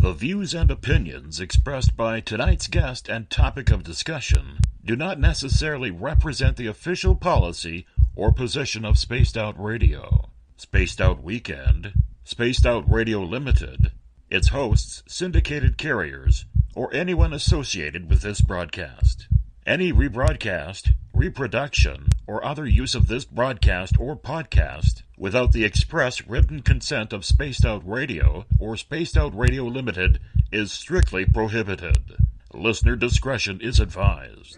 The views and opinions expressed by tonight's guest and topic of discussion do not necessarily represent the official policy or position of Spaced Out Radio, Spaced Out Weekend, Spaced Out Radio Limited, its hosts, syndicated carriers, or anyone associated with this broadcast. Any rebroadcast, reproduction, or other use of this broadcast or podcast without the express written consent of Spaced Out Radio or Spaced Out Radio Limited is strictly prohibited. Listener discretion is advised.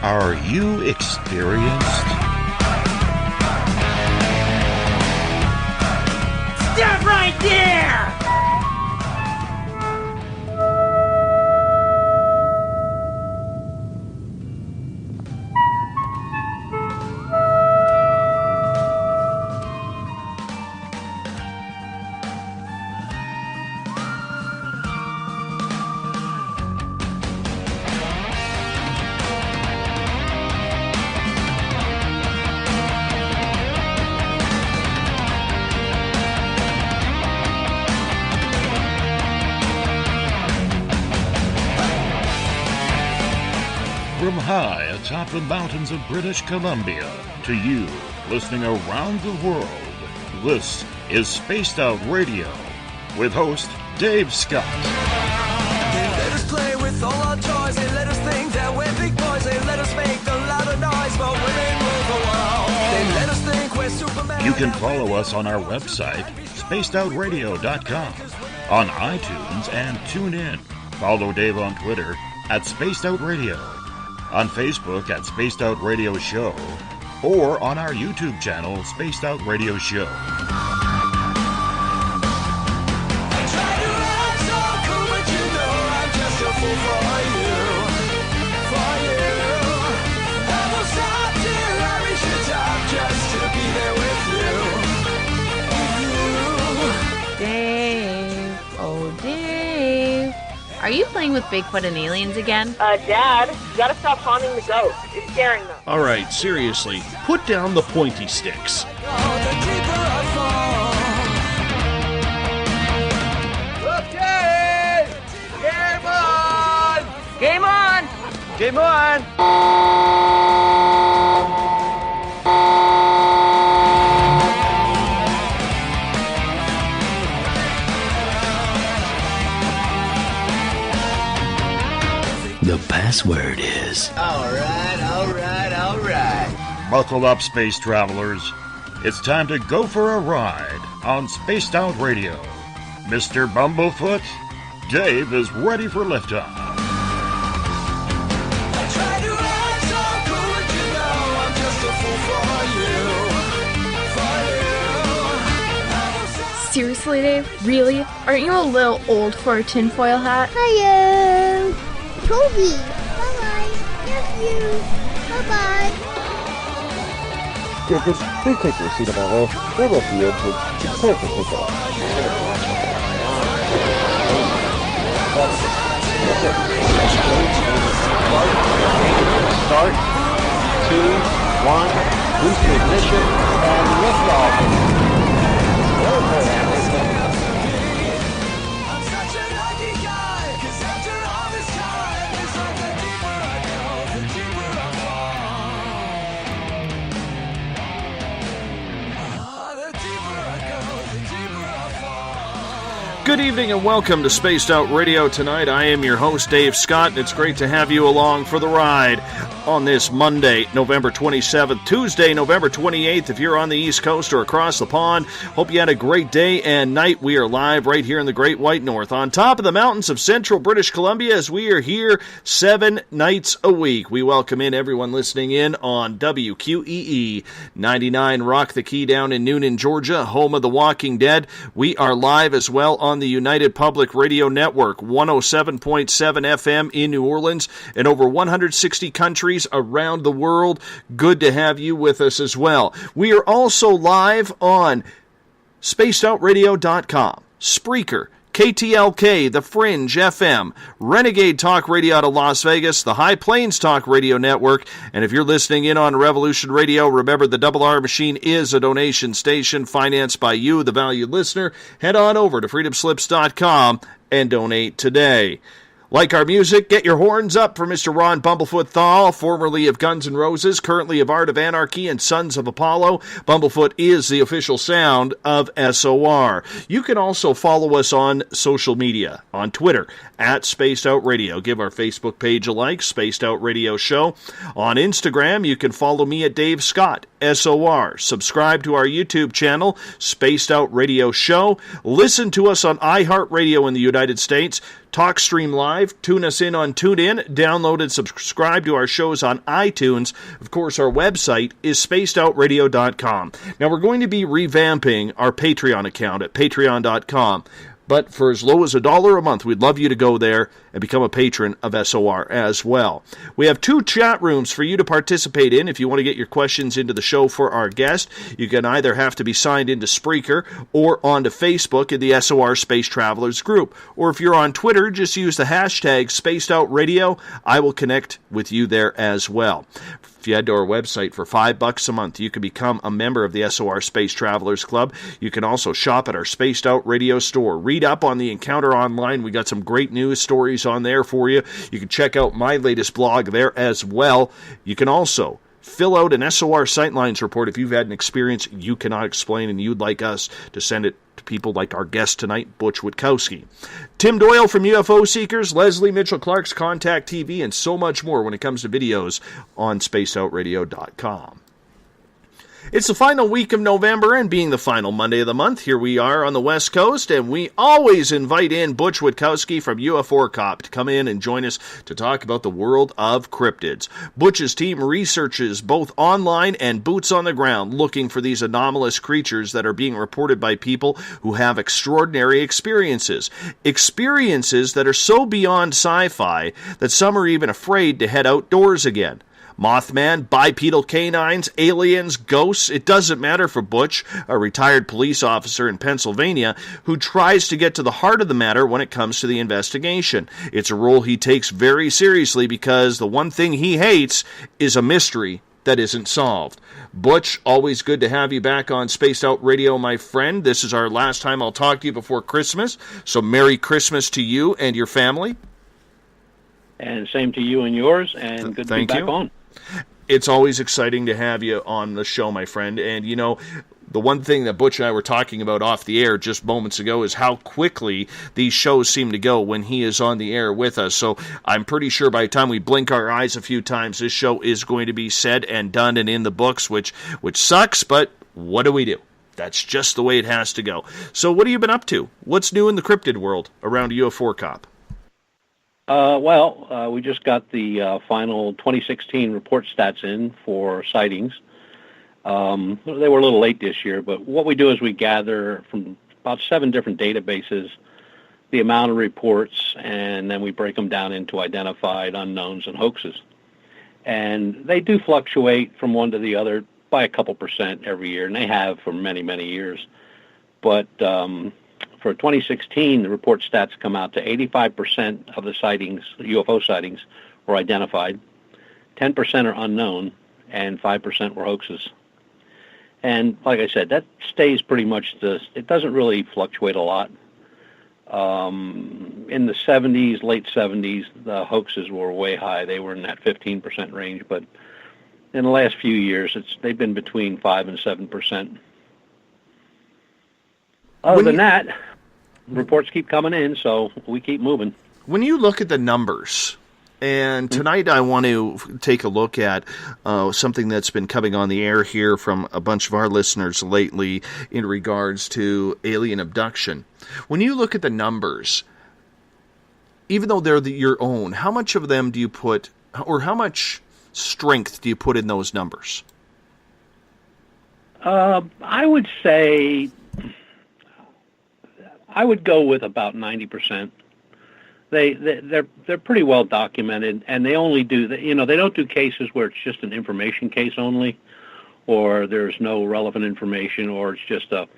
Are you experienced? Stop right there! From high atop the mountains of British Columbia to you, listening around the world, this is Spaced Out Radio with host Dave Scott. They let us play with all our toys, they let us think that we're big boys, they let us make the louder noise, but when they rule the world, they let us think we're Superman. You can follow us on our website, spacedoutradio.com, on iTunes and TuneIn. Follow Dave on Twitter at Spaced Out Radio, on Facebook at Spaced Out Radio Show, or on our YouTube channel, Spaced Out Radio Show. I try to act so cool, but you know I'm just a fool for you. I will stop till I reach the top just to be there with you. Dave, oh Dave, are you playing with Bigfoot and aliens again? Dad, you gotta stop haunting the ghost. It's scaring them. All right, seriously, put down the pointy sticks. Okay! Game on! Game on! Game on! The password is... All right. Buckle up, space travelers. It's time to go for a ride on Spaced Out Radio. Mr. Bumblefoot, Dave is ready for liftoff. I try to act so cool, but you know I'm just a fool for you. Seriously, Dave? Really? Aren't you a little old for a tinfoil hat? Hello, Toby. Bye-bye. Love you. Bye-bye. Please take your seat about all. There will be it's time to take off. Start. 2, 1. Boost ignition and lift off. I'm such a lucky guy, 'cause after all this time, it's like the deeper I go, the deeper I fall. The deeper I go, the deeper I fall. Good evening and welcome to Spaced Out Radio tonight. I am your host, Dave Scott, and it's great to have you along for the ride on this Monday, November 27th, Tuesday, November 28th, if you're on the East Coast or across the pond. Hope you had a great day and night. We are live right here in the Great White North, on top of the mountains of central British Columbia, as we are here 7 nights a week. We welcome in everyone listening in on WQEE 99 Rock the Key down in Noonan, Georgia, home of The Walking Dead. We are live as well on on the United Public Radio Network, 107.7 FM in New Orleans, and over 160 countries around the world. Good to have you with us as well. We are also live on spacedoutradio.com, Spreaker, KTLK, The Fringe FM, Renegade Talk Radio out of Las Vegas, the High Plains Talk Radio Network, and if you're listening in on Revolution Radio, remember the Double R Machine is a donation station financed by you, the valued listener. Head on over to freedomslips.com and donate today. Like our music, get your horns up for Mr. Ron Bumblefoot Thal, formerly of Guns N' Roses, currently of Art of Anarchy and Sons of Apollo. Bumblefoot is the official sound of SOR. You can also follow us on social media, on Twitter, at Spaced Out Radio. Give our Facebook page a like, Spaced Out Radio Show. On Instagram, you can follow me at Dave Scott, SOR. Subscribe to our YouTube channel, Spaced Out Radio Show. Listen to us on iHeartRadio in the United States. TalkStream Live, tune us in on TuneIn, download and subscribe to our shows on iTunes. Of course, our website is spacedoutradio.com. Now, we're going to be revamping our Patreon account at patreon.com. But for as low as $1 a month, we'd love you to go there and become a patron of SOR as well. We have 2 chat rooms for you to participate in if you want to get your questions into the show for our guest. You can either have to be signed into Spreaker or onto Facebook in the SOR Space Travelers group. Or if you're on Twitter, just use the hashtag SpacedOutRadio. I will connect with you there as well. If you head to our website for $5 a month, you can become a member of the SOR Space Travelers Club. You can also shop at our Spaced Out Radio store. Read up on the Encounter Online. We got some great news stories on there for you. You can check out my latest blog there as well. You can also fill out an SOR Sightlines report if you've had an experience you cannot explain and you'd like us to send it to people like our guest tonight, Butch Witkowski. Tim Doyle from UFO Seekers, Leslie Mitchell Clark's Contact TV, and so much more when it comes to videos on spacedoutradio.com. It's the final week of November, and being the final Monday of the month, here we are on the West Coast, and we always invite in Butch Witkowski from UFO Cop to come in and join us to talk about the world of cryptids. Butch's team researches both online and boots on the ground, looking for these anomalous creatures that are being reported by people who have extraordinary experiences. Experiences that are so beyond sci-fi that some are even afraid to head outdoors again. Mothman, bipedal canines, aliens, ghosts, it doesn't matter for Butch, a retired police officer in Pennsylvania, who tries to get to the heart of the matter when it comes to the investigation. It's a role he takes very seriously because the one thing he hates is a mystery that isn't solved. Butch, always good to have you back on Spaced Out Radio, my friend. This is our last time I'll talk to you before Christmas, so Merry Christmas to you and your family. And same to you and yours, and good to be back on. It's always exciting to have you on the show, my friend. And, you know, the one thing that Butch and I were talking about off the air just moments ago is how quickly these shows seem to go when he is on the air with us. So I'm pretty sure by the time we blink our eyes a few times, this show is going to be said and done and in the books, which sucks, but what do we do? That's just the way it has to go. So what have you been up to? What's new in the cryptid world around UFO Cop? We just got the final 2016 report stats in for sightings. They were a little late this year, but what we do is we gather from about 7 different databases the amount of reports, and then we break them down into identified, unknowns, and hoaxes. And they do fluctuate from one to the other by a couple percent every year, and they have for many, many years. But for 2016, the report stats come out to 85% of the sightings, UFO sightings, were identified, 10% are unknown, and 5% were hoaxes. And like I said, that stays pretty much it doesn't really fluctuate a lot. In the 70s, late 70s, the hoaxes were way high. They were in that 15% range, but in the last few years, they've been between 5 and 7%. Other than that, reports keep coming in, so we keep moving. When you look at the numbers, and tonight I want to take a look at something that's been coming on the air here from a bunch of our listeners lately in regards to alien abduction. When you look at the numbers, even though they're your own, how much of them do you put, or how much strength do you put in those numbers? I would say I would go with about 90%. They're pretty well documented, and they only do they don't do cases where it's just an information case only, or there's no relevant information, or it's just a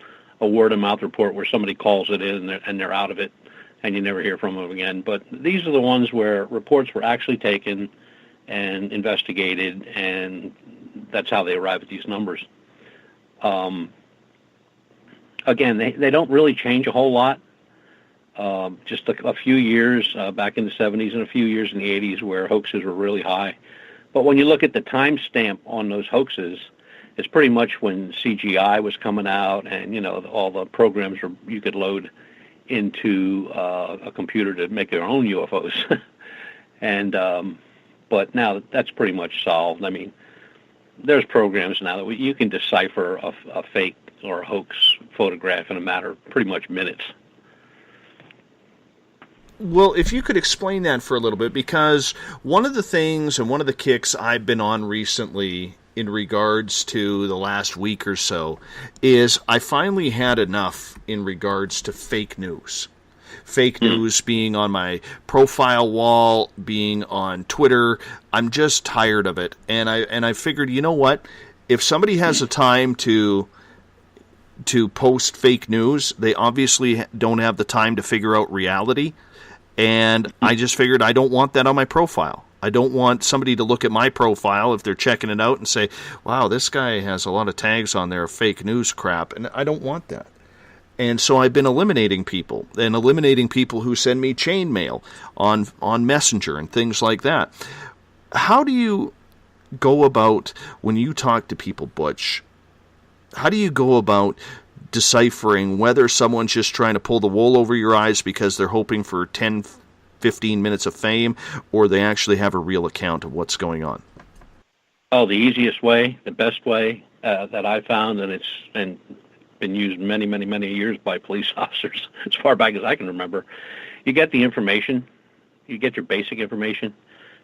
word of mouth report where somebody calls it in and they're out of it, and you never hear from them again. But these are the ones where reports were actually taken and investigated, and that's how they arrive at these numbers. Again, they don't really change a whole lot. Just a few years back in the 70s and a few years in the 80s where hoaxes were really high. But when you look at the timestamp on those hoaxes, it's pretty much when CGI was coming out and, all the programs you could load into a computer to make their own UFOs. And but now that's pretty much solved. I mean, there's programs now that you can decipher a fake or a hoax photograph in a matter of pretty much minutes. Well, if you could explain that for a little bit, because one of the things and one of the kicks I've been on recently in regards to the last week or so is I finally had enough in regards to fake news. Fake news being on my profile wall, being on Twitter. I'm just tired of it. And I figured, you know what? If somebody has the time to post fake news, they obviously don't have the time to figure out reality. And I just figured I don't want that on my profile. I don't want somebody to look at my profile if they're checking it out and say, wow, this guy has a lot of tags on there of fake news crap. And I don't want that. And so I've been eliminating people who send me chain mail on Messenger and things like that. How do you go about, when you talk to people, Butch, how do you go about deciphering whether someone's just trying to pull the wool over your eyes because they're hoping for 10, 15 minutes of fame, or they actually have a real account of what's going on? Oh, the easiest way, the best way that I found, and it's been used many, many, many years by police officers, as far back as I can remember. You get the information, you get your basic information,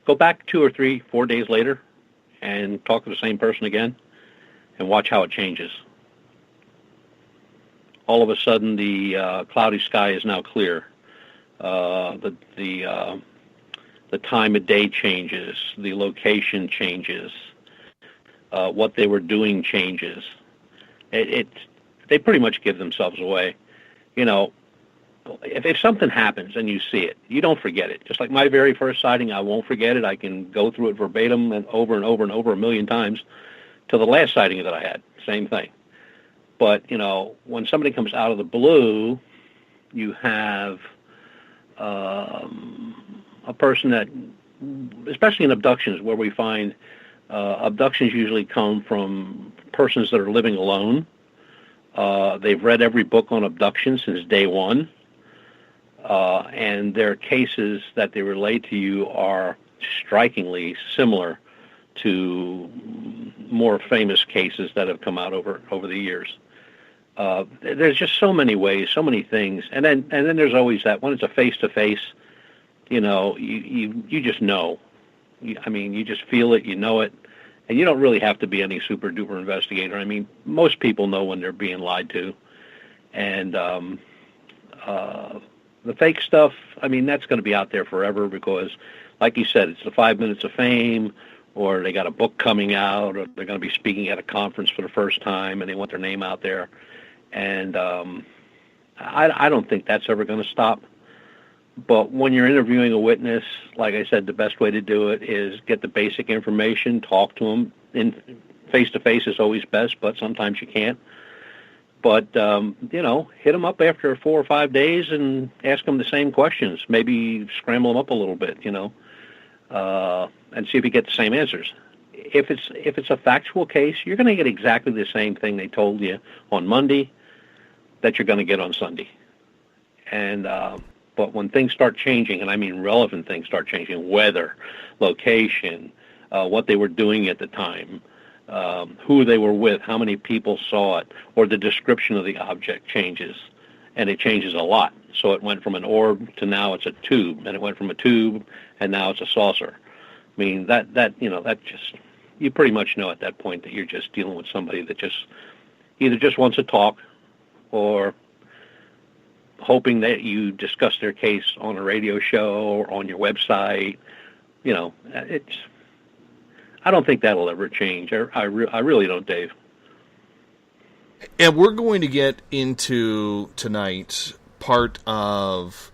go back 2 or 3, 4 days later and talk to the same person again and watch how it changes. All of a sudden, the cloudy sky is now clear. The time of day changes. The location changes. What they were doing changes. They pretty much give themselves away. If something happens and you see it, you don't forget it. Just like my very first sighting, I won't forget it. I can go through it verbatim and over and over and over a million times to the last sighting that I had. Same thing. But, when somebody comes out of the blue, you have a person that, especially in abductions, where we find abductions usually come from persons that are living alone. They've read every book on abduction since day one. And their cases that they relate to you are strikingly similar to more famous cases that have come out over the years. There's just so many ways, so many things, and then there's always that when it's a face-to-face, you just know. You just feel it, you know it, and you don't really have to be any super-duper investigator. I mean, most people know when they're being lied to, and the fake stuff, that's going to be out there forever because, like you said, it's the 5 minutes of fame, or they got a book coming out, or they're going to be speaking at a conference for the first time, and they want their name out there. And I don't think that's ever going to stop. But when you're interviewing a witness, like I said, the best way to do it is get the basic information, talk to them. Face-to-face is always best, but sometimes you can't. But, hit them up after 4 or 5 days and ask them the same questions. Maybe scramble them up a little bit, and see if you get the same answers. If it's a factual case, you're going to get exactly the same thing they told you on Monday that you're going to get on Sunday. And but when things start changing, and I mean relevant things start changing, weather, location, what they were doing at the time, who they were with, how many people saw it, or the description of the object changes, and it changes a lot. So it went from an orb to now it's a tube, and it went from a tube and now it's a saucer. I mean, that just, you pretty much know at that point that you're just dealing with somebody that just either just wants to talk or hoping that you discuss their case on a radio show or on your website. You know, I don't think that'll ever change. I really don't, Dave. And we're going to get into tonight part of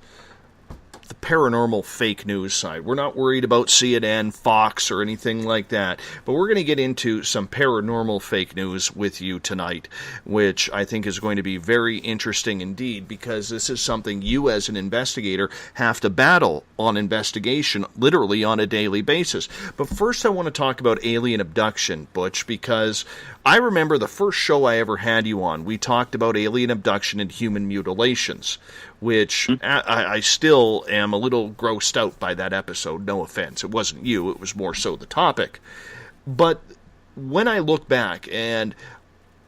the paranormal fake news side. We're not worried about CNN, Fox, or anything like that, but we're going to get into some paranormal fake news with you tonight, which I think is going to be very interesting indeed, because this is something you as an investigator have to battle on investigation literally on a daily basis. But first I want to talk about alien abduction, Butch, because I remember the first show I ever had you on, we talked about alien abduction and human mutilations, which I still am a little grossed out by that episode. No offense. It wasn't you. It was more so the topic. But when I look back, and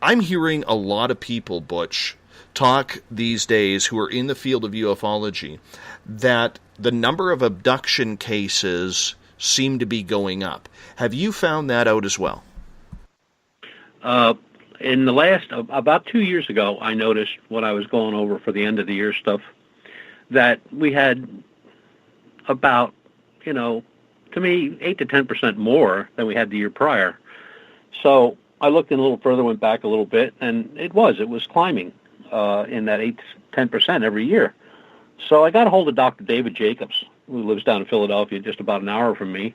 I'm hearing a lot of people, Butch, talk these days who are in the field of ufology, that the number of abduction cases seem to be going up. Have you found that out as well? In the last, about 2 years ago, I noticed when I was going over for the end of the year stuff, that we had about, to me, 8 to 10% more than we had the year prior. So I looked in a little further, went back a little bit, and it was climbing in that 8 to 10% every year. So I got a hold of Dr. David Jacobs, who lives down in Philadelphia, just about an hour from me.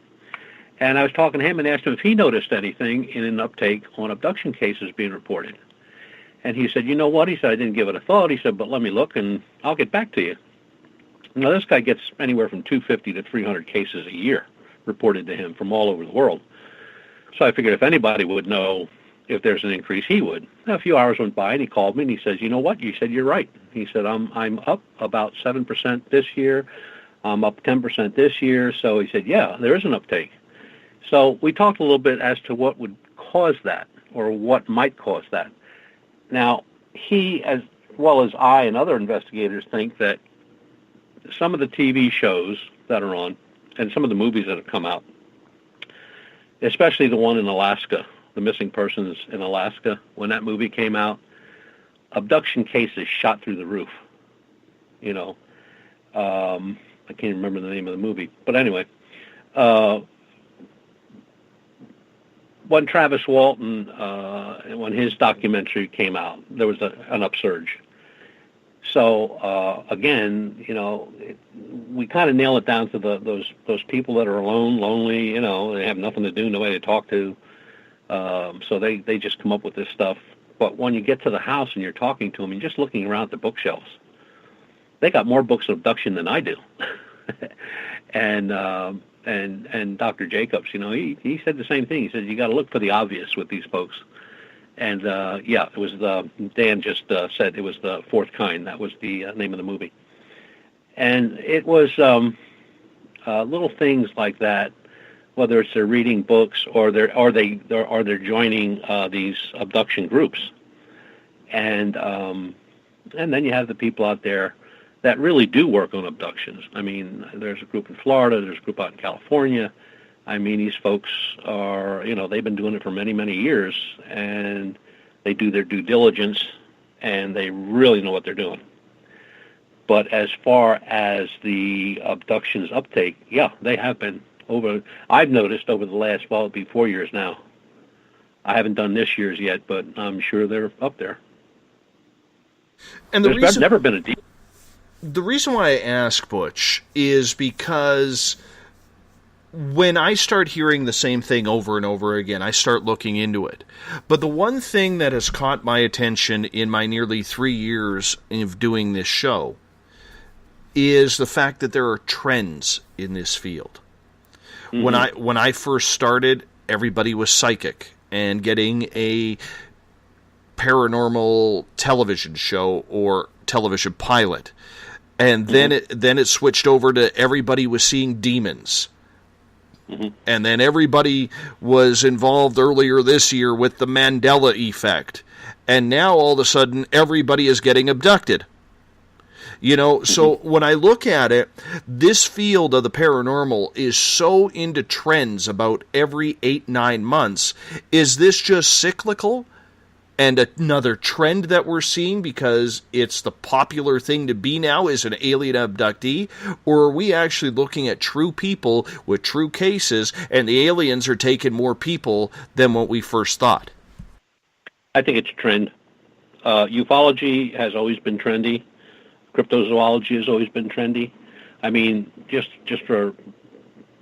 And I was talking to him and asked him if he noticed anything in an uptake on abduction cases being reported. And he said, you know what? He said, I didn't give it a thought. He said, but let me look and I'll get back to you. Now, this guy gets anywhere from 250 to 300 cases a year reported to him from all over the world. So I figured if anybody would know if there's an increase, he would. Now, a few hours went by and he called me and he says, you know what? You said you're right. He said, I'm up about 7% this year. I'm up 10% this year. So he said, yeah, there is an uptake. So we talked a little bit as to what would cause that or what might cause that. Now, he, as well as I and other investigators, think that some of the TV shows that are on and some of the movies that have come out, especially the one in Alaska, the missing persons in Alaska, when that movie came out, abduction cases shot through the roof. I can't remember the name of the movie. But anyway, when Travis Walton, when his documentary came out, there was an upsurge. So again, we kind of nail it down to those people that are alone, lonely. They have nothing to do, nobody to talk to. So they just come up with this stuff. But when you get to the house and you're talking to them and just looking around at the bookshelves, they got more books of abduction than I do. And Dr. Jacobs, he said the same thing. He said, you got to look for the obvious with these folks. And, it was Dan just said it was the Fourth Kind. That was the name of the movie. And it was little things like that, whether it's they're reading books or they're joining these abduction groups. And then you have the people out there that really do work on abductions. I mean, there's a group in Florida, there's a group out in California. I mean, these folks are, they've been doing it for many, many years, and they do their due diligence, and they really know what they're doing. But as far as the abductions uptake, yeah, they have been I've noticed over the last, it'll be 4 years now. I haven't done this year's yet, but I'm sure they're up there. And there's never been a deal. The reason why I ask, Butch, is because when I start hearing the same thing over and over again, I start looking into it. But the one thing that has caught my attention in my nearly 3 years of doing this show is the fact that there are trends in this field. Mm-hmm. When I first started, everybody was psychic and getting a paranormal television show or television pilot. And then it switched over to everybody was seeing demons. Mm-hmm. And then everybody was involved earlier this year with the Mandela effect. And now all of a sudden everybody is getting abducted. So when I look at it, this field of the paranormal is so into trends about every 8-9 months. Is this just cyclical? And another trend that we're seeing, because it's the popular thing to be now, is an alien abductee? Or are we actually looking at true people with true cases, and the aliens are taking more people than what we first thought? I think it's a trend. Ufology has always been trendy. Cryptozoology has always been trendy. I mean, just for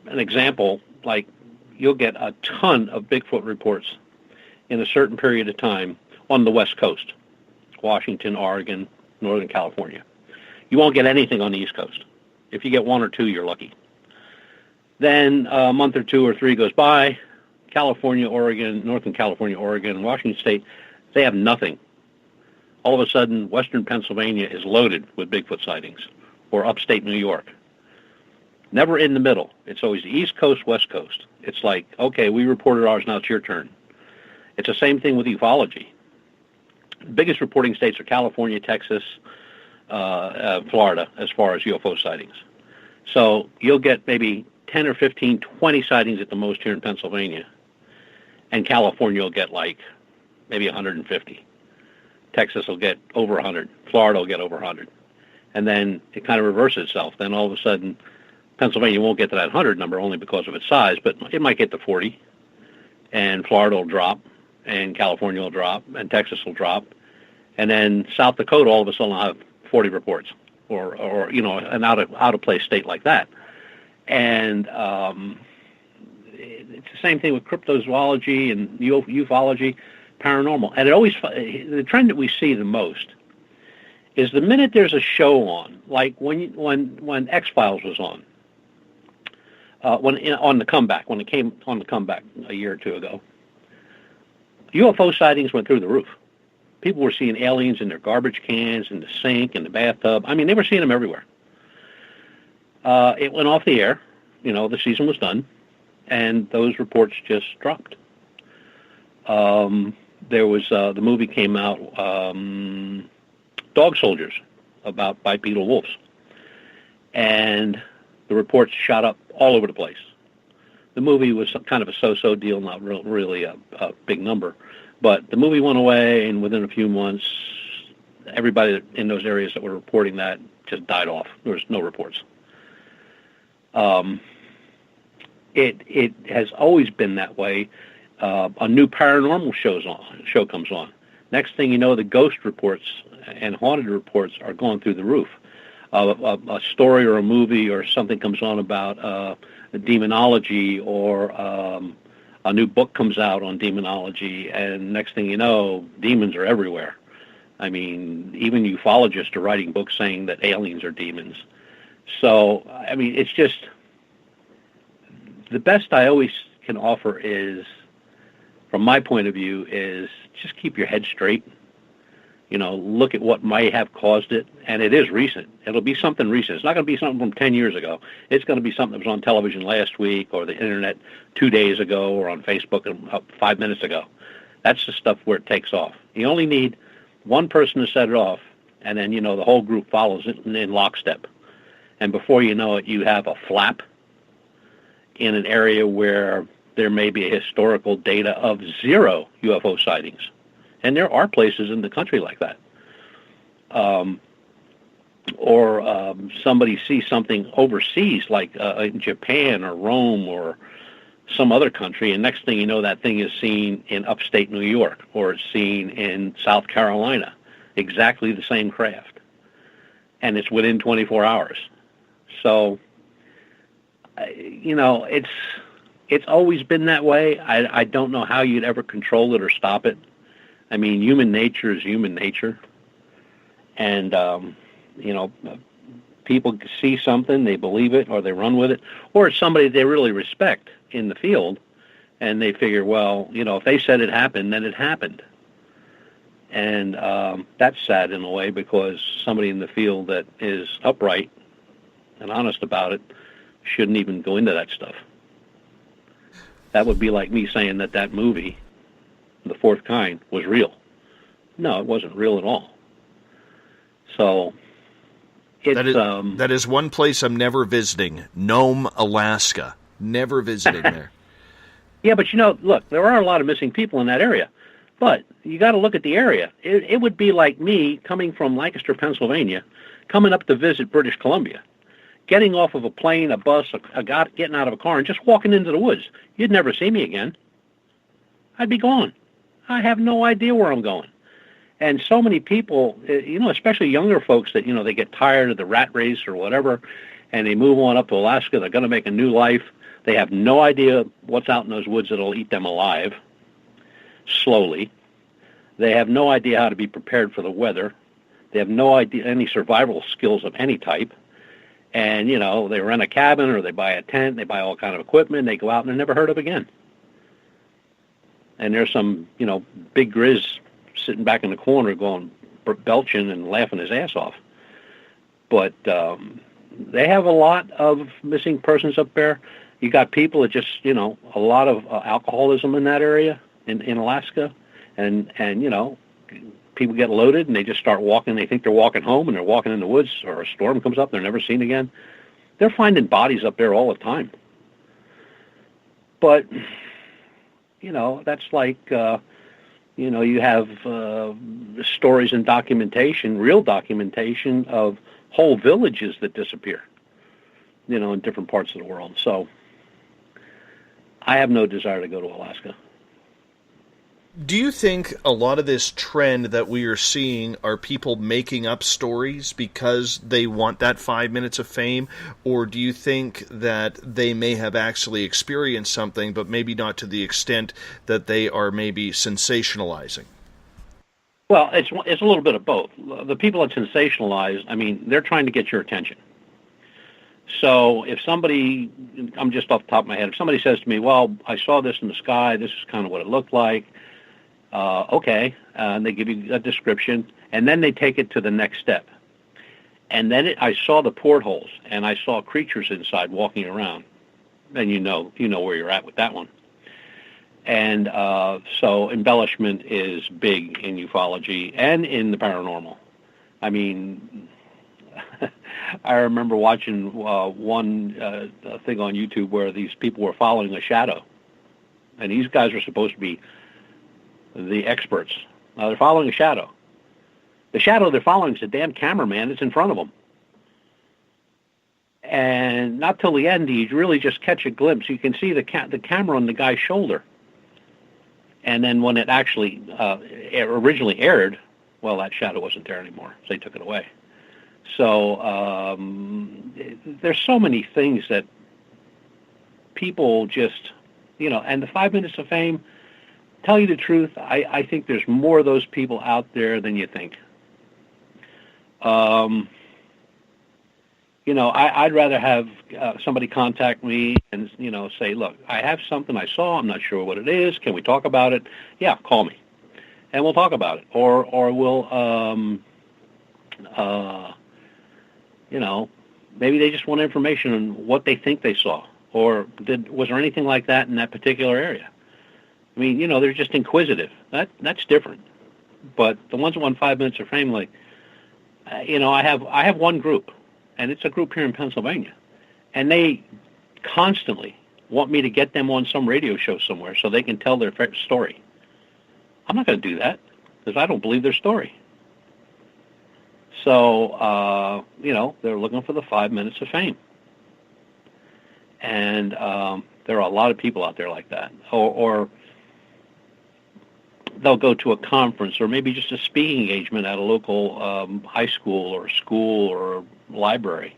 an example, like, you'll get a ton of Bigfoot reports in a certain period of time on the West Coast, Washington, Oregon, Northern California. You won't get anything on the East Coast. If you get one or two, you're lucky. Then a month or 2 or 3 goes by, California, Oregon, Northern California, Oregon, Washington State, they have nothing. All of a sudden, Western Pennsylvania is loaded with Bigfoot sightings, or upstate New York. Never in the middle. It's always the East Coast, West Coast. It's like, okay, we reported ours, now it's your turn. It's the same thing with ufology. The biggest reporting states are California, Texas, Florida, as far as UFO sightings. So you'll get maybe 10 or 15, 20 sightings at the most here in Pennsylvania. And California will get like maybe 150. Texas will get over 100. Florida will get over 100. And then it kind of reverses itself. Then all of a sudden, Pennsylvania won't get to that 100 number only because of its size, but it might get to 40. And Florida will drop, and California will drop, and Texas will drop. And then South Dakota all of a sudden will have 40 reports, or you know, an out-of-place state like that. And it's the same thing with cryptozoology and ufology, paranormal. And it always, the trend that we see the most is the minute there's a show on, like when X-Files was on, on the comeback, when it came on the comeback a year or two ago, UFO sightings went through the roof. People were seeing aliens in their garbage cans, in the sink, in the bathtub. I mean, they were seeing them everywhere. It went off the air. You know, the season was done, and those reports just dropped. There was the movie came out, Dog Soldiers, about bipedal wolves, and the reports shot up all over the place. The movie was kind of a so-so deal, not really a big number, but the movie went away, and within a few months, everybody in those areas that were reporting that just died off. There was no reports. It has always been that way. A new paranormal show comes on. Next thing you know, the ghost reports and haunted reports are going through the roof. A story or a movie or something comes on about demonology, or a new book comes out on demonology, and next thing you know, demons are everywhere. I mean, even ufologists are writing books saying that aliens are demons. So, I mean, it's just, the best I always can offer is, from my point of view, is just keep your head straight. You know, look at what might have caused it, and it is recent. It'll be something recent. It's not going to be something from 10 years ago. It's going to be something that was on television last week, or the internet 2 days ago, or on Facebook 5 minutes ago. That's the stuff where it takes off. You only need one person to set it off, and then, you know, the whole group follows it in lockstep. And before you know it, you have a flap in an area where there may be a historical data of 0 UFO sightings. And there are places in the country like that. Or somebody sees something overseas, like in Japan or Rome or some other country, and next thing you know, that thing is seen in upstate New York, or it's seen in South Carolina. Exactly the same craft. And it's within 24 hours. So, you know, it's always been that way. I don't know how you'd ever control it or stop it. I mean, human nature is human nature. And, you know, people see something, they believe it, or they run with it, or it's somebody they really respect in the field, and they figure, well, you know, if they said it happened, then it happened. And that's sad in a way, because somebody in the field that is upright and honest about it shouldn't even go into that stuff. That would be like me saying that movie, The Fourth Kind, was real. No, it wasn't real at all. So, it's... That is one place I'm never visiting, Nome, Alaska. Never visiting there. Yeah, but you know, look, there are a lot of missing people in that area. But you got to look at the area. It would be like me coming from Lancaster, Pennsylvania, coming up to visit British Columbia, getting off of a plane, a bus, getting out of a car, and just walking into the woods. You'd never see me again. I'd be gone. I have no idea where I'm going. And so many people, especially younger folks that, they get tired of the rat race or whatever, and they move on up to Alaska. They're going to make a new life. They have no idea what's out in those woods that'll eat them alive, slowly. They have no idea how to be prepared for the weather. They have no idea any survival skills of any type. And, they rent a cabin or they buy a tent, they buy all kind of equipment, they go out and they're never heard of again. And there's some, big grizz sitting back in the corner going, belching and laughing his ass off. But they have a lot of missing persons up there. You got people that just, a lot of alcoholism in that area in Alaska. And people get loaded and they just start walking. They think they're walking home and they're walking in the woods, or a storm comes up, they're never seen again. They're finding bodies up there all the time. But, that's like, you have stories and documentation, real documentation of whole villages that disappear, in different parts of the world. So I have no desire to go to Alaska. Do you think a lot of this trend that we are seeing are people making up stories because they want that 5 minutes of fame? Or do you think that they may have actually experienced something, but maybe not to the extent that they are maybe sensationalizing? Well, it's a little bit of both. The people that sensationalize, they're trying to get your attention. So if somebody, I'm just off the top of my head, if somebody says to me, well, I saw this in the sky, this is kind of what it looked like, okay, and they give you a description, and then they take it to the next step. And then I saw the portholes, and I saw creatures inside walking around, and you know where you're at with that one. And so embellishment is big in ufology and in the paranormal. I remember watching one thing on YouTube where these people were following a shadow, and these guys are supposed to be the experts. Now they're following a shadow. The shadow they're following is a damn cameraman that's in front of them. And not till the end do you really just catch a glimpse. You can see the camera on the guy's shoulder. And then when it actually originally aired, well, that shadow wasn't there anymore, so they took it away. So there's so many things that people just, and the 5 minutes of fame, tell you the truth, I think there's more of those people out there than you think. I'd rather have somebody contact me and, say, look, I have something I saw. I'm not sure what it is. Can we talk about it? Yeah, call me. And we'll talk about it. Or we'll, maybe they just want information on what they think they saw. Or was there anything like that in that particular area? They're just inquisitive. That's different. But the ones that want 5 minutes of fame, like, I have one group, and it's a group here in Pennsylvania, and they constantly want me to get them on some radio show somewhere so they can tell their story. I'm not going to do that because I don't believe their story. So, they're looking for the 5 minutes of fame. And there are a lot of people out there like that. Or they'll go to a conference or maybe just a speaking engagement at a local high school or school or library.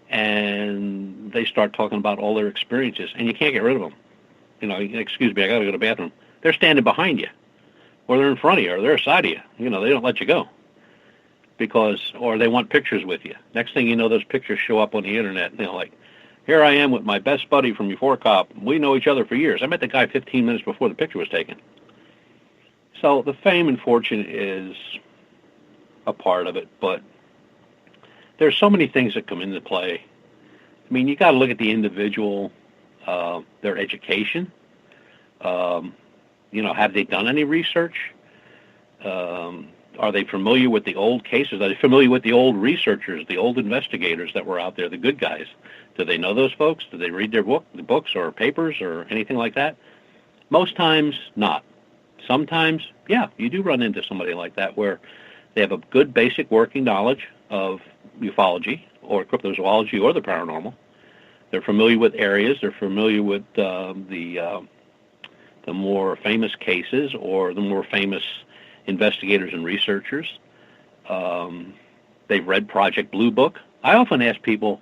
And they start talking about all their experiences, and you can't get rid of them. Excuse me, I got to go to the bathroom. They're standing behind you, or they're in front of you, or they're aside of you. They don't let you go or they want pictures with you. Next thing you know, those pictures show up on the internet, and like, here I am with my best buddy from Ufo Cop. We know each other for years. I met the guy 15 minutes before the picture was taken. So the fame and fortune is a part of it, but there's so many things that come into play. You got to look at the individual, their education. Have they done any research? Are they familiar with the old cases? Are they familiar with the old researchers, the old investigators that were out there, the good guys? Do they know those folks? Do they read their books or papers or anything like that? Most times, not. sometimes, yeah, you do run into somebody like that where they have a good basic working knowledge of ufology or cryptozoology or the paranormal. They're familiar with areas. They're familiar with the more famous cases or the more famous investigators and researchers. They've read Project Blue Book. I often ask people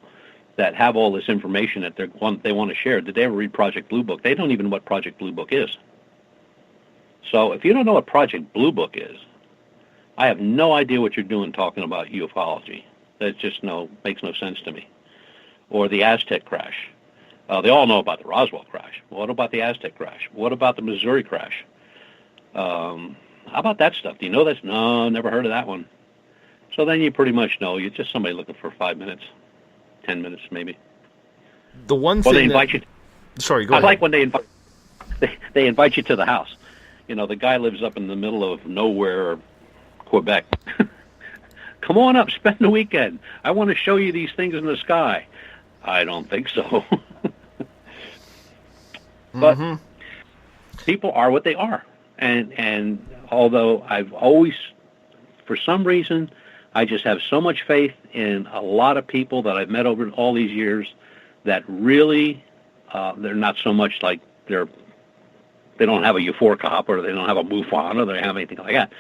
that have all this information that they want to share, did they ever read Project Blue Book? They don't even know what Project Blue Book is. So if you don't know what Project Blue Book is, I have no idea what you're doing talking about ufology. That just makes no sense to me. Or the Aztec crash. They all know about the Roswell crash. What about the Aztec crash? What about the Missouri crash? How about that stuff? Do you know this? No, never heard of that one. So then you pretty much know. You're just somebody looking for 5 minutes, 10 minutes maybe. The one thing they invite you. Sorry, go ahead. I like when they invite you to the house. The guy lives up in the middle of nowhere, Quebec. Come on up, spend the weekend. I want to show you these things in the sky. I don't think so. But people are what they are. And although I've always, for some reason, I just have so much faith in a lot of people that I've met over all these years that really, they're not so much like they don't have a UFO or they don't have a MUFON or they don't have anything like that.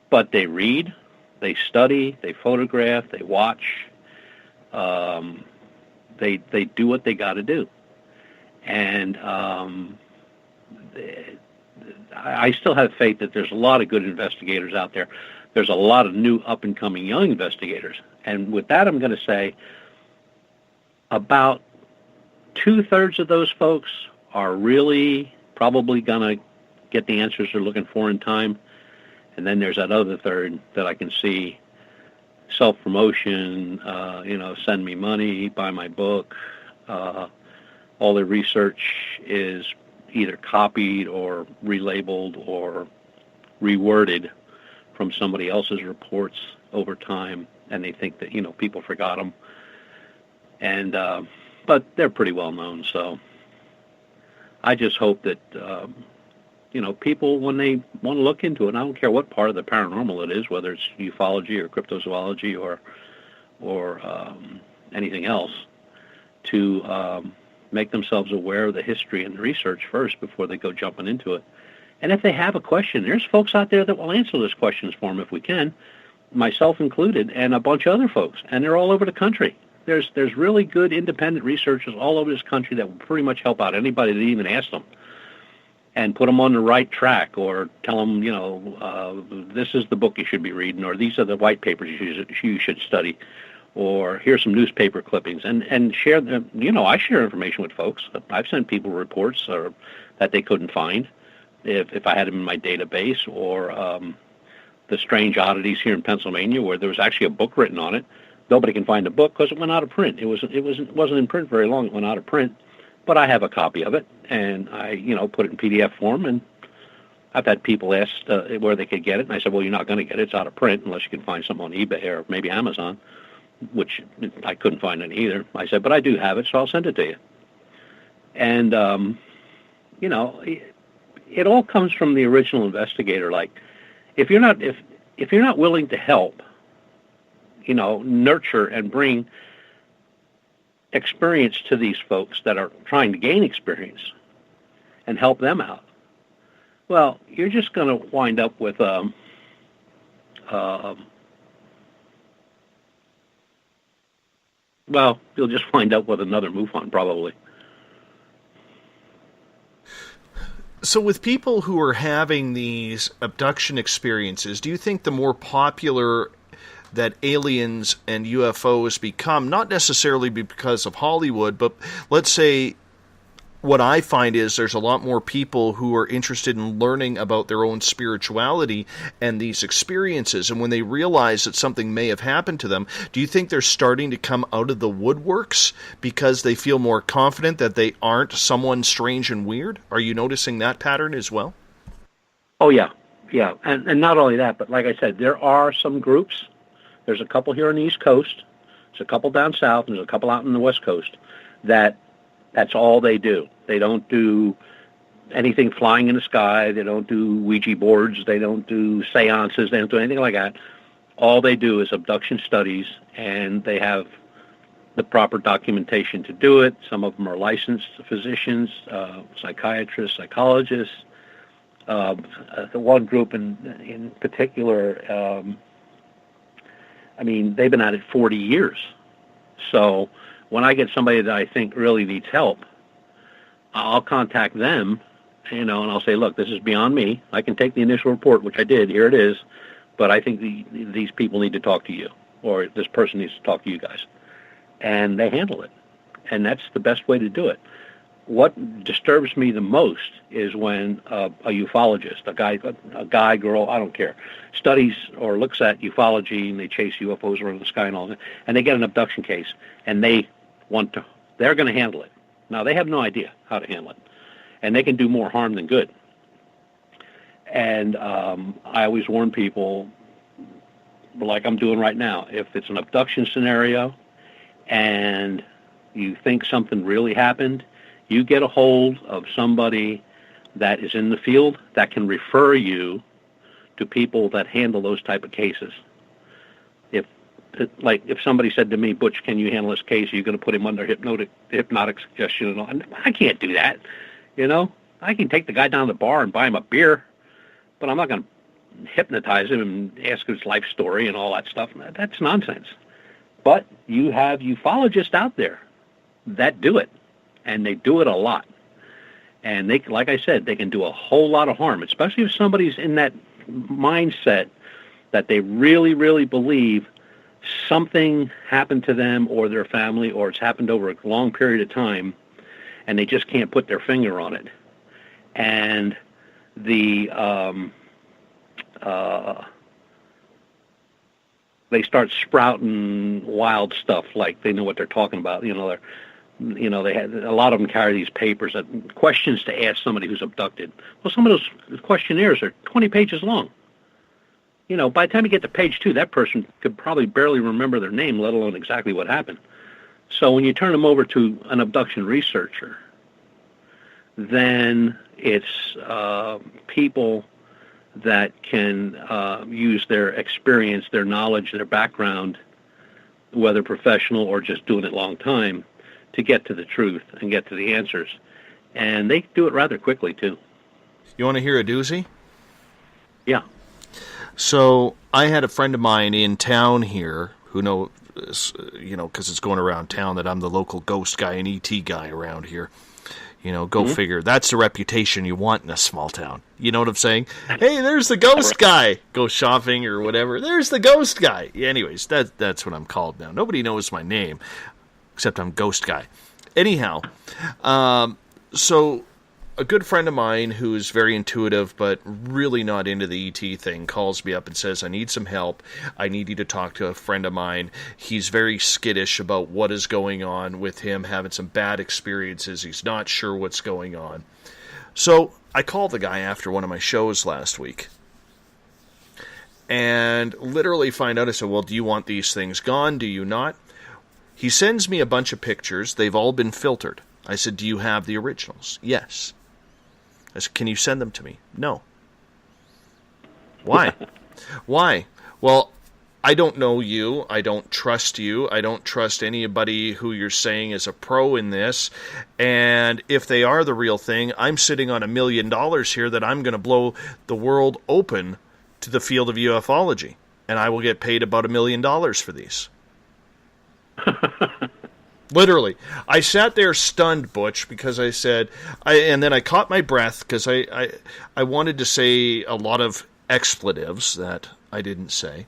But they read, they study, they photograph, they watch, they do what they got to do. And I still have faith that there's a lot of good investigators out there. There's a lot of new up-and-coming young investigators. And with that, I'm going to say about 2/3 of those folks are really probably going to get the answers they're looking for in time. And then there's that other third that I can see self-promotion, send me money, buy my book. All their research is either copied or relabeled or reworded from somebody else's reports over time, and they think that, people forgot them. And, but they're pretty well known, so I just hope that, people, when they want to look into it, and I don't care what part of the paranormal it is, whether it's ufology or cryptozoology or anything else, to make themselves aware of the history and the research first before they go jumping into it. And if they have a question, there's folks out there that will answer those questions for them if we can, myself included, and a bunch of other folks, and they're all over the country. There's really good independent researchers all over this country that will pretty much help out anybody that even asks them and put them on the right track, or tell them, this is the book you should be reading, or these are the white papers you should study, or here's some newspaper clippings, and share them. I share information with folks. I've sent people reports that they couldn't find if I had them in my database, or the strange oddities here in Pennsylvania where there was actually a book written on it. Nobody can find the book because it went out of print. It wasn't in print very long. It went out of print, but I have a copy of it, and I put it in PDF form. And I've had people ask where they could get it, and I said, well, you're not going to get it. It's out of print unless you can find some on eBay or maybe Amazon, which I couldn't find any either. I said, but I do have it, so I'll send it to you. And it all comes from the original investigator. Like, if you're not willing to help, nurture and bring experience to these folks that are trying to gain experience and help them out, well, you're just going to wind up with you'll just wind up with another MUFON probably. So with people who are having these abduction experiences, do you think the more popular that aliens and UFOs become, not necessarily because of Hollywood, but let's say what I find is there's a lot more people who are interested in learning about their own spirituality and these experiences, and when they realize that something may have happened to them, do you think they're starting to come out of the woodworks because they feel more confident that they aren't someone strange and weird? Are you noticing that pattern as well? Oh, yeah. And not only that, but like I said, there are some groups. There's a couple here on the East Coast, there's a couple down south, and there's a couple out on the West Coast that's all they do. They don't do anything flying in the sky. They don't do Ouija boards. They don't do seances. They don't do anything like that. All they do is abduction studies, and they have the proper documentation to do it. Some of them are licensed physicians, psychiatrists, psychologists. The one group in particular, I mean, they've been at it 40 years. So when I get somebody that I think really needs help, I'll contact them, and I'll say, look, this is beyond me. I can take the initial report, which I did. Here it is. But I think these people need to talk to you, or this person needs to talk to you guys. And they handle it. And that's the best way to do it. What disturbs me the most is when a ufologist, a guy, girl, I don't care, studies or looks at ufology, and they chase UFOs around the sky and all that, and they get an abduction case, and they're going to handle it. Now, they have no idea how to handle it, and they can do more harm than good. And I always warn people, like I'm doing right now, if it's an abduction scenario and you think something really happened, you get a hold of somebody that is in the field that can refer you to people that handle those type of cases. If somebody said to me, Butch, can you handle this case? Are you going to put him under hypnotic suggestion and all? I can't do that. I can take the guy down to the bar and buy him a beer, but I'm not going to hypnotize him and ask his life story and all that stuff. That's nonsense. But you have ufologists out there that do it, and they do it a lot. And they, like I said, they can do a whole lot of harm, especially if somebody's in that mindset that they really, really believe something happened to them or their family, or it's happened over a long period of time, and they just can't put their finger on it. And they start sprouting wild stuff like they know what they're talking about. They had a lot of them carry these papers that questions to ask somebody who's abducted. Well, some of those questionnaires are 20 pages long. By the time you get to page 2, that person could probably barely remember their name, let alone exactly what happened. So when you turn them over to an abduction researcher, then it's people that can use their experience, their knowledge, their background, whether professional or just doing it a long time, to get to the truth and get to the answers. And they do it rather quickly, too. You want to hear a doozy? Yeah. So I had a friend of mine in town here who knows, because it's going around town that I'm the local ghost guy and ET guy around here. Go figure. That's the reputation you want in a small town. You know what I'm saying? Hey, there's the ghost guy. Go shopping or whatever. There's the ghost guy. Anyways, that's what I'm called now. Nobody knows my name, except I'm ghost guy. Anyhow, so a good friend of mine who's very intuitive but really not into the ET thing calls me up and says, I need some help. I need you to talk to a friend of mine. He's very skittish about what is going on with him, having some bad experiences. He's not sure what's going on. So I called the guy after one of my shows last week and literally find out, I said, well, do you want these things gone? Do you not? He sends me a bunch of pictures. They've all been filtered. I said, do you have the originals? Yes. I said, can you send them to me? No. Why? Why? Well, I don't know you. I don't trust you. I don't trust anybody who you're saying is a pro in this. And if they are the real thing, I'm sitting on $1 million here that I'm going to blow the world open to the field of ufology. And I will get paid about $1 million for these. Literally. I sat there stunned, Butch, because I said, and then I caught my breath because I wanted to say a lot of expletives that I didn't say.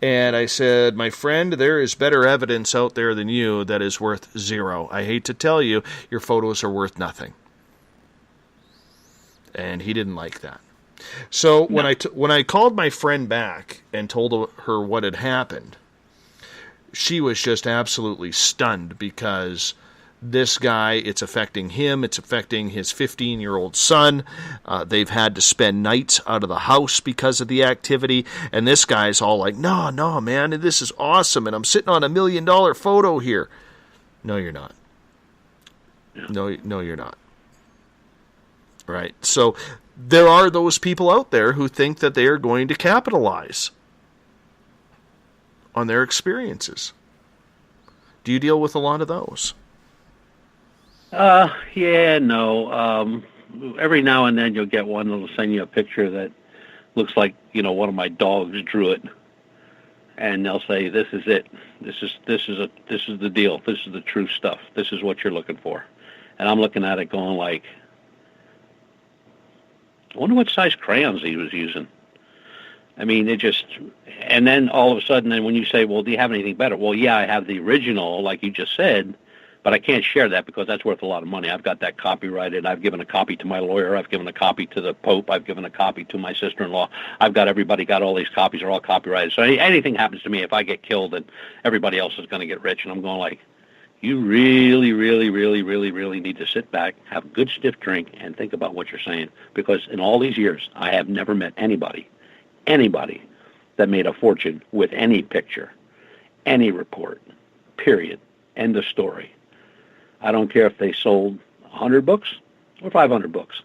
And I said, my friend, there is better evidence out there than you that is worth zero. I hate to tell you, your photos are worth nothing. And he didn't like that. So no. When I called my friend back and told her what had happened, she was just absolutely stunned because this guy, it's affecting him, it's affecting his 15-year-old son. They've had to spend nights out of the house because of the activity, and this guy's all like, no, man, this is awesome, and I'm sitting on $1 million photo here. No, you're not. No, you're not. Right. So there are those people out there who think that they are going to capitalize on their experiences. Do you deal with a lot of those? Yeah, no. Every now and then you'll get one that'll send you a picture that looks like, one of my dogs drew it. And they'll say, this is it. This is the deal. This is the true stuff. This is what you're looking for. And I'm looking at it going like, I wonder what size crayons he was using. I mean, and then all of a sudden, then when you say, well, do you have anything better? Well, yeah, I have the original, like you just said, but I can't share that because that's worth a lot of money. I've got that copyrighted. I've given a copy to my lawyer. I've given a copy to the Pope. I've given a copy to my sister-in-law. I've got everybody got all these copies. They're all copyrighted. So anything happens to me, if I get killed, then everybody else is going to get rich. And I'm going like, you really, really, really, really, really need to sit back, have a good stiff drink, and think about what you're saying. Because in all these years, I have never met anybody that made a fortune with any picture, any report, period. End of story. I don't care if they sold 100 books or 500 books.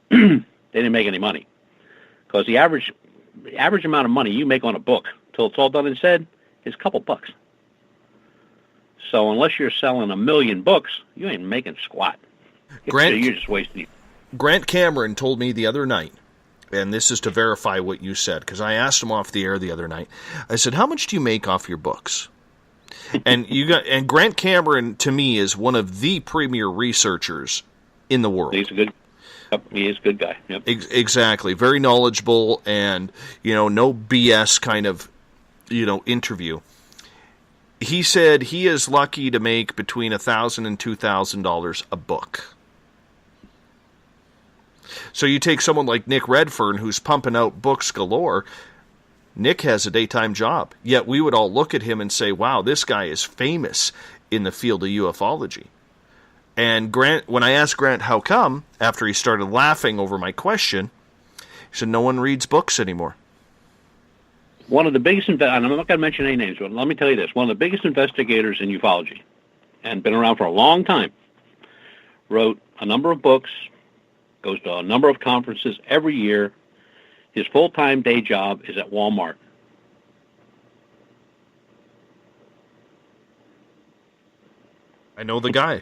They didn't make any money. Because the average amount of money you make on a book, till it's all done and said, is a couple bucks. So unless you're selling 1 million books, you ain't making squat. You're just wasting. Grant Cameron told me the other night, and this is to verify what you said, because I asked him off the air the other night. I said, how much do you make off your books? And Grant Cameron, to me, is one of the premier researchers in the world. He is a good guy. Yep. Exactly. Very knowledgeable and, no BS kind of, interview. He said he is lucky to make between $1,000 and $2,000 a book. So you take someone like Nick Redfern, who's pumping out books galore. Nick has a daytime job, yet we would all look at him and say, wow, this guy is famous in the field of ufology. And Grant, when I asked Grant how come, after he started laughing over my question, he said, no one reads books anymore. One of the biggest, and I'm not going to mention any names, but let me tell you this, one of the biggest investigators in ufology, and been around for a long time, wrote a number of books, goes to a number of conferences every year. His full-time day job is at Walmart. I know the guy.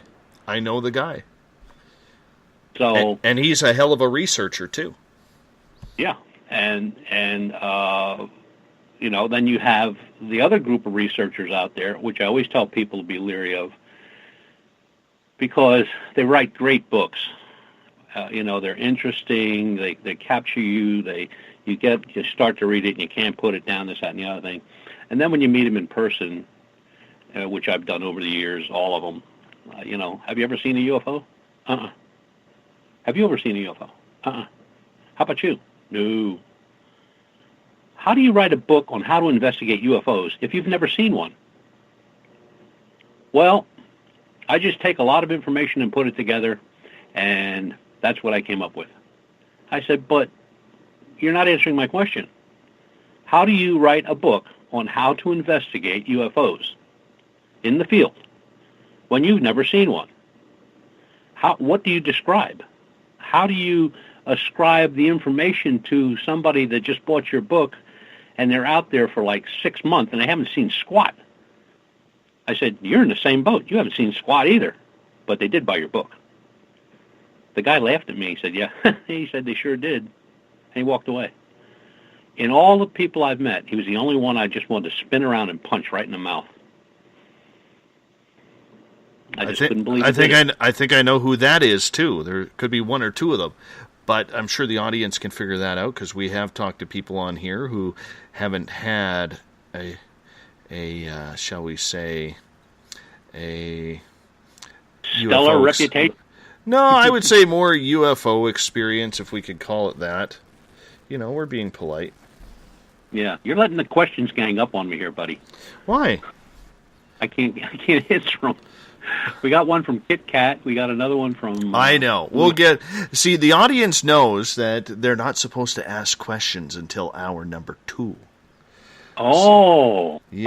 So, and he's a hell of a researcher too. Yeah, and then you have the other group of researchers out there, which I always tell people to be leery of, because they write great books. They're interesting. They capture you. You start to read it and you can't put it down. This, that, and the other thing. And then when you meet them in person, which I've done over the years, all of them. Have you ever seen a UFO? Have you ever seen a UFO? How about you? No. How do you write a book on how to investigate UFOs if you've never seen one? Well, I just take a lot of information and put it together, and that's what I came up with. I said, but you're not answering my question. How do you write a book on how to investigate UFOs in the field when you've never seen one? What do you describe? How do you ascribe the information to somebody that just bought your book and they're out there for like 6 months and they haven't seen squat? I said, you're in the same boat. You haven't seen squat either, but they did buy your book. The guy laughed at me. He said, yeah. He said they sure did. And he walked away. In all the people I've met, he was the only one I just wanted to spin around and punch right in the mouth. I couldn't believe it. I think I know who that is, too. There could be one or two of them. But I'm sure the audience can figure that out, because we have talked to people on here who haven't had a shall we say, a stellar reputation? No, I would say more UFO experience, if we could call it that. We're being polite. Yeah, you're letting the questions gang up on me here, buddy. Why? I can't answer them. We got one from Kit Kat. We got another one from... I know. See, the audience knows that they're not supposed to ask questions until hour number 2. Oh. So, yes.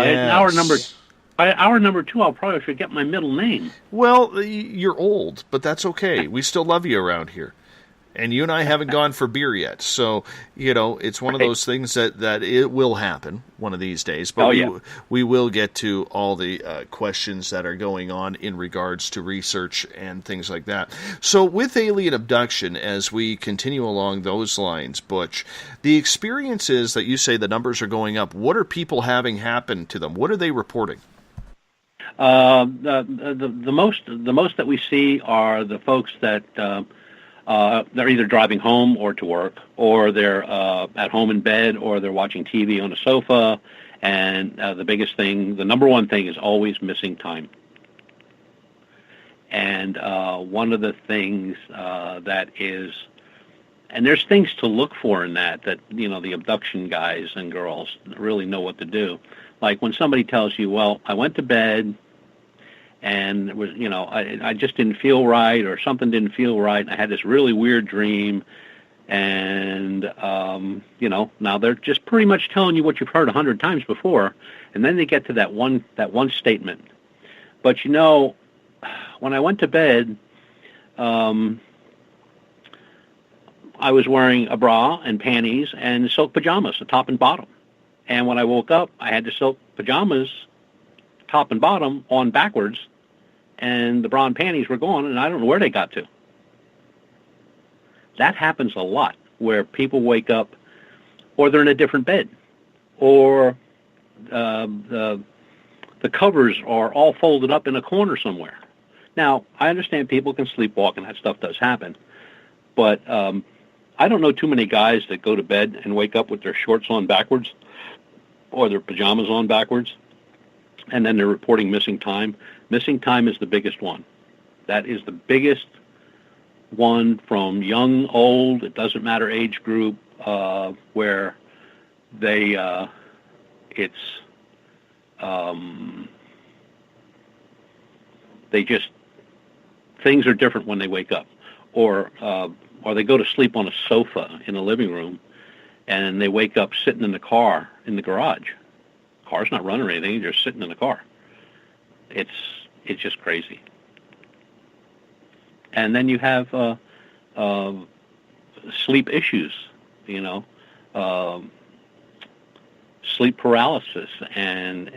By hour number 2, I'll probably forget my middle name. Well, you're old, but that's okay. We still love you around here. And you and I haven't gone for beer yet. So, it's one of those things that it will happen one of these days. But we will get to all the questions that are going on in regards to research and things like that. So with alien abduction, as we continue along those lines, Butch, the experiences that you say the numbers are going up, what are people having happen to them? What are they reporting? The most that we see are the folks that they're either driving home or to work, or they're at home in bed, or they're watching TV on a sofa. And the number one thing is always missing time. And one of the things that is, and there's things to look for in that the abduction guys and girls really know what to do. Like when somebody tells you, well, I went to bed and it was, I just didn't feel right, or something didn't feel right, and I had this really weird dream, and, now they're just pretty much telling you what you've heard 100 times before, and then they get to that one statement. But, when I went to bed, I was wearing a bra and panties and silk pajamas, the top and bottom. And when I woke up, I had the silk pajamas, top and bottom, on backwards, and the bra and panties were gone, and I don't know where they got to. That happens a lot, where people wake up, or they're in a different bed, or the covers are all folded up in a corner somewhere. Now, I understand people can sleepwalk, and that stuff does happen, but I don't know too many guys that go to bed and wake up with their shorts on backwards, or their pajamas on backwards, and then they're reporting missing time. Missing time is the biggest one. That is the biggest one, from young, old, it doesn't matter age group, where they, things are different when they wake up. Or they go to sleep on a sofa in the living room, and they wake up sitting in the car in the garage. Car's not running or anything, they're just sitting in the car. It's just crazy. And then you have sleep issues, sleep paralysis, and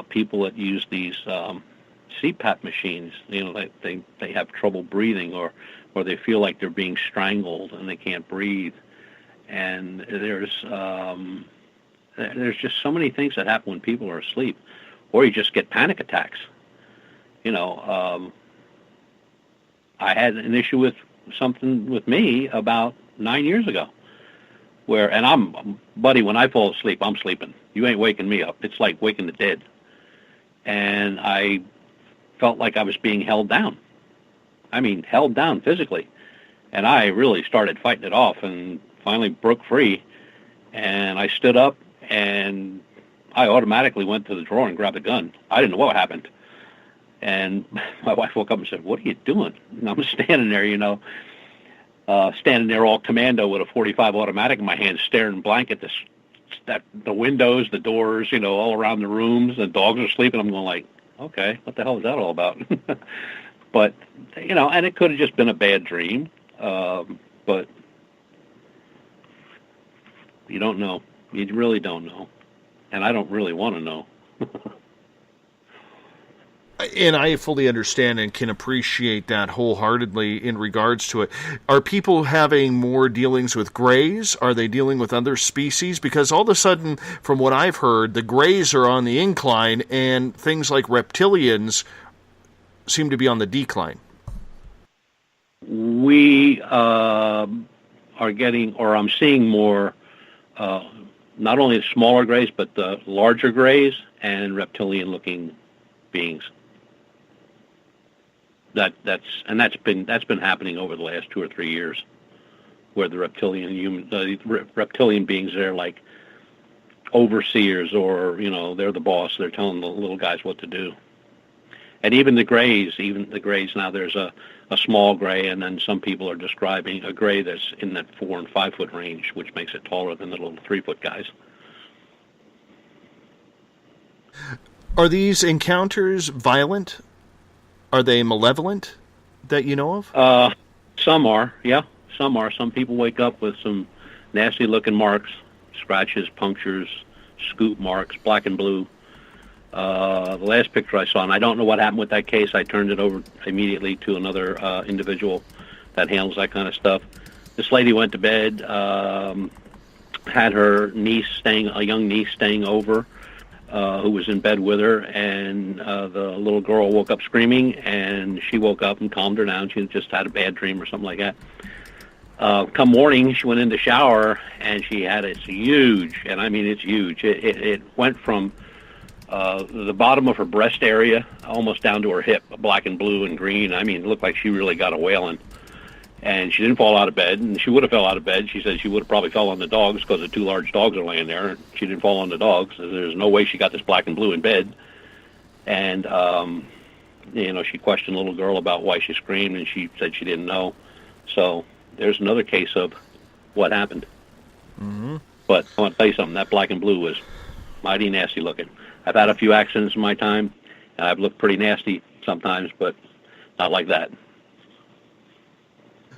people that use these CPAP machines, they have trouble breathing, or they feel like they're being strangled and they can't breathe. And there's just so many things that happen when people are asleep, or you just get panic attacks. I had an issue with something with me about 9 years ago, and buddy, when I fall asleep, I'm sleeping. You ain't waking me up. It's like waking the dead. And I felt like I was being held down. I mean, held down physically. And I really started fighting it off, and finally broke free. And I stood up, and I automatically went to the drawer and grabbed a gun. I didn't know what happened. And my wife woke up and said, "What are you doing?" And I'm standing there, standing there all commando with a .45 automatic in my hand, staring blank at the windows, the doors, all around the rooms. The dogs are sleeping. I'm going like, okay, what the hell is that all about? But, and it could have just been a bad dream. But you don't know. You really don't know. And I don't really want to know. And I fully understand and can appreciate that wholeheartedly in regards to it. Are people having more dealings with grays? Are they dealing with other species? Because all of a sudden, from what I've heard, the grays are on the incline, and things like reptilians seem to be on the decline. We are getting, or I'm seeing more, not only the smaller grays, but the larger grays and reptilian-looking beings. That's been happening over the last 2 or 3 years, where the reptilian beings are like overseers, or they're the boss. They're telling the little guys what to do. And even the grays now, there's a small gray, and then some people are describing a gray that's in that 4 and 5 foot range, which makes it taller than the little 3 foot guys. Are these encounters violent? Are they malevolent? that you know of? Some are, yeah. Some are. Some people wake up with some nasty-looking marks, scratches, punctures, scoop marks, black and blue. The last picture I saw, and I don't know what happened with that case. I turned it over immediately to another individual that handles that kind of stuff. This lady went to bed, had her a young niece staying over, who was in bed with her, and the little girl woke up screaming, and she woke up and calmed her down. She just had a bad dream or something like that. Come morning, she went in the shower, and she had it's huge, and I mean it's huge. It went from the bottom of her breast area almost down to her hip, black and blue and green. I mean, it looked like she really got a whaling. And she didn't fall out of bed, and she would have fell out of bed. She said she would have probably fell on the dogs because the 2 large dogs are laying there. She didn't fall on the dogs. There's no way she got this black and blue in bed. And, she questioned the little girl about why she screamed, and she said she didn't know. So there's another case of what happened. Mm-hmm. But I want to tell you something. That black and blue was mighty nasty looking. I've had a few accidents in my time, and I've looked pretty nasty sometimes, but not like that.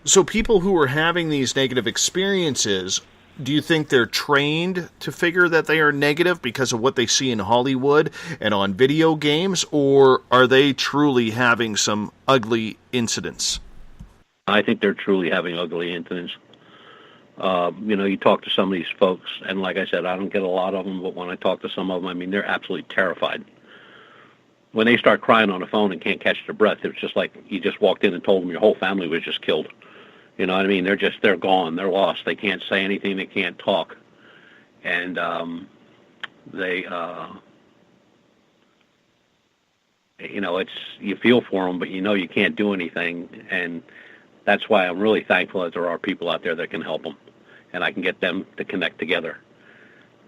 So people who are having these negative experiences, do you think they're trained to figure that they are negative because of what they see in Hollywood and on video games, or are they truly having some ugly incidents? I think they're truly having ugly incidents. You talk to some of these folks, and like I said, I don't get a lot of them, but when I talk to some of them, I mean, they're absolutely terrified. When they start crying on the phone and can't catch their breath, it's just like you just walked in and told them your whole family was just killed. You know what I mean? They're gone. They're lost. They can't say anything. They can't talk. And you feel for them, but you can't do anything. And that's why I'm really thankful that there are people out there that can help them. And I can get them to connect together.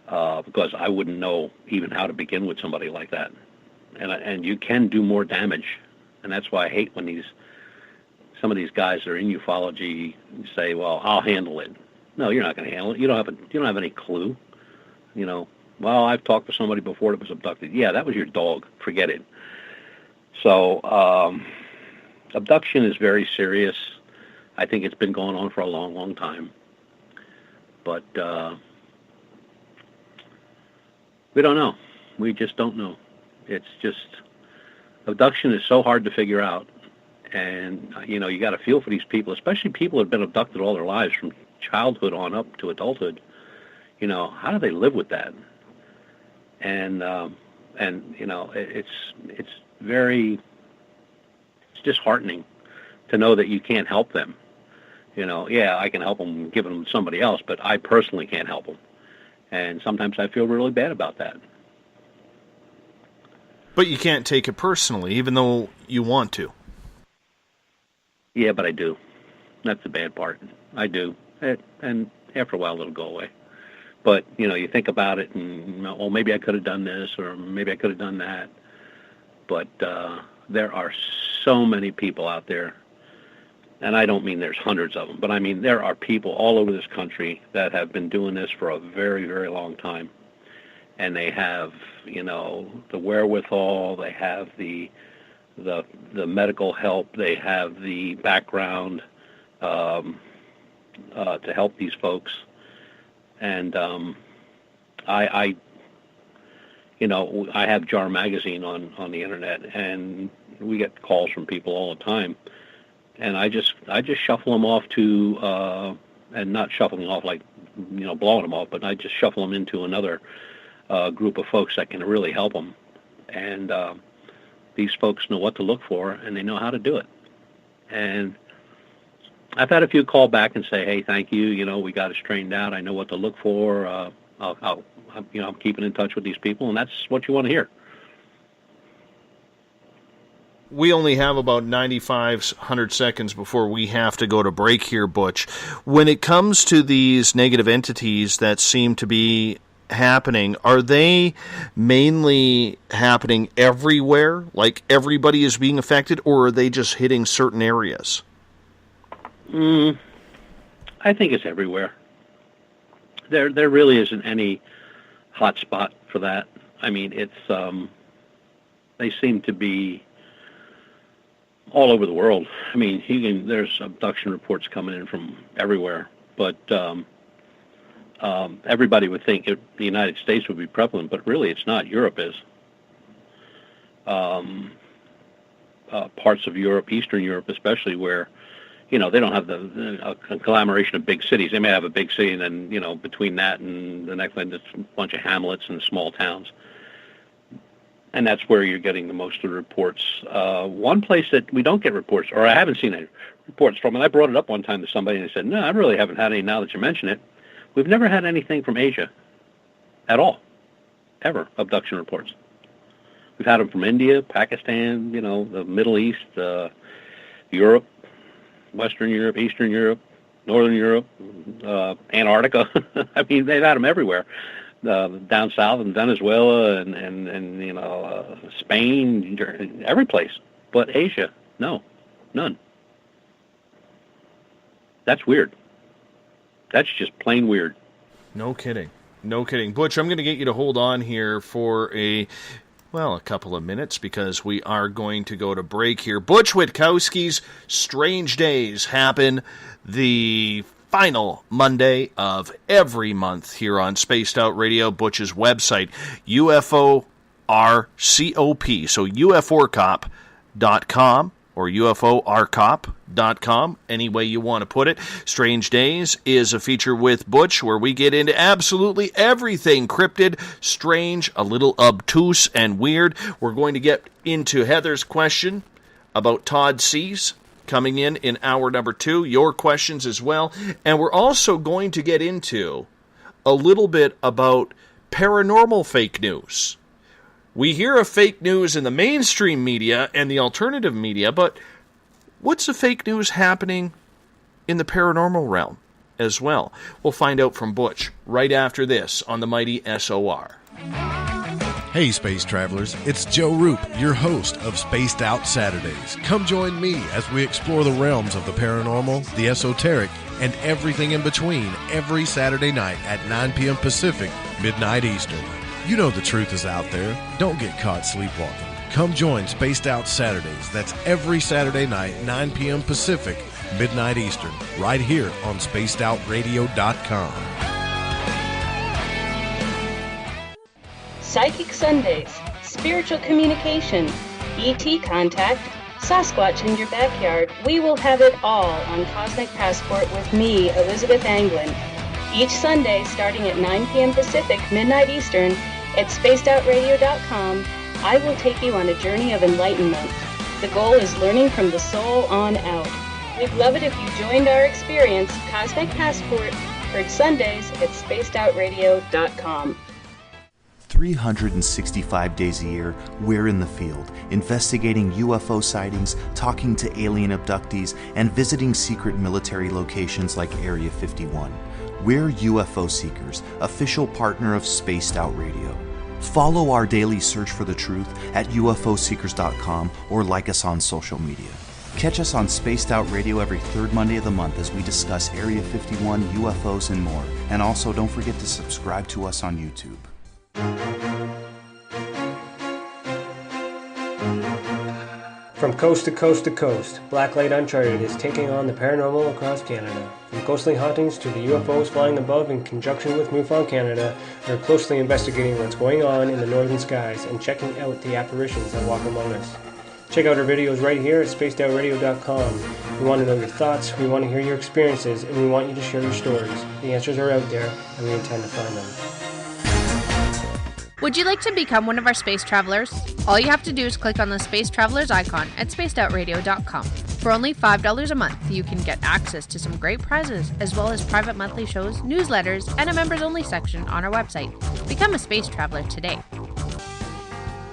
Because I wouldn't know even how to begin with somebody like that. And you can do more damage. And that's why I hate when some of these guys that are in ufology say, "Well, I'll handle it." No, you're not going to handle it. You don't have any clue. Well, I've talked to somebody before that was abducted. Yeah, that was your dog. Forget it. So, abduction is very serious. I think it's been going on for a long, long time. But we don't know. We just don't know. It's just abduction is so hard to figure out. And, you got to feel for these people, especially people who have been abducted all their lives from childhood on up to adulthood. How do they live with that? And it's disheartening to know that you can't help them. Yeah, I can help them giving them to somebody else, but I personally can't help them. And sometimes I feel really bad about that. But you can't take it personally, even though you want to. Yeah, but I do. That's the bad part. I do. And after a while, it'll go away. But, you think about it and, well, maybe I could have done this or maybe I could have done that. But there are so many people out there, and I don't mean there's hundreds of them, but I mean there are people all over this country that have been doing this for a very, very long time. And they have, the wherewithal, they have the medical help, they have the background to help these folks. And I have JAAR magazine on the internet, and we get calls from people all the time. And I just shuffle them off to, and not shuffling off like, blowing them off, but I just shuffle them into another group of folks that can really help them. And these folks know what to look for, and they know how to do it. And I've had a few call back and say, "Hey, thank you. We got it straightened out. I know what to look for. I'm keeping in touch with these people," and that's what you want to hear. We only have about 9,500 seconds before we have to go to break here, Butch. When it comes to these negative entities that seem to be happening, are they mainly happening everywhere, like everybody is being affected, or are they just hitting certain areas? I think it's everywhere. There really isn't any hot spot for that. I mean, it's they seem to be all over the world. I mean, there's abduction reports coming in from everywhere, but everybody would think the United States would be prevalent, but really it's not. Europe is. Parts of Europe, Eastern Europe especially, where, they don't have the agglomeration of big cities. They may have a big city, and then, between that and the next one, it's a bunch of hamlets and small towns. And that's where you're getting the most of the reports. One place that we don't get reports, or I haven't seen any reports from, and I brought it up one time to somebody, and they said, no, I really haven't had any now that you mention it. We've never had anything from Asia at all, ever, abduction reports. We've had them from India, Pakistan, the Middle East, Europe, Western Europe, Eastern Europe, Northern Europe, Antarctica. I mean, they've had them everywhere. Down south in Venezuela and Spain, every place. But Asia, no, none. That's weird. That's just plain weird. No kidding. No kidding. Butch, I'm going to get you to hold on here for a couple of minutes because we are going to go to break here. Butch Witkowski's Strange Days happen the final Monday of every month here on Spaced Out Radio. Butch's website, UFORCOP, so UFORCOP.com or UFORCOP.com, any way you want to put it. Strange Days is a feature with Butch where we get into absolutely everything cryptid, strange, a little obtuse, and weird. We're going to get into Heather's question about Todd Sees coming in hour number 2, your questions as well. And we're also going to get into a little bit about paranormal fake news. We hear of fake news in the mainstream media and the alternative media, but what's the fake news happening in the paranormal realm as well? We'll find out from Butch right after this on the mighty SOR. Hey, space travelers, it's Joe Roop, your host of Spaced Out Saturdays. Come join me as we explore the realms of the paranormal, the esoteric, and everything in between every Saturday night at 9 p.m. Pacific, midnight Eastern. You know the truth is out there. Don't get caught sleepwalking. Come join Spaced Out Saturdays. That's every Saturday night, 9 p.m. Pacific, midnight Eastern, right here on spacedoutradio.com. Psychic Sundays, spiritual communication, ET contact, Sasquatch in your backyard. We will have it all on Cosmic Passport with me, Elizabeth Anglin. Each Sunday, starting at 9 p.m. Pacific, midnight Eastern, at spacedoutradio.com, I will take you on a journey of enlightenment. The goal is learning from the soul on out. We'd love it if you joined our experience. Cosmic Passport, heard Sundays at spacedoutradio.com. 365 days a year, we're in the field, investigating UFO sightings, talking to alien abductees, and visiting secret military locations like Area 51. We're UFO Seekers, official partner of Spaced Out Radio. Follow our daily search for the truth at ufoseekers.com or like us on social media. Catch us on Spaced Out Radio every third Monday of the month as we discuss Area 51, UFOs, and more. And also, don't forget to subscribe to us on YouTube. From coast to coast to coast, Blacklight Uncharted is taking on the paranormal across Canada. From ghostly hauntings to the UFOs flying above in conjunction with MUFON Canada, we're closely investigating what's going on in the northern skies and checking out the apparitions that walk among us. Check out our videos right here at spacedoutradio.com. We want to know your thoughts, we want to hear your experiences, and we want you to share your stories. The answers are out there, and we intend to find them. Would you like to become one of our space travelers? All you have to do is click on the Space Travelers icon at spacedoutradio.com. For only $5 a month, you can get access to some great prizes, as well as private monthly shows, newsletters, and a members-only section on our website. Become a space traveler today.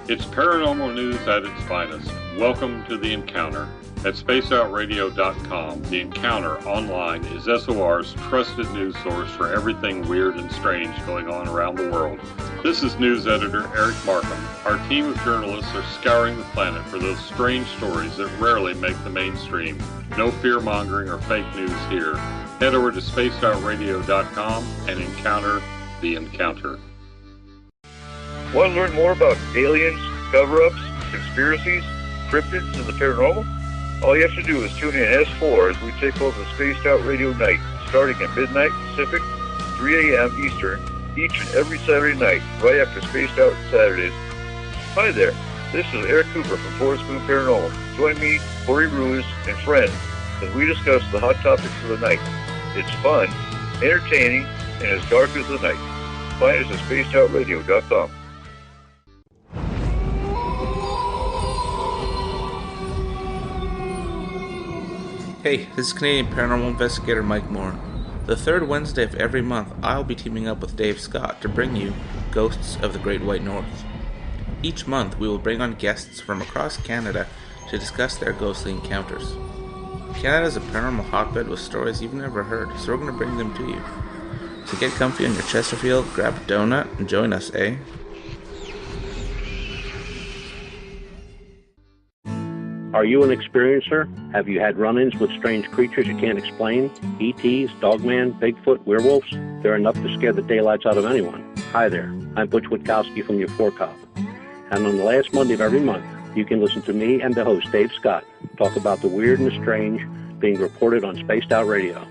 It's paranormal news at its finest. Welcome to The Encounter. At spacedoutradio.com, The Encounter online is SOR's trusted news source for everything weird and strange going on around the world. This is news editor Eric Markham. Our team of journalists are scouring the planet for those strange stories that rarely make the mainstream. No fear-mongering or fake news here. Head over to spacedoutradio.com and encounter The Encounter. Want to learn more about aliens, cover-ups, conspiracies, cryptids, and the paranormal? All you have to do is tune in S4 as we take over the Spaced Out Radio night, starting at midnight Pacific, 3 a.m. Eastern, each and every Saturday night, right after Spaced Out Saturdays. Hi there, this is Eric Cooper from Forest Moon Paranormal. Join me, Corey Ruiz, and friends as we discuss the hot topics of the night. It's fun, entertaining, and as dark as the night. Find us at spacedoutradio.com. Hey, this is Canadian Paranormal Investigator Mike Moore. The third Wednesday of every month, I'll be teaming up with Dave Scott to bring you Ghosts of the Great White North. Each month, we will bring on guests from across Canada to discuss their ghostly encounters. Canada is a paranormal hotbed with stories you've never heard, so we're going to bring them to you. So get comfy on your Chesterfield, grab a donut, and join us, eh? Are you an experiencer? Have you had run-ins with strange creatures you can't explain? ETs, Dogman, Bigfoot, werewolves? They're enough to scare the daylights out of anyone. Hi there, I'm Butch Witkowski from UFO Cop. And on the last Monday of every month, you can listen to me and the host, Dave Scott, talk about the weird and the strange being reported on Spaced Out Radio.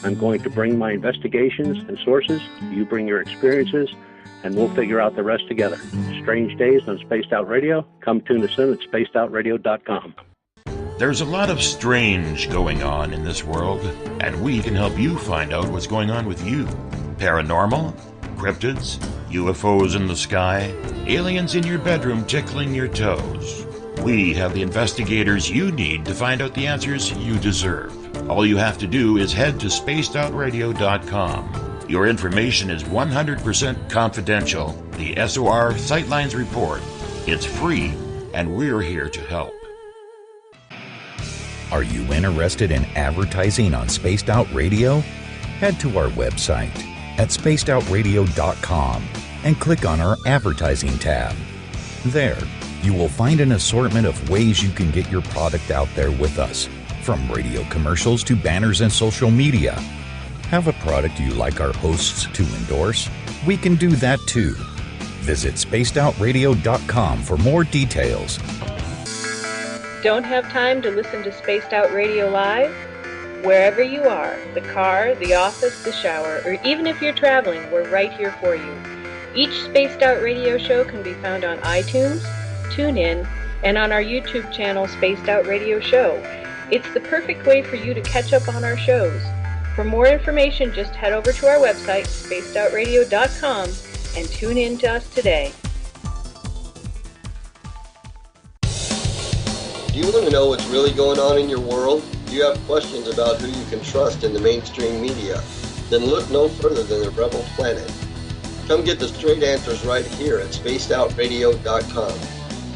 I'm going to bring my investigations and sources, you bring your experiences, and we'll figure out the rest together. Strange Days on Spaced Out Radio. Come tune us in at spacedoutradio.com. There's a lot of strange going on in this world, and we can help you find out what's going on with you. Paranormal, cryptids, UFOs in the sky, aliens in your bedroom tickling your toes. We have the investigators you need to find out the answers you deserve. All you have to do is head to spacedoutradio.com. Your information is 100% confidential. The SOR Sightlines Report. It's free, and we're here to help. Are you interested in advertising on Spaced Out Radio? Head to our website at spacedoutradio.com and click on our advertising tab. There, you will find an assortment of ways you can get your product out there with us, from radio commercials to banners and social media. Have a product you like our hosts to endorse? We can do that too. Visit spacedoutradio.com for more details. Don't have time to listen to Spaced Out Radio live? Wherever you are, the car, the office, the shower, or even if you're traveling, we're right here for you. Each Spaced Out Radio show can be found on iTunes, TuneIn, and on our YouTube channel, Spaced Out Radio Show. It's the perfect way for you to catch up on our shows. For more information, just head over to our website, spacedoutradio.com, and tune in to us today. Do you want to know what's really going on in your world? Do you have questions about who you can trust in the mainstream media? Then look no further than the Rebel Planet. Come get the straight answers right here at spacedoutradio.com.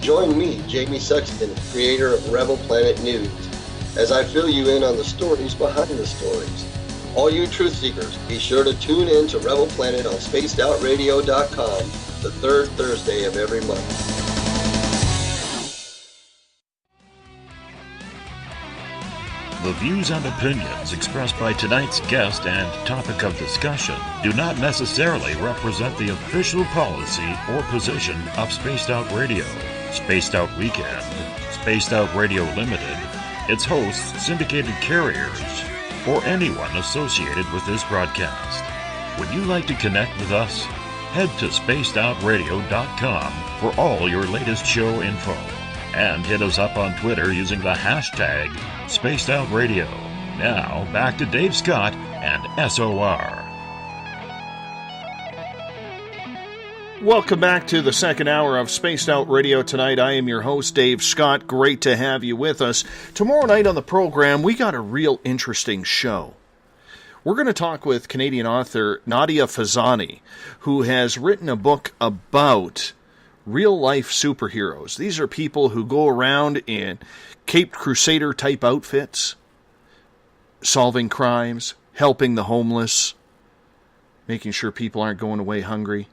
Join me, Jamie Sexton, creator of Rebel Planet News, as I fill you in on the stories behind the stories. All you truth seekers, be sure to tune in to Rebel Planet on spacedoutradio.com the third Thursday of every month. The views and opinions expressed by tonight's guest and topic of discussion do not necessarily represent the official policy or position of Spaced Out Radio, Spaced Out Weekend, Spaced Out Radio Limited, its hosts, syndicated carriers, or anyone associated with this broadcast. Would you like to connect with us? Head to spacedoutradio.com for all your latest show info. And hit us up on Twitter using the hashtag SpacedOutRadio. Now, back to Dave Scott and SOR. Welcome back to the second hour of Spaced Out Radio tonight. I am your host, Dave Scott. Great to have you with us. Tomorrow night on the program, we got a real interesting show. We're going to talk with Canadian author Nadia Fazani, who has written a book about real-life superheroes. These are people who go around in Caped Crusader-type outfits, solving crimes, helping the homeless, making sure people aren't going away hungry.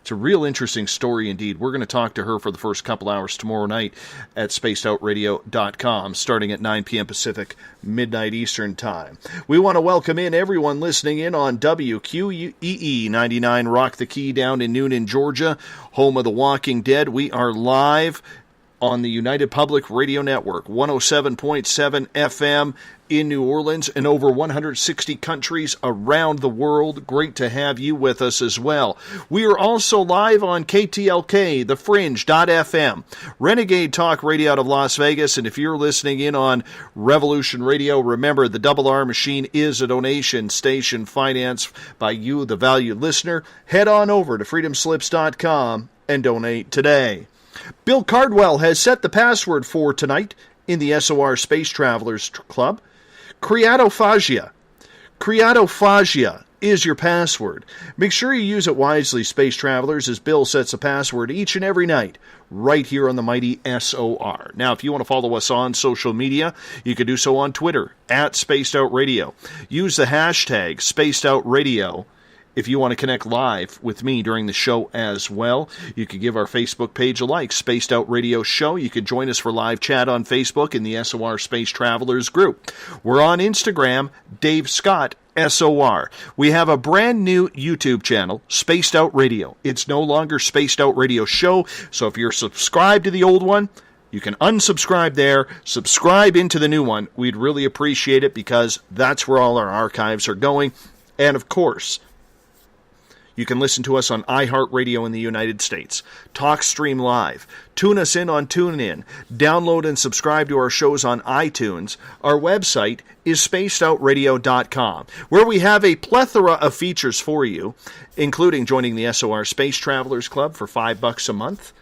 It's a real interesting story indeed. We're going to talk to her for the first couple hours tomorrow night at spacedoutradio.com, starting at 9 p.m. Pacific, midnight Eastern Time. We want to welcome in everyone listening in on WQEE 99 Rock the Key down in Noonan, Georgia, home of The Walking Dead. We are live on the United Public Radio Network, 107.7 FM in New Orleans and over 160 countries around the world. Great to have you with us as well. We are also live on KTLK, TheFringe.fm, Renegade Talk Radio out of Las Vegas, and if you're listening in on Revolution Radio, remember the Double R Machine is a donation station financed by you, the valued listener. Head on over to freedomslips.com and donate today. Bill Cardwell has set the password for tonight in the SOR Space Travelers Club. Creatophagia. Creatophagia is your password. Make sure you use it wisely, Space Travelers, as Bill sets a password each and every night right here on the mighty SOR. Now, if you want to follow us on social media, you can do so on Twitter, @SpacedOutRadio. Use the hashtag SpacedOutRadio. If you want to connect live with me during the show as well, you can give our Facebook page a like, Spaced Out Radio Show. You can join us for live chat on Facebook in the SOR Space Travelers group. We're on Instagram, Dave Scott, SOR. We have a brand new YouTube channel, Spaced Out Radio. It's no longer Spaced Out Radio Show, so if you're subscribed to the old one, you can unsubscribe there, subscribe into the new one. We'd really appreciate it because that's where all our archives are going. And of course, you can listen to us on iHeartRadio in the United States, TalkStream Live, tune us in on TuneIn, download and subscribe to our shows on iTunes. Our website is spacedoutradio.com, where we have a plethora of features for you, including joining the SOR Space Travelers Club for $5 a month.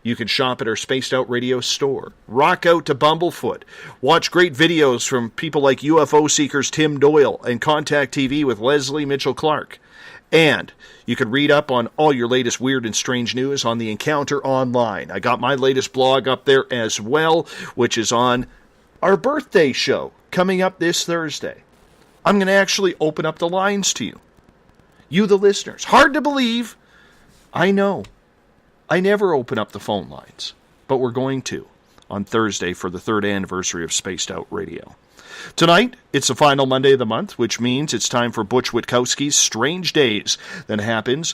You can shop at our Spaced Out Radio store, rock out to Bumblefoot, watch great videos from people like UFO Seekers Tim Doyle and Contact TV with Leslie Mitchell Clark. And you can read up on all your latest weird and strange news on the Encounter Online. I got my latest blog up there as well, which is on our birthday show coming up this Thursday. I'm going to actually open up the lines to you. You, the listeners. Hard to believe. I know. I never open up the phone lines, but we're going to on Thursday for the 3rd anniversary of Spaced Out Radio. Tonight, it's the final Monday of the month, which means it's time for Butch Witkowski's Strange Days that happens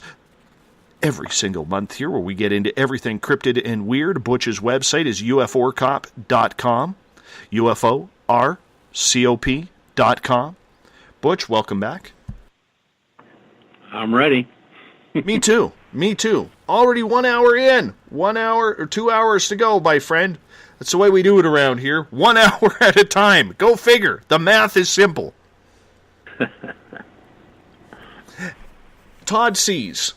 every single month here, where we get into everything cryptid and weird. Butch's website is uforcop.com, uforcop.com. Butch, welcome back. I'm ready. Me too. Already 1 hour in. 1 hour or 2 hours to go, my friend. That's the way we do it around here. 1 hour at a time. Go figure. The math is simple. Todd Sees.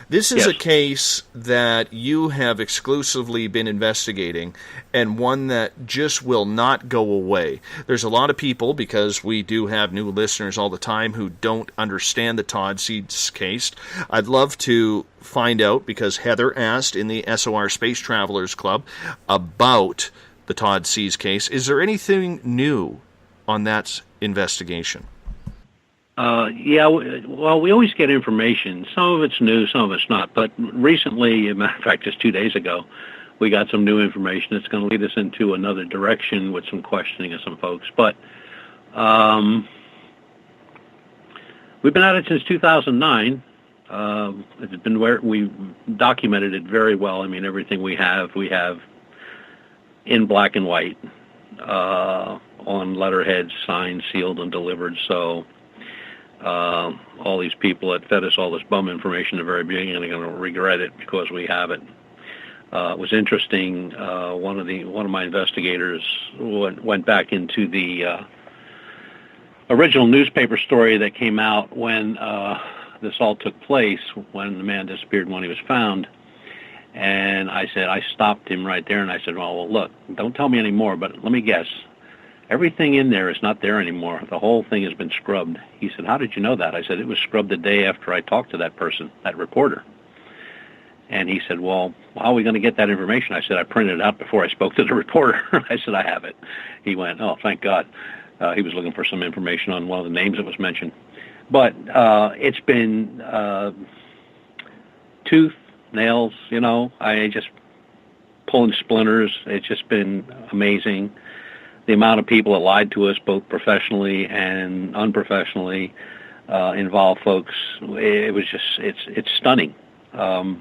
This is a case that you have exclusively been investigating, and one that just will not go away. There's a lot of people, because we do have new listeners all the time, who don't understand the Todd Sees case. I'd love to find out, because Heather asked in the SOR Space Travelers Club about the Todd Sees case. Is there anything new on that investigation? Well, we always get information. Some of it's new, some of it's not. But recently, as a matter of fact, just 2 days ago, we got some new information that's going to lead us into another direction with some questioning of some folks. But we've been at it since 2009. It's been where we documented it very well. I mean, everything we have in black and white on letterheads, signed, sealed, and delivered. So all these people that fed us all this bum information at the very beginning are going to regret it because we have it. It was interesting. One of my investigators went back into the original newspaper story that came out when this all took place, when the man disappeared and when he was found. And I stopped him right there, and I said, well, look, don't tell me any more, but let me guess. Everything in there is not there anymore. The whole thing has been scrubbed. He said, how did you know that? I said, it was scrubbed the day after I talked to that person, that reporter. And he said, well, how are we going to get that information? I said, I printed it out before I spoke to the reporter. I said, I have it. He went, oh, thank God. He was looking for some information on one of the names that was mentioned. But it's been tooth, nails, I just pulling splinters. It's just been amazing. The amount of people that lied to us, both professionally and unprofessionally, involved folks. It was just, it's stunning. The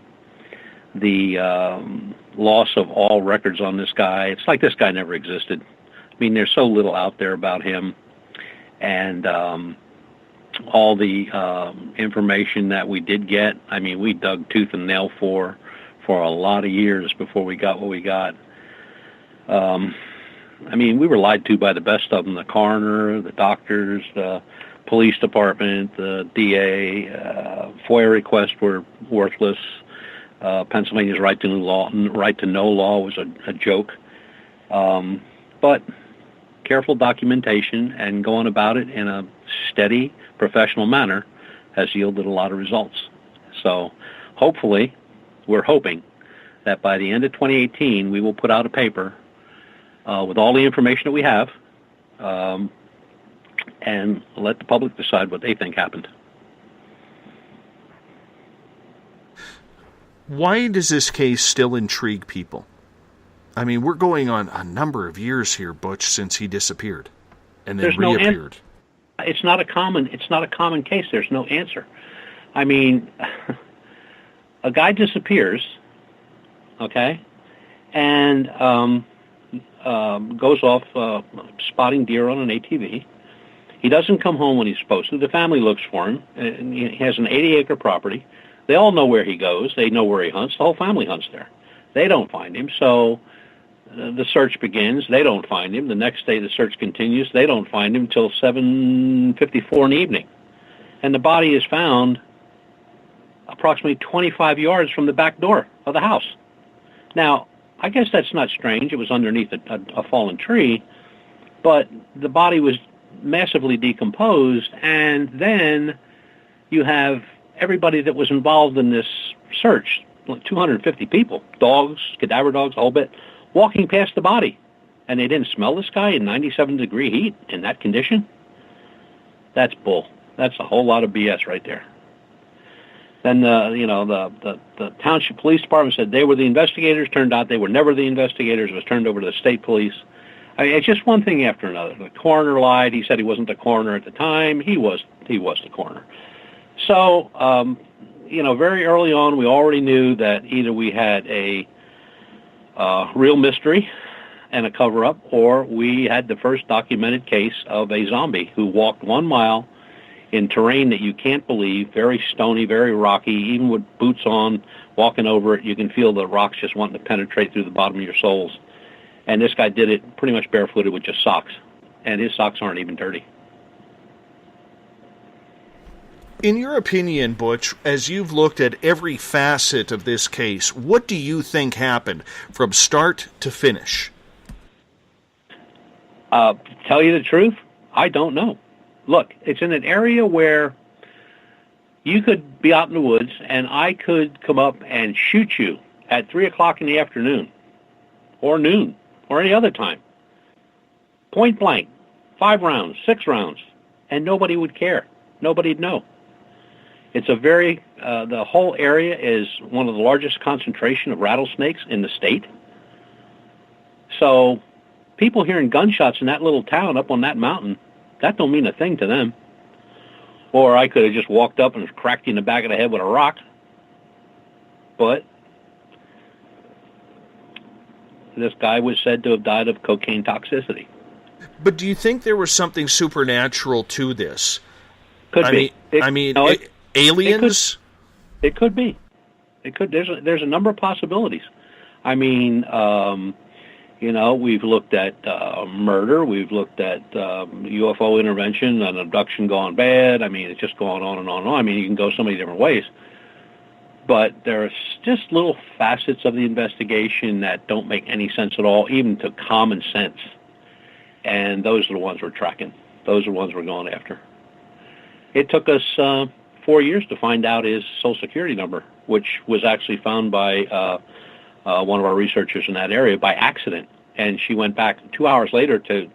loss of all records on this guy. It's like this guy never existed. I mean, there's so little out there about him, and all the information that we did get, I mean, we dug tooth and nail for a lot of years before we got what we got. I mean, we were lied to by the best of them, the coroner, the doctors, the police department, the DA. FOIA requests were worthless. Pennsylvania's right to know law was a joke. But careful documentation and going about it in a steady, professional manner has yielded a lot of results. So hopefully, we're hoping that by the end of 2018, we will put out a paper with all the information that we have, and let the public decide what they think happened. Why does this case still intrigue people? I mean, we're going on a number of years here, Butch, since he disappeared and then reappeared. It's not a common case. There's no answer. I mean, a guy disappears, okay, and goes off spotting deer on an ATV. He doesn't come home when he's supposed to. The family looks for him. And he has an 80-acre property. They all know where he goes. They know where he hunts. The whole family hunts there. They don't find him, so the search begins. They don't find him. The next day the search continues. They don't find him until 7:54 in the evening. And the body is found approximately 25 yards from the back door of the house. Now, I guess that's not strange. It was underneath a fallen tree, but the body was massively decomposed, and then you have everybody that was involved in this search, like 250 people, dogs, cadaver dogs, a whole bit, walking past the body, and they didn't smell this guy in 97-degree heat in that condition? That's bull. That's a whole lot of BS right there. Then the township police department said they were the investigators. Turned out they were never the investigators. It was turned over to the state police. I mean, it's just one thing after another. The coroner lied. He said he wasn't the coroner at the time. He was the coroner. So, very early on, we already knew that either we had a real mystery and a cover-up, or we had the first documented case of a zombie who walked 1 mile in terrain that you can't believe, very stony, very rocky, even with boots on, walking over it, you can feel the rocks just wanting to penetrate through the bottom of your soles. And this guy did it pretty much barefooted with just socks, and his socks aren't even dirty. In your opinion, Butch, as you've looked at every facet of this case, what do you think happened from start to finish? Tell you the truth, I don't know. Look, it's in an area where you could be out in the woods and I could come up and shoot you at 3 o'clock in the afternoon or noon or any other time. Point blank, 5 rounds, 6 rounds, and nobody would care. Nobody'd know. It's a the whole area is one of the largest concentration of rattlesnakes in the state. So people hearing gunshots in that little town up on that mountain, that don't mean a thing to them. Or I could have just walked up and cracked you in the back of the head with a rock. But this guy was said to have died of cocaine toxicity. But do you think there was something supernatural to this? Could be. Aliens? It could be. It could. There's a number of possibilities. I mean, we've looked at murder. We've looked at UFO intervention, an abduction gone bad. I mean, it's just going on and on and on. I mean, you can go so many different ways. But there's just little facets of the investigation that don't make any sense at all, even to common sense. And those are the ones we're tracking. Those are the ones we're going after. It took us 4 years to find out his Social Security number, which was actually found by one of our researchers in that area by accident. And she went back 2 hours later to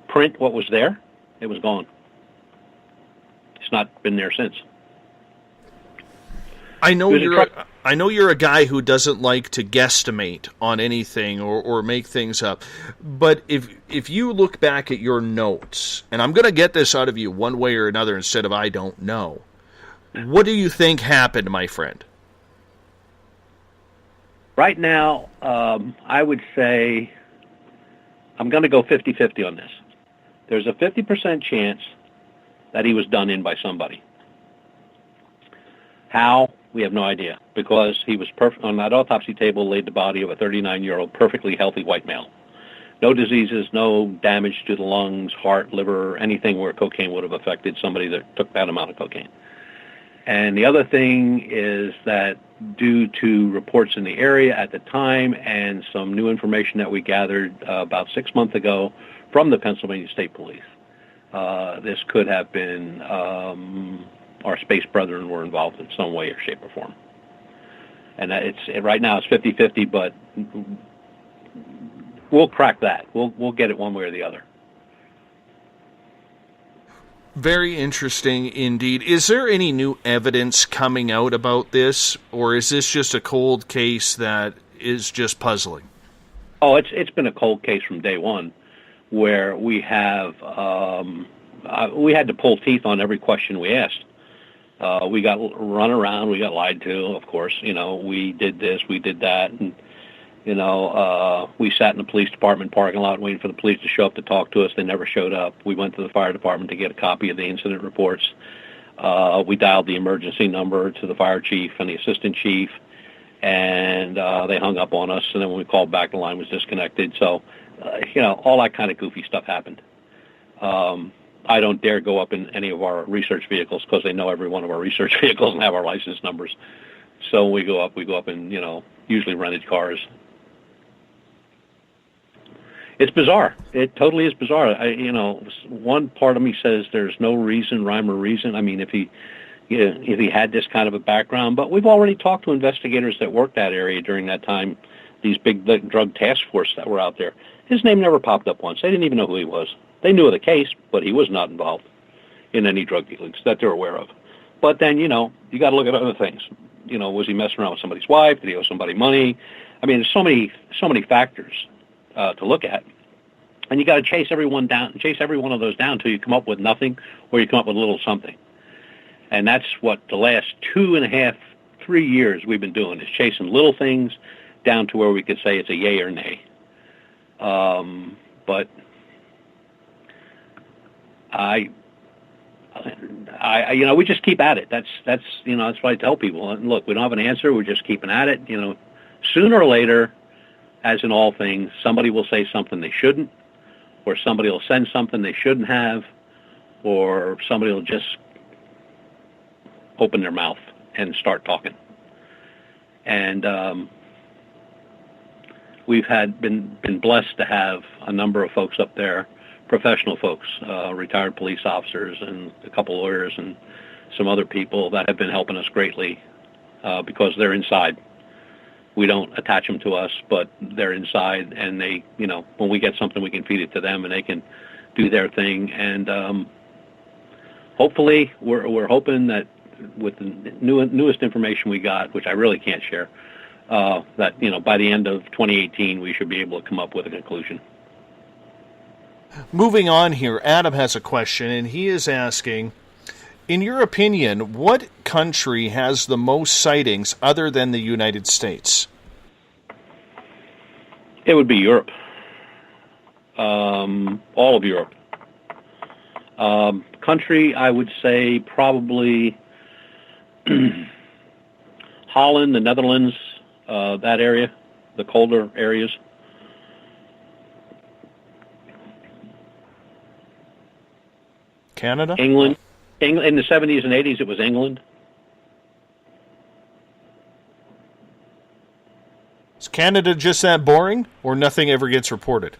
print what was there. It was gone. It's not been there since. I know you're a guy who doesn't like to guesstimate on anything or make things up. But if you look back at your notes, and I'm going to get this out of you one way or another instead of I don't know, what do you think happened, my friend? Right now, I would say I'm going to go 50-50 on this. There's a 50% chance that he was done in by somebody. How? We have no idea, because he was on that autopsy table laid the body of a 39-year-old perfectly healthy white male. No diseases, no damage to the lungs, heart, liver, anything where cocaine would have affected somebody that took that amount of cocaine. And the other thing is that due to reports in the area at the time and some new information that we gathered about 6 months ago from the Pennsylvania State Police, this could have been our space brethren were involved in some way or shape or form. And right now it's 50-50, but we'll crack that. We'll get it one way or the other. Very interesting indeed. Is there any new evidence coming out about this, or is this just a cold case that is just puzzling? Oh, it's been a cold case from day one, where we have we had to pull teeth on every question we asked. We got run around, we got lied to, of course. We did this, we did that, and we sat in the police department parking lot waiting for the police to show up to talk to us. They never showed up. We went to the fire department to get a copy of the incident reports. We dialed the emergency number to the fire chief and the assistant chief, and they hung up on us. And then when we called back, the line was disconnected. So, all that kind of goofy stuff happened. I don't dare go up in any of our research vehicles because they know every one of our research vehicles and have our license numbers. So when we go up in, usually rented cars. It's bizarre. It totally is bizarre. One part of me says there's no rhyme or reason. I mean, if he had this kind of a background, but we've already talked to investigators that worked that area during that time, these big drug task force that were out there. His name never popped up once. They didn't even know who he was. They knew of the case, but he was not involved in any drug dealings that they're aware of. But then, you got to look at other things. Was he messing around with somebody's wife? Did he owe somebody money? I mean, there's so many factors to look at, and you got to chase every one of those down until you come up with nothing, or you come up with a little something. And that's what the last 2.5, 3 years we've been doing, is chasing little things down to where we could say it's a yay or nay. But we just keep at it. That's what I tell people. And look, we don't have an answer. We're just keeping at it. Sooner or later, as in all things, somebody will say something they shouldn't, or somebody will send something they shouldn't have, or somebody will just open their mouth and start talking. And we've been blessed to have a number of folks up there, professional folks, retired police officers and a couple lawyers and some other people that have been helping us greatly because they're inside. We don't attach them to us, but they're inside, and they, when we get something, we can feed it to them, and they can do their thing. And hopefully, we're hoping that with the newest information we got, which I really can't share, that by the end of 2018, we should be able to come up with a conclusion. Moving on here, Adam has a question, and he is asking, in your opinion, what country has the most sightings other than the United States? It would be Europe. All of Europe. Country, I would say probably Holland, the Netherlands, that area, the colder areas. Canada? England. In the 70s and 80s, it was England. Is Canada just that boring, or nothing ever gets reported?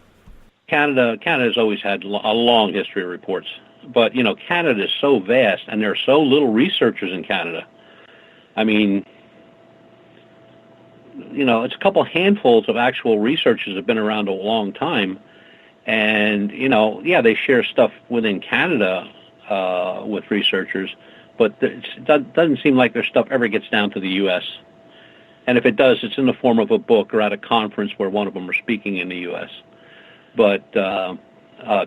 Canada's always had a long history of reports. But, Canada is so vast, and there are so little researchers in Canada. I mean, it's a couple handfuls of actual researchers that have been around a long time. And, they share stuff within Canada with researchers, but it doesn't seem like their stuff ever gets down to the U.S. And if it does, it's in the form of a book or at a conference where one of them are speaking in the U.S. But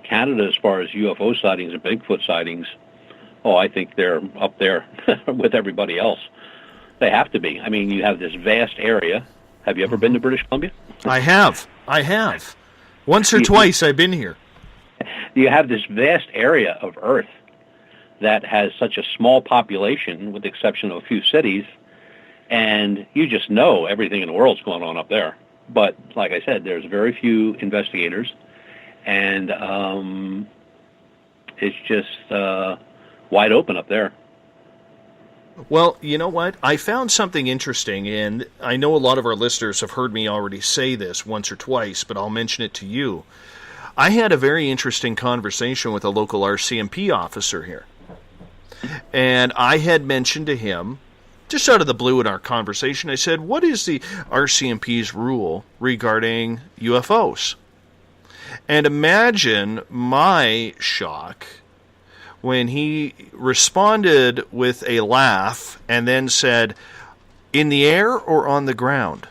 Canada, as far as UFO sightings and Bigfoot sightings, I think they're up there with everybody else. They have to be. I mean, you have this vast area, Have you ever been to British Columbia? I have. Once or twice I've been here. You have this vast area of Earth that has such a small population, with the exception of a few cities, and you just know everything in the world's going on up there. But like I said, there's very few investigators, and it's just wide open up there. Well, you know what? I found something interesting, and I know a lot of our listeners have heard me already say this once or twice, but I'll mention it to you. I had a very interesting conversation with a local RCMP officer here. And I had mentioned to him, just out of the blue in our conversation, I said, what is the RCMP's rule regarding UFOs? And imagine my shock when he responded with a laugh and then said, in the air or on the ground?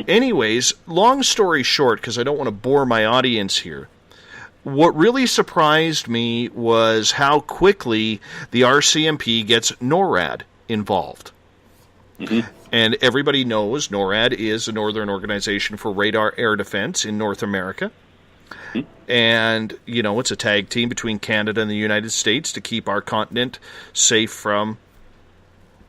Anyways, long story short, because I don't want to bore my audience here, what really surprised me was how quickly the RCMP gets NORAD involved. And everybody knows NORAD is the Northern Organization for Radar Air Defense in North America. And, you know, it's a tag team between Canada and the United States to keep our continent safe from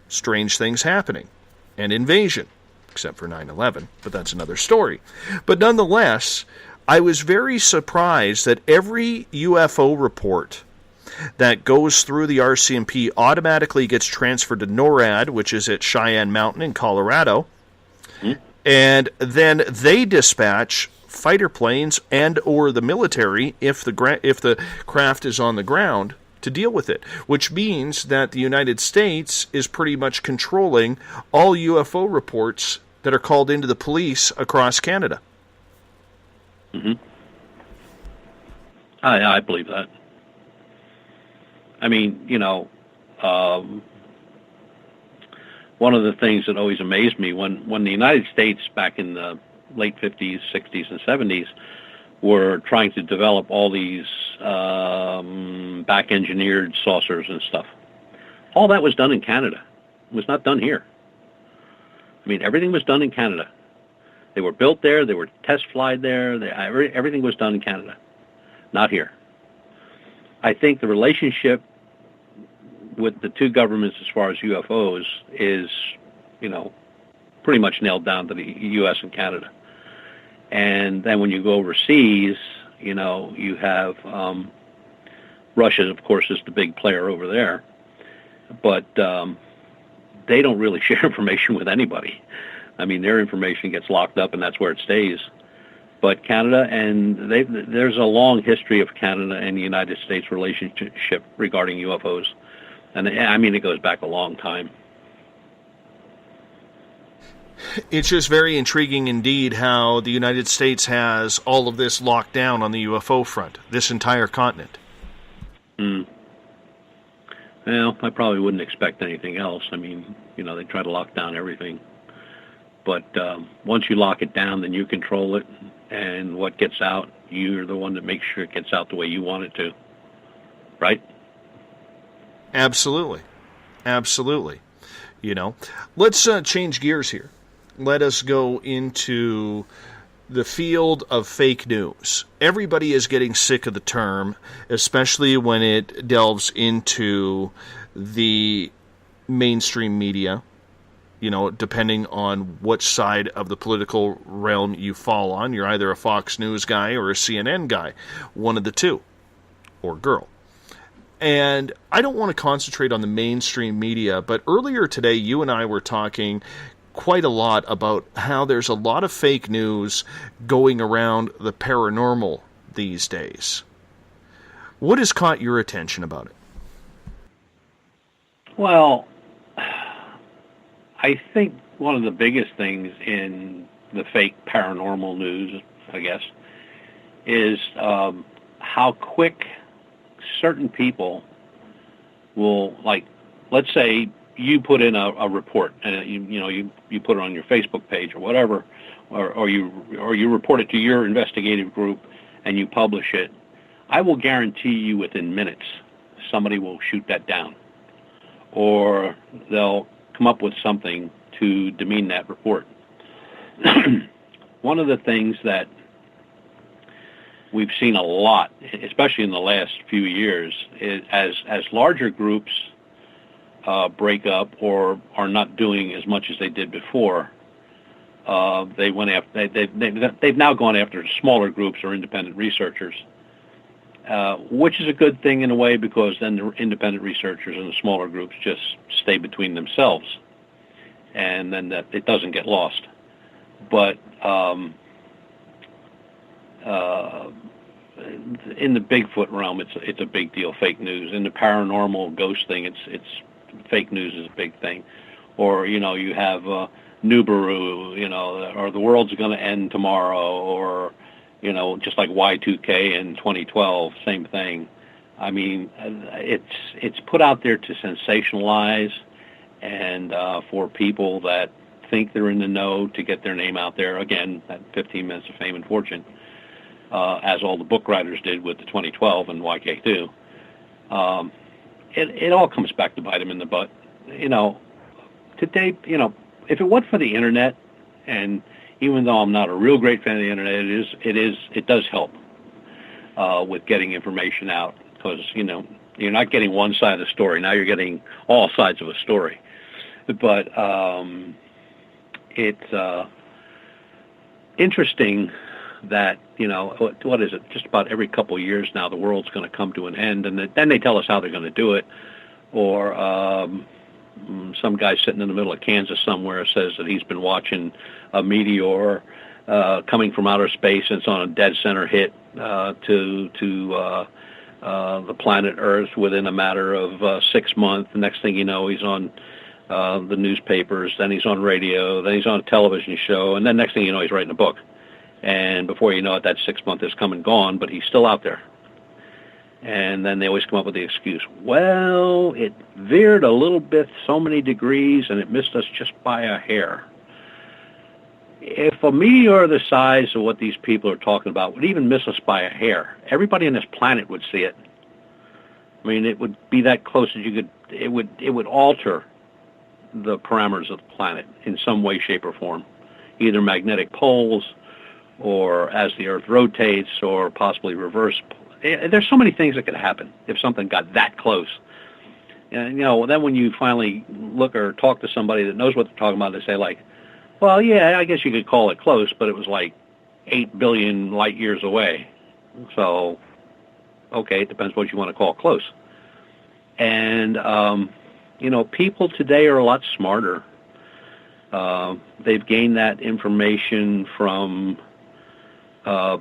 strange things happening and invasion, except for 9/11, but that's another story. But nonetheless, I was very surprised that every UFO report that goes through the RCMP automatically gets transferred to NORAD, which is at Cheyenne Mountain in Colorado, and then they dispatch fighter planes and or the military if the craft is on the ground to deal with it, which means that the United States is pretty much controlling all UFO reports that are called into the police across Canada. I believe that. I mean, you know, one of the things that always amazed me when the United States back in the late 50s, 60s, and 70s were trying to develop all these back-engineered saucers and stuff. All that was done in Canada. It was not done here. I mean, everything was done in Canada. They were built there. They were test flied there. Everything was done in Canada, not here. I think the relationship with the two governments as far as UFOs is, you know, pretty much nailed down to the U.S. and Canada. And then when you go overseas, you know, you have Russia, of course, is the big player over there. But they don't really share information with anybody. I mean, their information gets locked up, and that's where it stays. But Canada, and there's a long history of Canada and the United States relationship regarding UFOs. And I mean, it goes back a long time. It's just very intriguing indeed how the United States has all of this locked down on the UFO front, this entire continent. Well, I probably wouldn't expect anything else. I mean, you know, they try to lock down everything. But once you lock it down, then you control it. And what gets out, you're the one that makes sure it gets out the way you want it to. Right? Absolutely. Absolutely. You know, let's change gears here. Let us go into the field of fake news. Everybody is getting sick of the term, especially when it delves into the mainstream media, you know, depending on which side of the political realm you fall on. You're either a Fox News guy or a CNN guy, one of the two, or girl. And I don't want to concentrate on the mainstream media, but earlier today you and I were talking quite a lot about how there's a lot of fake news going around the paranormal these days. What has caught your attention about it? Well, I think one of the biggest things in the fake paranormal news, I guess, is how quick certain people will, like, let's say you put in a report and you put it on your Facebook page or whatever, or you report it to your investigative group and you publish it. I will guarantee you within minutes somebody will shoot that down, or they'll come up with something to demean that report. One of the things that we've seen a lot, especially in the last few years, is as larger groups break up or are not doing as much as they did before, they've now gone after smaller groups or independent researchers, which is a good thing in a way, because then the independent researchers and the smaller groups just stay between themselves, and then that it doesn't get lost. But in the Bigfoot realm, it's a big deal. Fake news. In the paranormal ghost thing, it's fake news is a big thing. Or you have Nubaru, or the world's going to end tomorrow, or just like Y2K in 2012, same thing. I mean, it's put out there to sensationalize and for people that think they're in the know to get their name out there. Again, that 15 minutes of fame and fortune, as all the book writers did with the 2012 and YK2. It all comes back to bite them in the butt. Today, if it wasn't for the internet, and even though I'm not a real great fan of the internet, it does help with getting information out, because you're not getting one side of the story. Now you're getting all sides of a story. But it's interesting that what is it? Just about every couple of years now, the world's going to come to an end, and then they tell us how they're going to do it, or some guy sitting in the middle of Kansas somewhere says that he's been watching a meteor coming from outer space, and it's on a dead center hit to the planet Earth within a matter of 6 months. The next thing you know, he's on the newspapers, then he's on radio, then he's on a television show, and then next thing you know, he's writing a book. And before you know it, that 6 months has come and gone, but he's still out there. And then they always come up with the excuse, well, it veered a little bit, so many degrees, and it missed us just by a hair. If a meteor the size of what these people are talking about would even miss us by a hair, everybody on this planet would see it. I mean, it would be that close that you could, it would alter the parameters of the planet in some way, shape, or form, either magnetic poles, or as the Earth rotates, or possibly reverse. There's so many things that could happen if something got that close. And, then when you finally look or talk to somebody that knows what they're talking about, they say, like, well, yeah, I guess you could call it close, but it was like 8 billion light years away. So, okay, it depends what you want to call close. And, people today are a lot smarter. They've gained that information from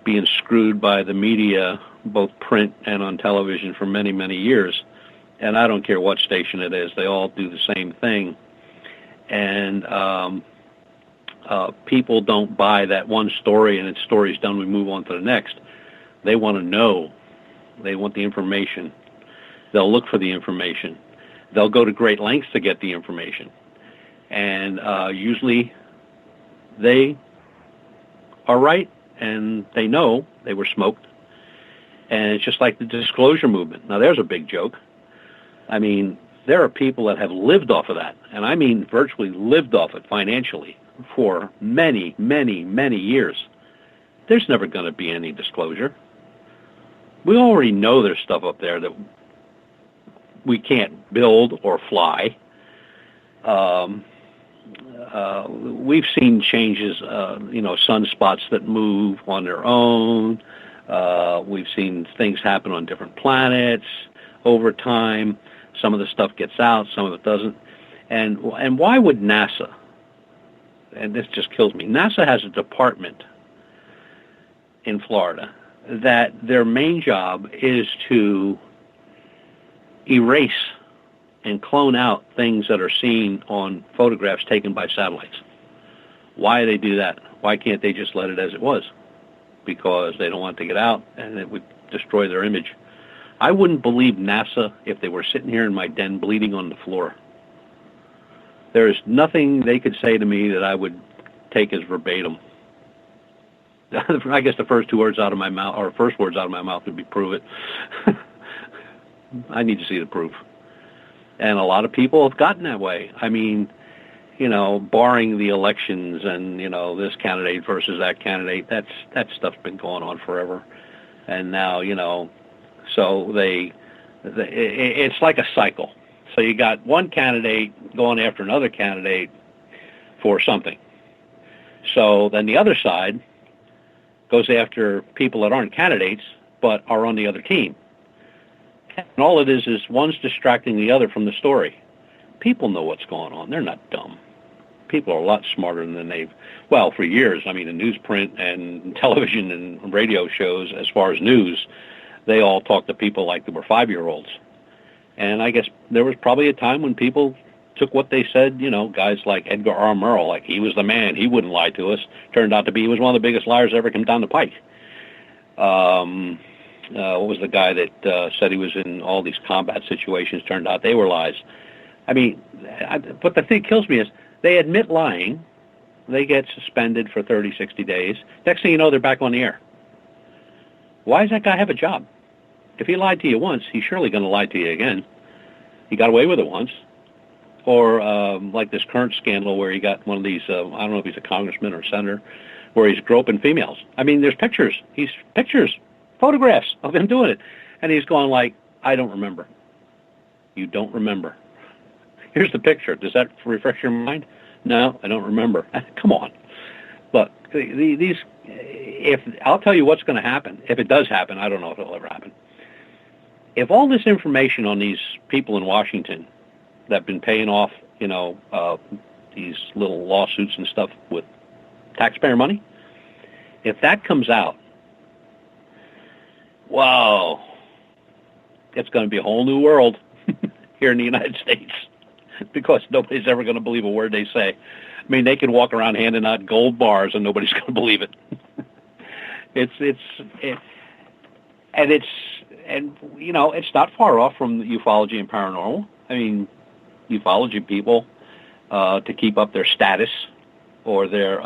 being screwed by the media, both print and on television, for many, many years. And I don't care what station it is, they all do the same thing. And people don't buy that one story and its story's done, we move on to the next. They want to know. They want the information. They'll look for the information. They'll go to great lengths to get the information. And usually they are right, and they know they were smoked. And it's just like the disclosure movement. Now, there's a big joke. I mean, there are people that have lived off of that, and I mean virtually lived off it financially for many, many, many years. There's never going to be any disclosure. We already know there's stuff up there that we can't build or fly. We've seen changes, sunspots that move on their own. We've seen things happen on different planets over time. Some of the stuff gets out, some of it doesn't. And why would NASA, and this just kills me, NASA has a department in Florida that their main job is to erase and clone out things that are seen on photographs taken by satellites. Why do they do that? Why can't they just let it as it was? Because they don't want it to get out, and it would destroy their image. I wouldn't believe NASA if they were sitting here in my den bleeding on the floor. There is nothing they could say to me that I would take as verbatim. I guess the first words out of my mouth would be prove it. I need to see the proof. And a lot of people have gotten that way. I mean, barring the elections and, this candidate versus that candidate, that stuff's been going on forever. And now, so it's like a cycle. So you got one candidate going after another candidate for something. So then the other side goes after people that aren't candidates but are on the other team. And all it is one's distracting the other from the story. People know what's going on. They're not dumb. People are a lot smarter than for years. I mean, in newsprint and television and radio shows, as far as news, they all talk to people like they were 5-year-olds. And I guess there was probably a time when people took what they said, guys like Edgar R. Murrow, like he was the man, he wouldn't lie to us. Turned out to be, he was one of the biggest liars ever come down the pike. What was the guy that said he was in all these combat situations? Turned out they were lies. I mean, but the thing that kills me is they admit lying, they get suspended for 30, 60 days. Next thing you know, they're back on the air. Why does that guy have a job? If he lied to you once, he's surely going to lie to you again. He got away with it once. Or like this current scandal where he got one of these, I don't know if he's a congressman or a senator, where he's groping females. I mean, there's pictures. Photographs of him doing it. And he's going like, I don't remember. You don't remember. Here's the picture. Does that refresh your mind? No, I don't remember. Come on. Look, I'll tell you what's going to happen. If it does happen, I don't know if it'll ever happen. If all this information on these people in Washington that have been paying off, these little lawsuits and stuff with taxpayer money, if that comes out, wow, it's going to be a whole new world here in the United States because nobody's ever going to believe a word they say. I mean, they can walk around handing out gold bars and nobody's going to believe it. It's not far off from ufology and paranormal. I mean, ufology people, to keep up their status or their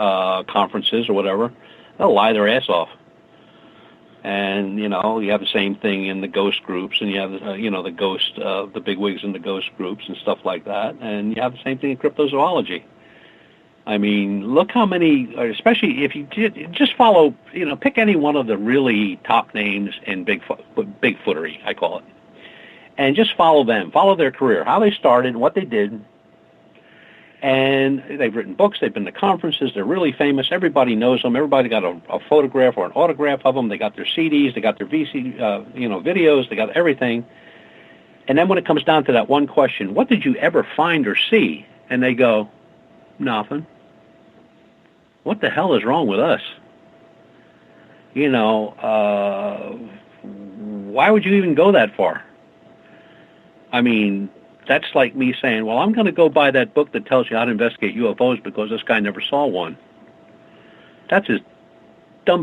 conferences or whatever, they'll lie their ass off. And, you have the same thing in the ghost groups, and you have, the ghost, the bigwigs in the ghost groups and stuff like that. And you have the same thing in cryptozoology. I mean, look how many, especially if you just follow, pick any one of the really top names in Bigfootery, I call it, and just follow them, follow their career, how they started, what they did. And they've written books, they've been to conferences, they're really famous, everybody knows them, everybody got a photograph or an autograph of them, they got their CDs, they got their videos, they got everything. And then when it comes down to that one question, what did you ever find or see? And they go, nothing. What the hell is wrong with us? Why would you even go that far? I mean, that's like me saying, well, I'm going to go buy that book that tells you how to investigate UFOs because this guy never saw one. That's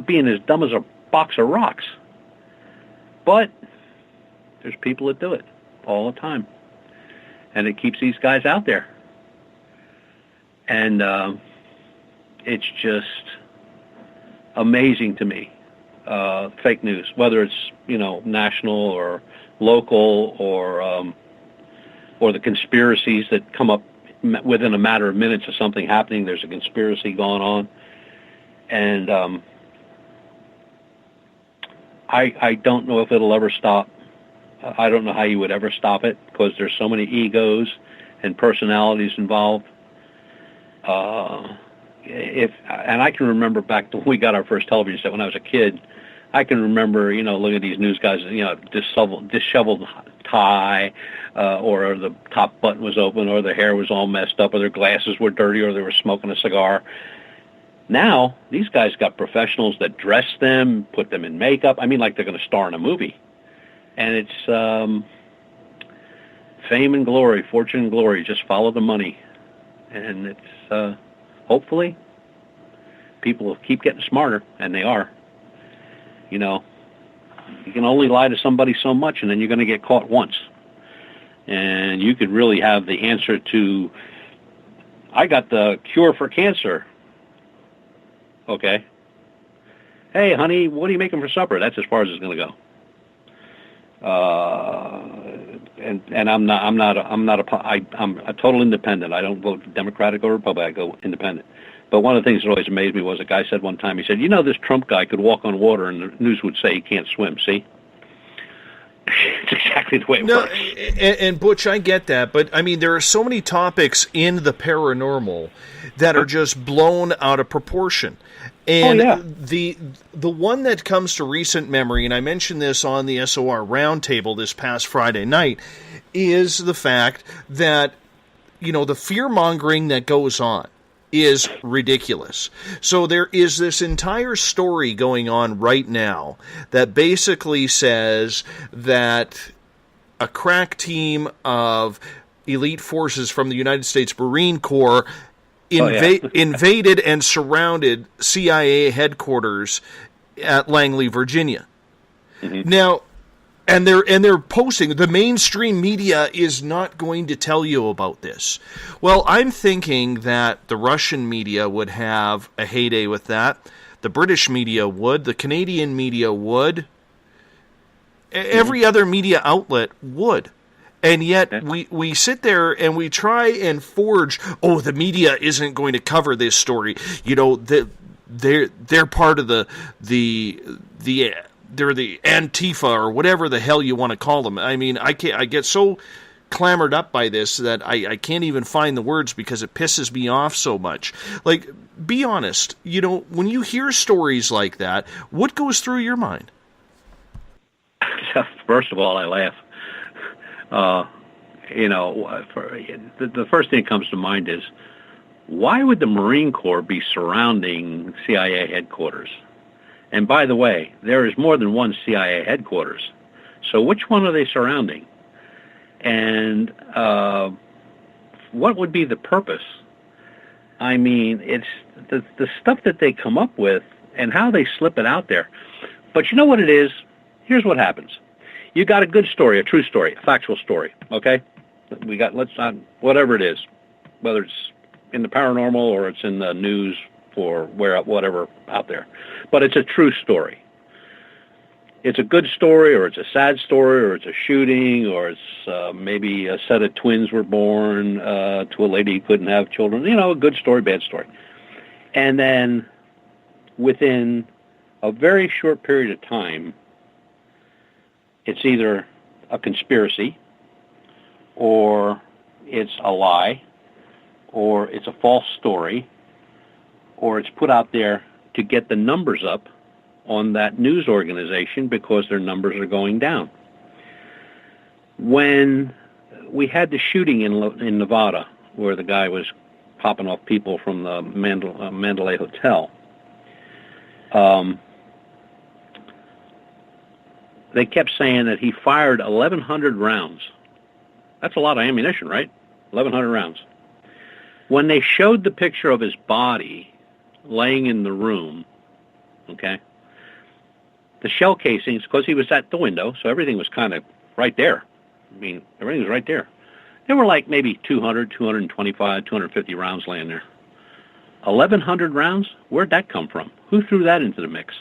being as dumb as a box of rocks. But there's people that do it all the time. And it keeps these guys out there. And it's just amazing to me, fake news, whether it's, national or local or the conspiracies that come up within a matter of minutes of something happening. There's a conspiracy going on. And I don't know if it'll ever stop. I don't know how you would ever stop it because there's so many egos and personalities involved. And I can remember back to when we got our first television set when I was a kid. I can remember, looking at these news guys, disheveled tie, or the top button was open, or their hair was all messed up, or their glasses were dirty, or they were smoking a cigar. Now, these guys got professionals that dress them, put them in makeup. I mean, like they're going to star in a movie. And it's fame and glory, fortune and glory. Just follow the money. And it's, hopefully, people will keep getting smarter, and they are. You can only lie to somebody so much, and then you're going to get caught once. And you could really have the answer to, I got the cure for cancer. Okay. Hey, honey, what are you making for supper? That's as far as it's going to go. and I'm a total independent. I don't vote Democratic or Republican. I go independent. But one of the things that always amazed me was a guy said one time, he said, you know, this Trump guy could walk on water and the news would say he can't swim, see? It's exactly the way it works. And Butch, I get that, but I mean, there are so many topics in the paranormal that are just blown out of proportion. And the one that comes to recent memory, and I mentioned this on the SOR Roundtable this past Friday night, is the fact that, you know, the fear-mongering that goes on is ridiculous. So there is this entire story going on right now that basically says that a crack team of elite forces from the United States Marine Corps invaded and surrounded CIA headquarters at Langley, Virginia. Mm-hmm. Now, and they're posting, the mainstream media is not going to tell you about this. Well, I'm thinking that the Russian media would have a heyday with that. The British media would. The Canadian media would. Every other media outlet would. And yet we sit there and we try and forge, the media isn't going to cover this story. You know, they're part of they're the Antifa or whatever the hell you want to call them. I mean, I get so clamored up by this that I can't even find the words because it pisses me off so much. Like, be honest, you know, when you hear stories like that, what goes through your mind? First of all, I laugh. You know, the first thing that comes to mind is, why would the Marine Corps be surrounding CIA headquarters? And by the way, there is more than one CIA headquarters. So which one are they surrounding? And what would be the purpose? I mean, it's the stuff that they come up with and how they slip it out there. But you know what it is? Here's what happens. You got a good story, a true story, a factual story, okay? We got, whatever it is, whether it's in the paranormal or it's in the news or whatever out there. But it's a true story. It's a good story, or it's a sad story, or it's a shooting, or it's maybe a set of twins were born to a lady who couldn't have children. You know, a good story, bad story. And then within a very short period of time, it's either a conspiracy, or it's a lie, or it's a false story, or it's put out there to get the numbers up on that news organization because their numbers are going down. When we had the shooting in Nevada, where the guy was popping off people from the Mandalay Hotel, they kept saying that he fired 1,100 rounds. That's a lot of ammunition, right? 1,100 rounds. When they showed the picture of his body laying in the room, okay, the shell casings, because he was at the window, so everything was kind of right there. I mean, everything was right there. There were like maybe 200, 225, 250 rounds laying there. 1,100 rounds? Where'd that come from? Who threw that into the mix?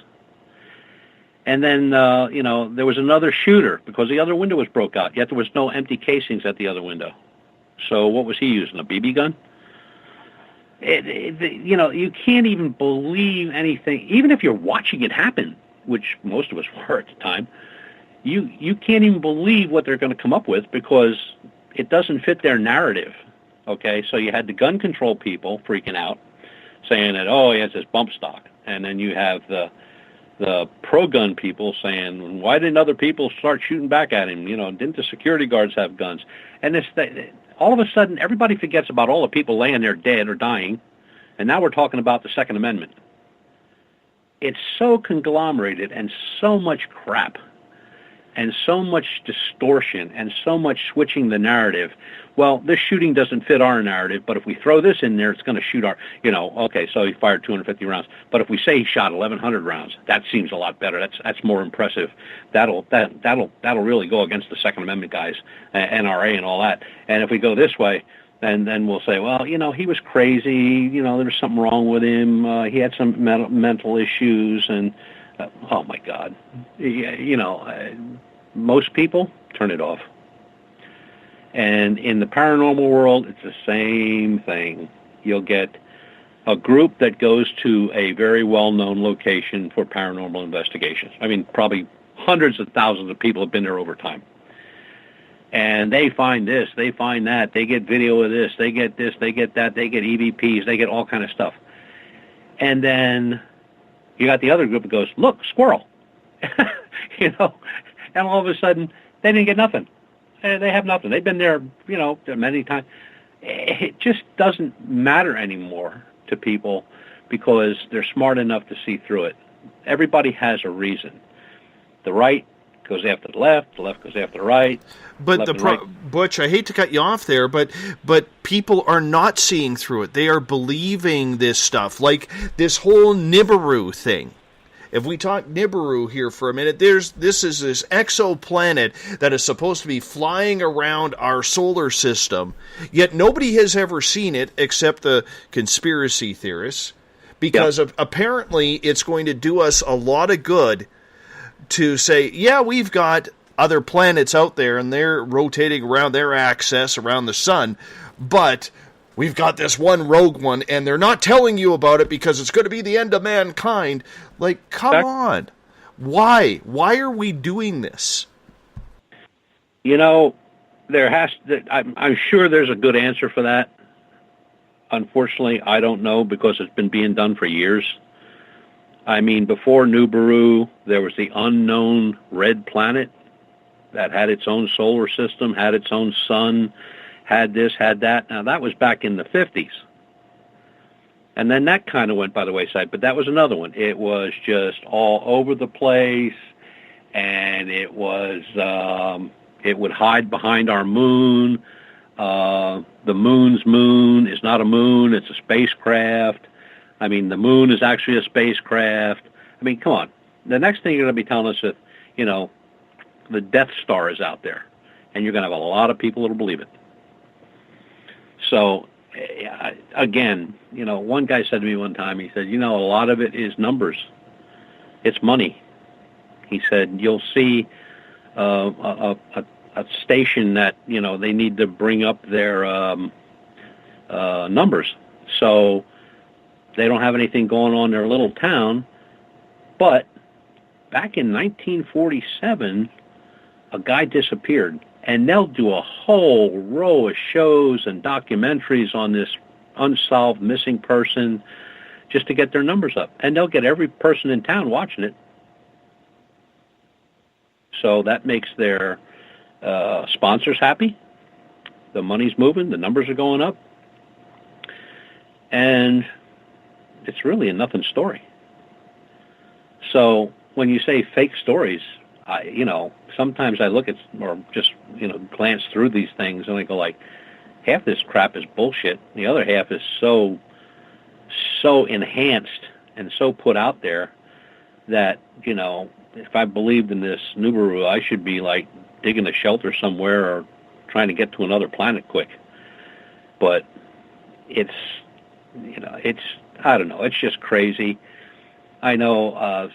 And then, you know, there was another shooter because the other window was broke out, yet there was no empty casings at the other window. So what was he using, a BB gun? You know, you can't even believe anything. Even if you're watching it happen, which most of us were at the time, you can't even believe what they're going to come up with because it doesn't fit their narrative, okay? So you had the gun control people freaking out, saying that, oh, he has this bump stock. And then you have the pro-gun people saying, why didn't other people start shooting back at him? You know, didn't the security guards have guns? And all of a sudden, everybody forgets about all the people laying there dead or dying, and now we're talking about the Second Amendment. It's so conglomerated and so much crap and so much distortion and so much switching the narrative. Well, this shooting doesn't fit our narrative, but if we throw this in there, it's going to shoot our, you know, okay, so he fired 250 rounds. But if we say he shot 1,100 rounds, that seems a lot better. That's more impressive. That'll really go against the Second Amendment guys, NRA and all that. And if we go this way, then we'll say, well, you know, he was crazy. You know, there was something wrong with him. He had some mental issues, and oh my God, you know, most people turn it off. And in the paranormal world, it's the same thing. You'll get a group that goes to a very well-known location for paranormal investigations. I mean, probably hundreds of thousands of people have been there over time. And they find this, they find that, they get video of this, they get that, they get EVPs, they get all kind of stuff. And then you got the other group that goes, look, squirrel. You know, and all of a sudden, they didn't get nothing. They have nothing. They've been there, you know, many times. It just doesn't matter anymore to people because they're smart enough to see through it. Everybody has a reason. The right goes after the left goes after the right. But Butch, I hate to cut you off there, but people are not seeing through it. They are believing this stuff, like this whole Nibiru thing. If we talk Nibiru here for a minute, this is this exoplanet that is supposed to be flying around our solar system, yet nobody has ever seen it except the conspiracy theorists, because apparently it's going to do us a lot of good to say, yeah, we've got other planets out there and they're rotating around their axis around the sun, but we've got this one rogue one, and they're not telling you about it because it's going to be the end of mankind. Like, come on. Why? Why are we doing this? You know, I'm sure there's a good answer for that. Unfortunately, I don't know because it's been being done for years. I mean, before Nibiru, there was the unknown red planet that had its own solar system, had its own sun, had this, had that. Now, that was back in the 50s. And then that kind of went by the wayside, but that was another one. It was just all over the place, and it was, it would hide behind our moon. The moon's moon is not a moon, it's a spacecraft. I mean, the moon is actually a spacecraft. I mean, come on. The next thing you're going to be telling us is, you know, the Death Star is out there, and you're going to have a lot of people that will believe it. So, again, you know, one guy said to me one time, he said, you know, a lot of it is numbers. It's money. He said, you'll see a station that, you know, they need to bring up their numbers. So they don't have anything going on in their little town. But back in 1947, a guy disappeared. And they'll do a whole row of shows and documentaries on this unsolved missing person just to get their numbers up. And they'll get every person in town watching it. So that makes their sponsors happy. The money's moving. The numbers are going up. And it's really a nothing story. So when you say fake stories, you know, sometimes I look at, or just, you know, glance through these things and I go like, half this crap is bullshit. The other half is so enhanced and so put out there that, you know, if I believed in this Nibiru, I should be like digging a shelter somewhere or trying to get to another planet quick. But it's, you know, it's, I don't know, it's just crazy. I know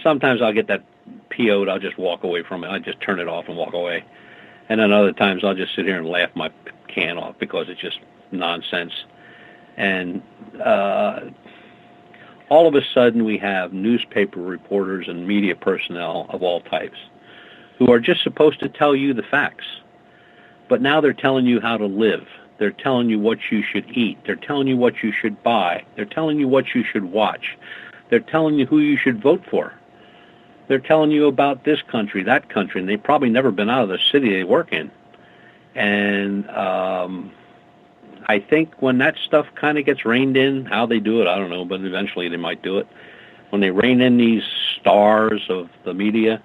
sometimes I'll get that PO'd, I'll just walk away from it. I just turn it off and walk away. And then other times I'll just sit here and laugh my can off because it's just nonsense. And all of a sudden we have newspaper reporters and media personnel of all types who are just supposed to tell you the facts. But now they're telling you how to live. They're telling you what you should eat. They're telling you what you should buy. They're telling you what you should watch. They're telling you who you should vote for. They're telling you about this country, that country, and they've probably never been out of the city they work in. And I think when that stuff kind of gets reined in, how they do it, I don't know, but eventually they might do it. When they rein in these stars of the media,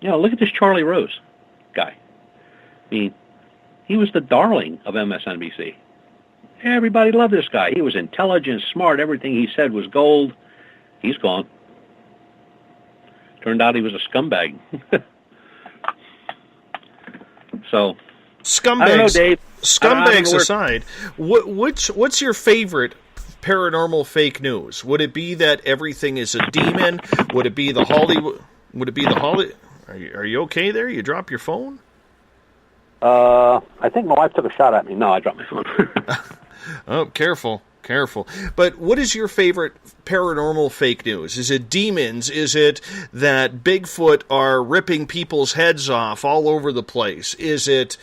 you know, look at this Charlie Rose guy. I mean, he was the darling of MSNBC. Everybody loved this guy. He was intelligent, smart. Everything he said was gold. He's gone. Turned out he was a scumbag. So, scumbags, I don't know, Dave. Scumbags aside, what's your favorite paranormal fake news? Would it be that everything is a demon? Would it be the Hollywood? Would it be the Hollywood? Are you okay there? You drop your phone? I think my wife took a shot at me. No, I dropped my phone. Oh, careful. But what is your favorite paranormal fake news? Is it demons? Is it that Bigfoot are ripping people's heads off all over the place? Is it,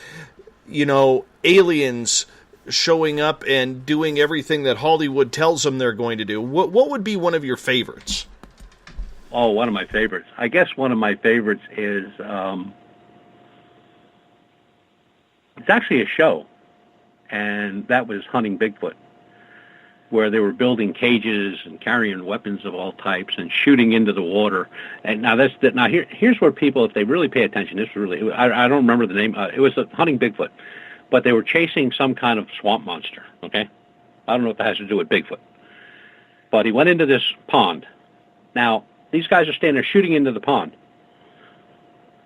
aliens showing up and doing everything that Hollywood tells them they're going to do? What would be one of your favorites? Oh, one of my favorites. I guess one of my favorites is, it's actually a show, and that was Hunting Bigfoot, where they were building cages and carrying weapons of all types and shooting into the water. And here's where people, if they really pay attention, I don't remember the name. It was Hunting Bigfoot, but they were chasing some kind of swamp monster. Okay, I don't know what that has to do with Bigfoot, but he went into this pond. Now these guys are standing there shooting into the pond.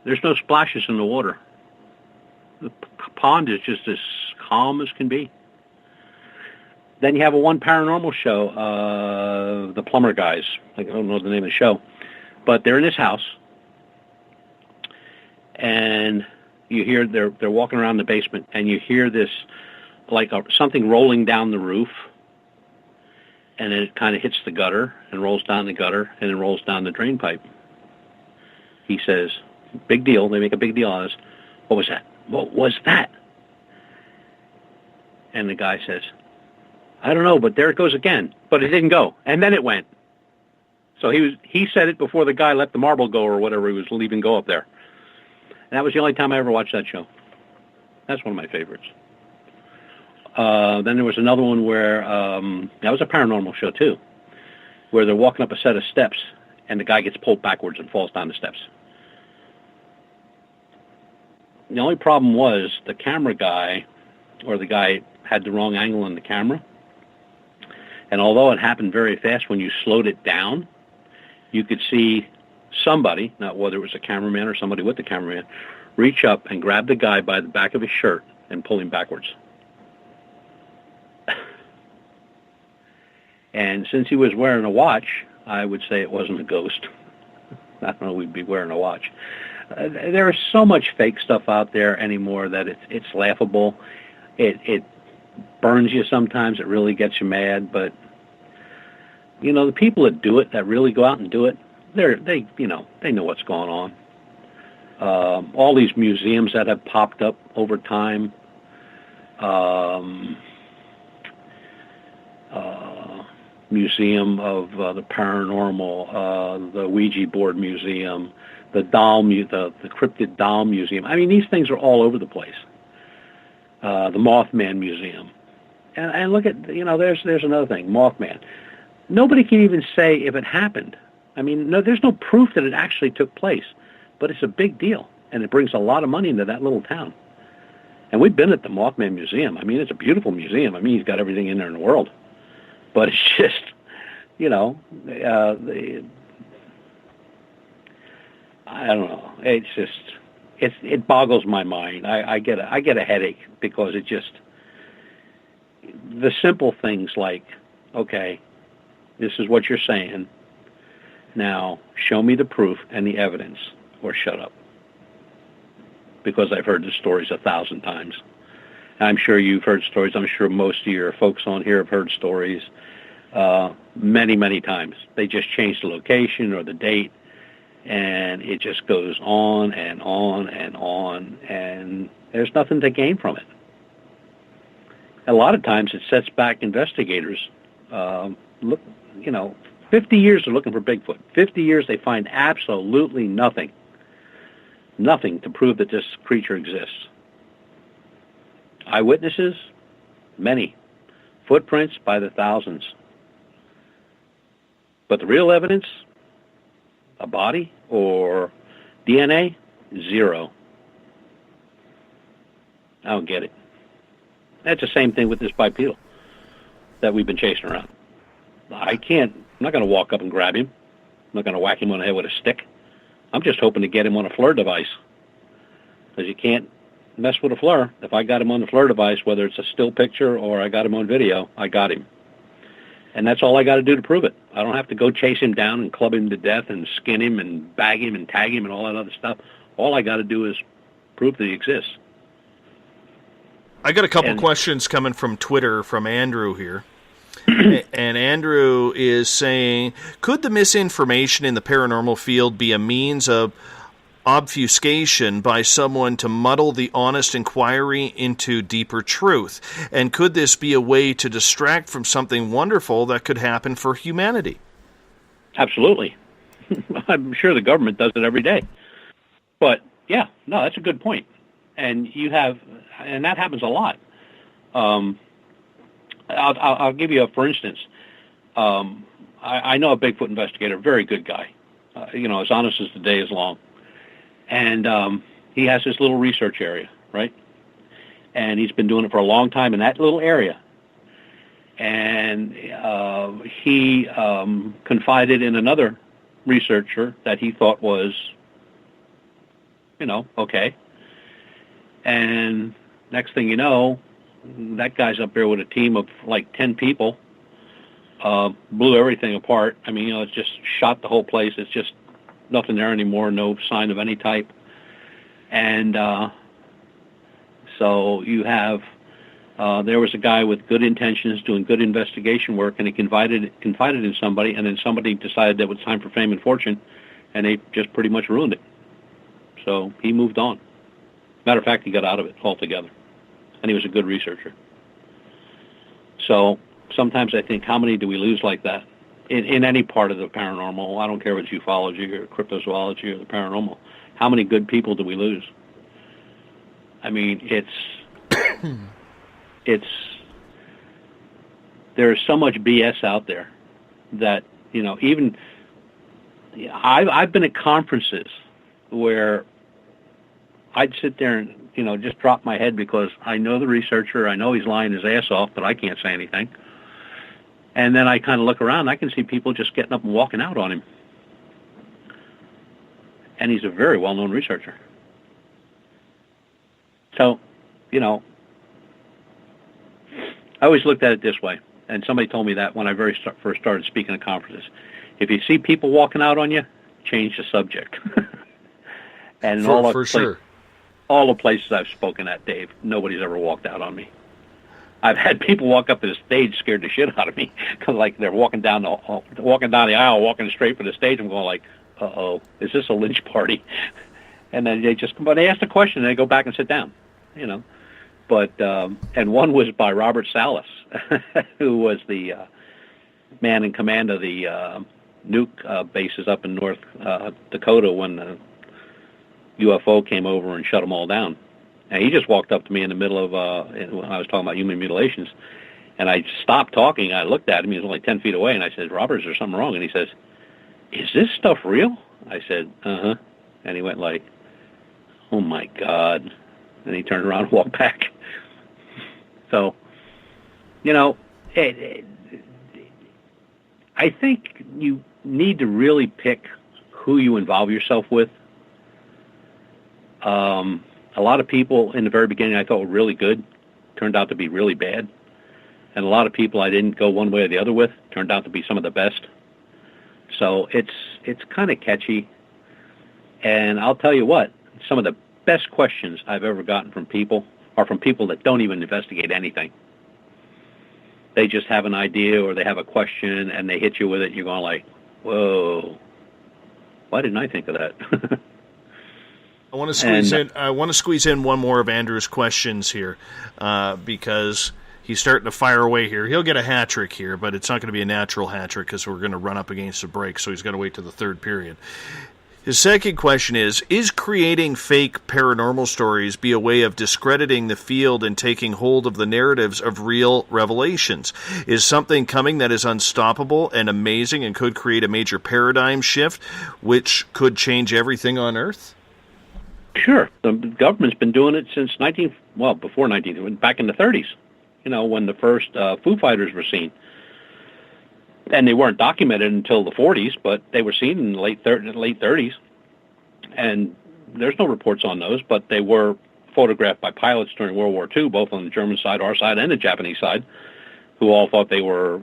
There's no splashes in the water. The pond is just as calm as can be. Then you have one paranormal show, the plumber guys. I don't know the name of the show, but they're in this house, and you hear they're walking around the basement, and you hear this something rolling down the roof, and then it kind of hits the gutter and rolls down the gutter and then rolls down the drain pipe. He says, "Big deal." They make a big deal out of this. What was that? What was that? And the guy says, "I don't know, but there it goes again." But it didn't go, and then it went. So he said it before the guy let the marble go or whatever he was leaving go up there. And that was the only time I ever watched that show. That's one of my favorites. Then there was another one where that was a paranormal show too, where they're walking up a set of steps, and the guy gets pulled backwards and falls down the steps. The only problem was the camera guy, or the guy had the wrong angle on the camera. And although it happened very fast, when you slowed it down, you could see somebody, not whether it was a cameraman or somebody with the cameraman, reach up and grab the guy by the back of his shirt and pull him backwards. And since he was wearing a watch, I would say it wasn't a ghost. I don't know, we'd be wearing a watch. There is so much fake stuff out there anymore that it's laughable. It burns you sometimes. It really gets you mad. But the people that do it, that really go out and do it, they know what's going on. All these museums that have popped up over time. Museum of the Paranormal, the Ouija board museum, the cryptid doll museum. I mean, these things are all over the place. The Mothman Museum. And look at, there's another thing, Mothman. Nobody can even say if it happened. I mean, there's no proof that it actually took place, but it's a big deal, and it brings a lot of money into that little town. And we've been at the Mothman Museum. I mean, it's a beautiful museum. I mean, he's got everything in there in the world. But it's just, I don't know. It's just, it boggles my mind. I get a headache because it just, the simple things like, okay, this is what you're saying. Now, show me the proof and the evidence, or shut up. Because I've heard the stories 1,000 times. I'm sure you've heard stories. I'm sure most of your folks on here have heard stories many, many times. They just change the location or the date, and it just goes on and on and on, and there's nothing to gain from it. A lot of times it sets back investigators. 50 years they're looking for Bigfoot. 50 years they find absolutely nothing. Nothing to prove that this creature exists. Eyewitnesses? Many. Footprints by the thousands. But the real evidence? A body or DNA? Zero. I don't get it. That's the same thing with this bipedal that we've been chasing around. I'm not going to walk up and grab him. I'm not going to whack him on the head with a stick. I'm just hoping to get him on a FLIR device. Because you can't mess with a FLIR. If I got him on the FLIR device, whether it's a still picture or I got him on video, I got him. And that's all I got to do to prove it. I don't have to go chase him down and club him to death and skin him and bag him and tag him and all that other stuff. All I got to do is prove that he exists. I got a couple questions coming from Twitter from Andrew here. And Andrew is saying, could the misinformation in the paranormal field be a means of obfuscation by someone to muddle the honest inquiry into deeper truth? And could this be a way to distract from something wonderful that could happen for humanity? Absolutely. I'm sure the government does it every day. But, yeah, no, that's a good point. And that happens a lot. I'll give you for instance. I know a Bigfoot investigator, very good guy. As honest as the day is long. And he has this little research area, right? And he's been doing it for a long time in that little area. And he confided in another researcher that he thought was, okay. And next thing you know, that guy's up there with a team of like 10 people, blew everything apart. I mean, it's just shot the whole place. It's just nothing there anymore, no sign of any type. And so you have, there was a guy with good intentions doing good investigation work, and he confided in somebody, and then somebody decided that it was time for fame and fortune, and they just pretty much ruined it. So he moved on. Matter of fact, he got out of it altogether. And he was a good researcher. So sometimes I think, how many do we lose like that in any part of the paranormal? I don't care if it's ufology or cryptozoology or the paranormal. How many good people do we lose? I mean, there's so much BS out there that, even I've been at conferences where I'd sit there and, just drop my head because I know the researcher, I know he's lying his ass off, but I can't say anything. And then I kind of look around, I can see people just getting up and walking out on him. And he's a very well-known researcher. So, I always looked at it this way, and somebody told me that when I first started speaking at conferences. If you see people walking out on you, change the subject. And for sure. All the places I've spoken at, Dave, nobody's ever walked out on me. I've had people walk up to the stage scared the shit out of me because, like, they're walking down the aisle, walking straight for the stage. I'm going like, uh-oh, is this a lynch party? And then they ask the question and they go back and sit down, But and one was by Robert Salas, who was the man in command of the nuke bases up in North Dakota when the UFO came over and shut them all down. And he just walked up to me in the middle of, when I was talking about human mutilations, and I stopped talking. I looked at him. He was only 10 feet away, and I said, Robert, is there something wrong? And he says, is this stuff real? I said, uh-huh. And he went like, oh, my God. And he turned around and walked back. So, I think you need to really pick who you involve yourself with. A lot of people in the very beginning I thought were really good, turned out to be really bad. And a lot of people I didn't go one way or the other with turned out to be some of the best. So it's kind of catchy. And I'll tell you what, some of the best questions I've ever gotten from people are from people that don't even investigate anything. They just have an idea or they have a question and they hit you with it. You're going like, whoa, why didn't I think of that? I want to squeeze in one more of Andrew's questions here because he's starting to fire away here. He'll get a hat trick here, but it's not going to be a natural hat trick because we're going to run up against a break, so he's got to wait to the third period. His second question is creating fake paranormal stories be a way of discrediting the field and taking hold of the narratives of real revelations? Is something coming that is unstoppable and amazing and could create a major paradigm shift which could change everything on Earth? Sure. The government's been doing it since back in the 30s, when the first Foo Fighters were seen. And they weren't documented until the 40s, but they were seen in the late 30s. And there's no reports on those, but they were photographed by pilots during World War II, both on the German side, our side, and the Japanese side, who all thought they were,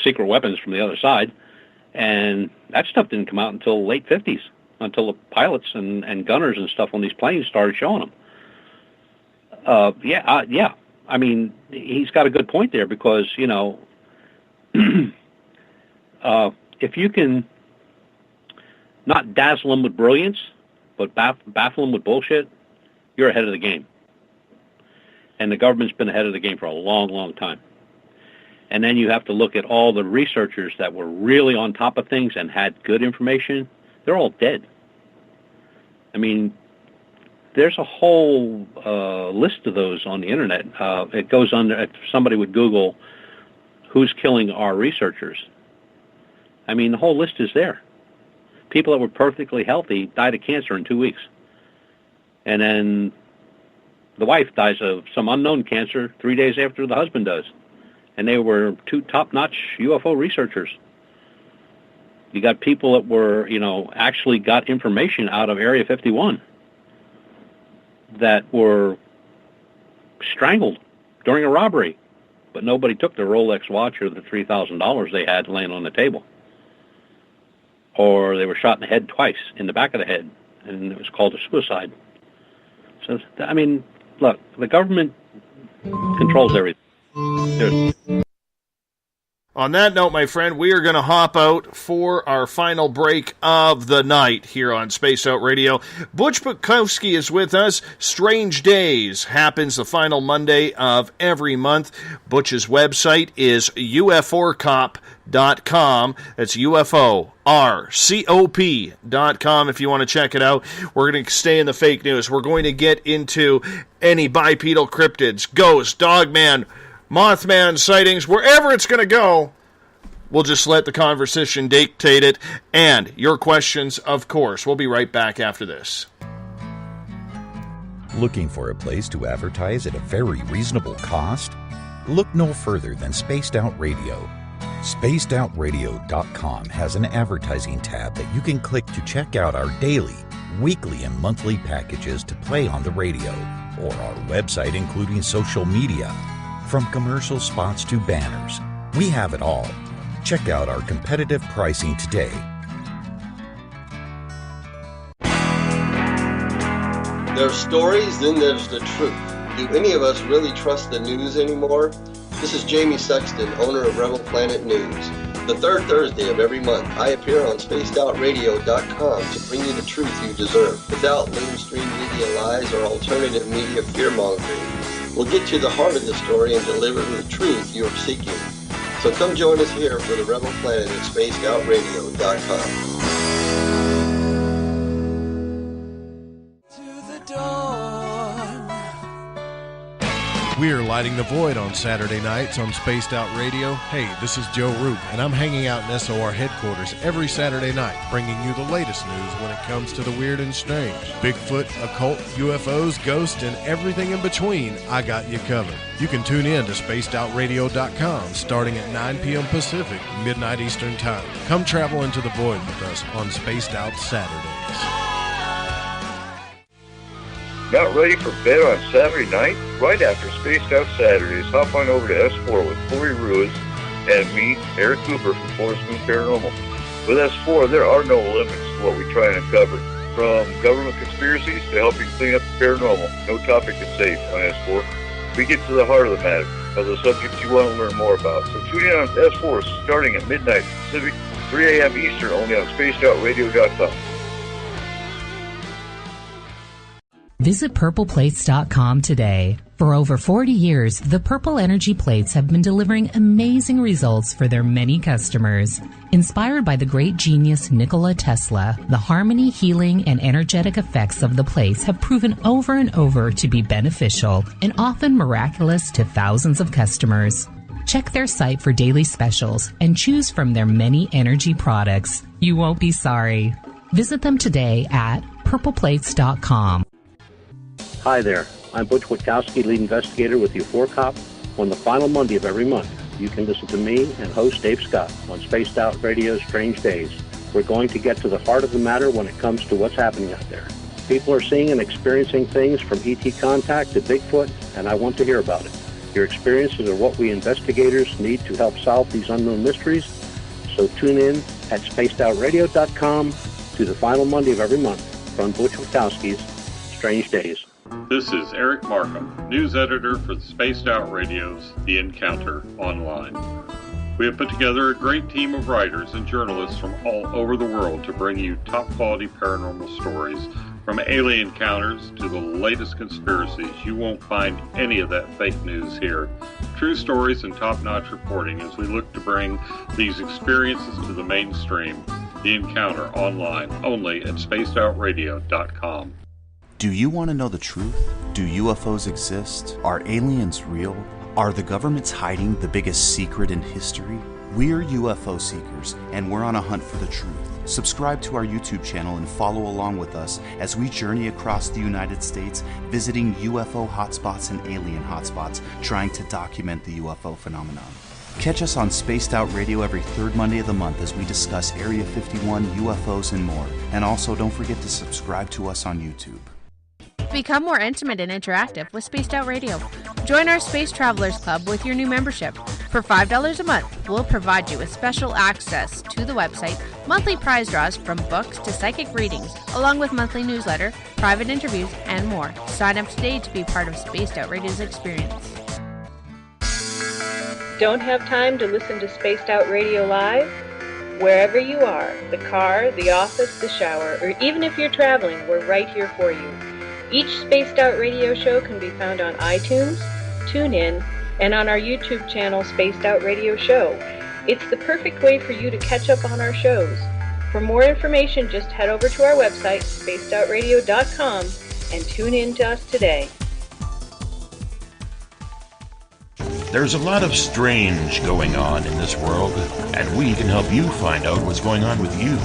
secret weapons from the other side. And that stuff didn't come out until the late 50s. Until the pilots and gunners and stuff on these planes started showing them. Yeah. I mean, he's got a good point there because, you know, if you can not dazzle them with brilliance, but baffle them with bullshit, you're ahead of the game. And the government's been ahead of the game for a long, long time. And then you have to look at all the researchers that were really on top of things and had good information. They're all dead. I mean, there's a whole list of those on the internet. It goes under, if somebody would Google who's killing our researchers, I mean, the whole list is there. People that were perfectly healthy died of cancer in 2 weeks. And then the wife dies of some unknown cancer 3 days after the husband does. And they were two top-notch UFO researchers. You got people that were, you know, actually got information out of Area 51 that were strangled during a robbery, but nobody took the Rolex watch or the $3,000 they had laying on the table. Or they were shot in the head twice, in the back of the head, and it was called a suicide. So, I mean, look, the government controls everything. On that note, my friend, we are going to hop out for our final break of the night here on Space Out Radio. Butch Witkowski is with us. Strange Days happens the final Monday of every month. Butch's website is uforcop.com. That's UFORCOP.com if you want to check it out. We're going to stay in the fake news. We're going to get into any bipedal cryptids, ghosts, dogman, Mothman sightings, wherever it's going to go. We'll just let the conversation dictate it, and your questions, of course. We'll be right back after this. Looking for a place to advertise at a very reasonable cost? Look no further than Spaced Out Radio. SpacedOutRadio.com has an advertising tab that you can click to check out our daily, weekly, and monthly packages to play on the radio, or our website including social media. From commercial spots to banners, we have it all. Check out our competitive pricing today. There's stories, then there's the truth. Do any of us really trust the news anymore? This is Jamie Sexton, owner of Rebel Planet News. The third Thursday of every month, I appear on SpacedOutRadio.com to bring you the truth you deserve, without mainstream media lies or alternative media fear-mongering. We'll get to the heart of the story and deliver the truth you are seeking. So come join us here for the Rebel Planet at SpacedOutRadio.com. We are lighting the void on Saturday nights on Spaced Out Radio. Hey, this is Joe Roop, and I'm hanging out in SOR headquarters every Saturday night, bringing you the latest news when it comes to the weird and strange. Bigfoot, occult, UFOs, ghosts, and everything in between, I got you covered. You can tune in to SpacedOutRadio.com starting at 9 p.m. Pacific, midnight Eastern Time. Come travel into the void with us on Spaced Out Saturdays. Not ready for bed on Saturday night? Right after Spaced Out Saturdays, hop on over to S4 with Corey Ruiz and me, Eric Cooper from Forest Moon Paranormal. With S4, there are no limits to what we try and uncover. From government conspiracies to helping clean up the paranormal, no topic is safe on S4. We get to the heart of the matter, of the subjects you want to learn more about. So tune in on S4 starting at midnight Pacific, 3 a.m. Eastern, only on SpacedOutRadio.com. Visit purpleplates.com today. For over 40 years, the Purple Energy Plates have been delivering amazing results for their many customers. Inspired by the great genius Nikola Tesla, the harmony, healing, and energetic effects of the plates have proven over and over to be beneficial and often miraculous to thousands of customers. Check their site for daily specials and choose from their many energy products. You won't be sorry. Visit them today at purpleplates.com. Hi there, I'm Butch Witkowski, lead investigator with UFORCOP. On the final Monday of every month, you can listen to me and host Dave Scott on Spaced Out Radio's Strange Days. We're going to get to the heart of the matter when it comes to what's happening out there. People are seeing and experiencing things from ET contact to Bigfoot, and I want to hear about it. Your experiences are what we investigators need to help solve these unknown mysteries. So tune in at spacedoutradio.com to the final Monday of every month from Butch Witkowski's Strange Days. This is Eric Markham, news editor for the Spaced Out Radio's The Encounter Online. We have put together a great team of writers and journalists from all over the world to bring you top-quality paranormal stories, from alien encounters to the latest conspiracies. You won't find any of that fake news here. True stories and top-notch reporting as we look to bring these experiences to the mainstream. The Encounter Online, only at spacedoutradio.com. Do you want to know the truth? Do UFOs exist? Are aliens real? Are the governments hiding the biggest secret in history? We're UFO seekers, and we're on a hunt for the truth. Subscribe to our YouTube channel and follow along with us as we journey across the United States, visiting UFO hotspots and alien hotspots, trying to document the UFO phenomenon. Catch us on Spaced Out Radio every third Monday of the month as we discuss Area 51, UFOs, and more. And also, don't forget to subscribe to us on YouTube. Become more intimate and interactive with Spaced Out Radio. Join our Space Travelers Club with your new membership. For $5 a month, we'll provide you with special access to the website, monthly prize draws from books to psychic readings, along with monthly newsletter, private interviews, and more. Sign up today to be part of Spaced Out Radio's experience. Don't have time to listen to Spaced Out Radio live? Wherever you are, the car, the office, the shower, or even if you're traveling, we're right here for you. Each Spaced Out Radio show can be found on iTunes, TuneIn, and on our YouTube channel, Spaced Out Radio Show. It's the perfect way for you to catch up on our shows. For more information, just head over to our website, spacedoutradio.com, and tune in to us today. There's a lot of strange going on in this world, and we can help you find out what's going on with you.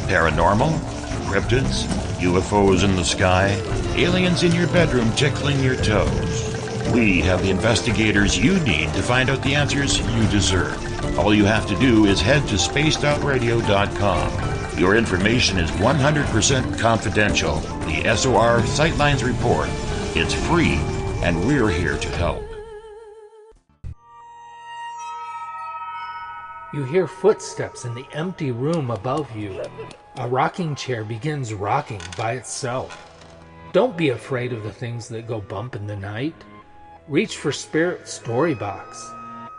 Paranormal, cryptids, UFOs in the sky, aliens in your bedroom tickling your toes. We have the investigators you need to find out the answers you deserve. All you have to do is head to spacedoutradio.com. Your information is 100% confidential. The SOR Sightlines Report. It's free, and we're here to help. You hear footsteps in the empty room above you. A rocking chair begins rocking by itself. Don't be afraid of the things that go bump in the night. Reach for Spirit Storybox,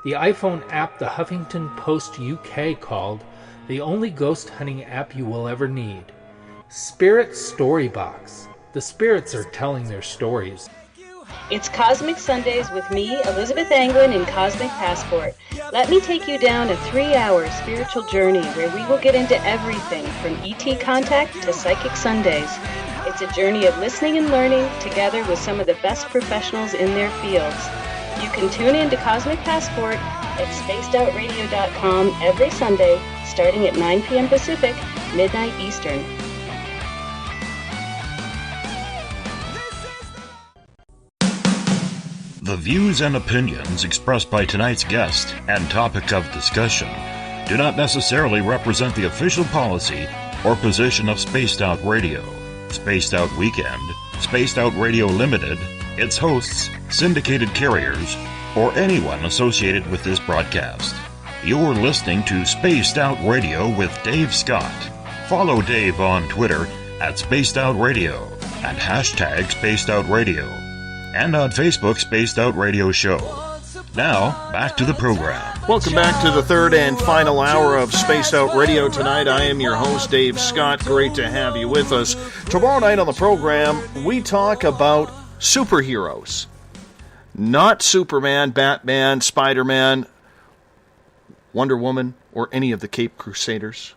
the iPhone app the Huffington Post UK called the only ghost hunting app you will ever need. Spirit Storybox. The spirits are telling their stories. It's Cosmic Sundays with me, Elizabeth Anglin, in Cosmic Passport. Let me take you down a 3-hour spiritual journey where we will get into everything from ET contact to Psychic Sundays. It's a journey of listening and learning together with some of the best professionals in their fields. You can tune in to Cosmic Passport at spacedoutradio.com every Sunday, starting at 9 p.m. Pacific, midnight Eastern. The views and opinions expressed by tonight's guest and topic of discussion do not necessarily represent the official policy or position of Spaced Out Radio, Spaced Out Weekend, Spaced Out Radio Limited, its hosts, syndicated carriers, or anyone associated with this broadcast. You're listening to Spaced Out Radio with Dave Scott. Follow Dave on Twitter at Spaced Out Radio and hashtag Spaced Out Radio, and on Facebook, Spaced Out Radio Show. Now, back to the program. Welcome back to the third and final hour of Spaced Out Radio tonight. I am your host, Dave Scott. Great to have you with us. Tomorrow night on the program, we talk about superheroes. Not Superman, Batman, Spider-Man, Wonder Woman, or any of the Cape Crusaders.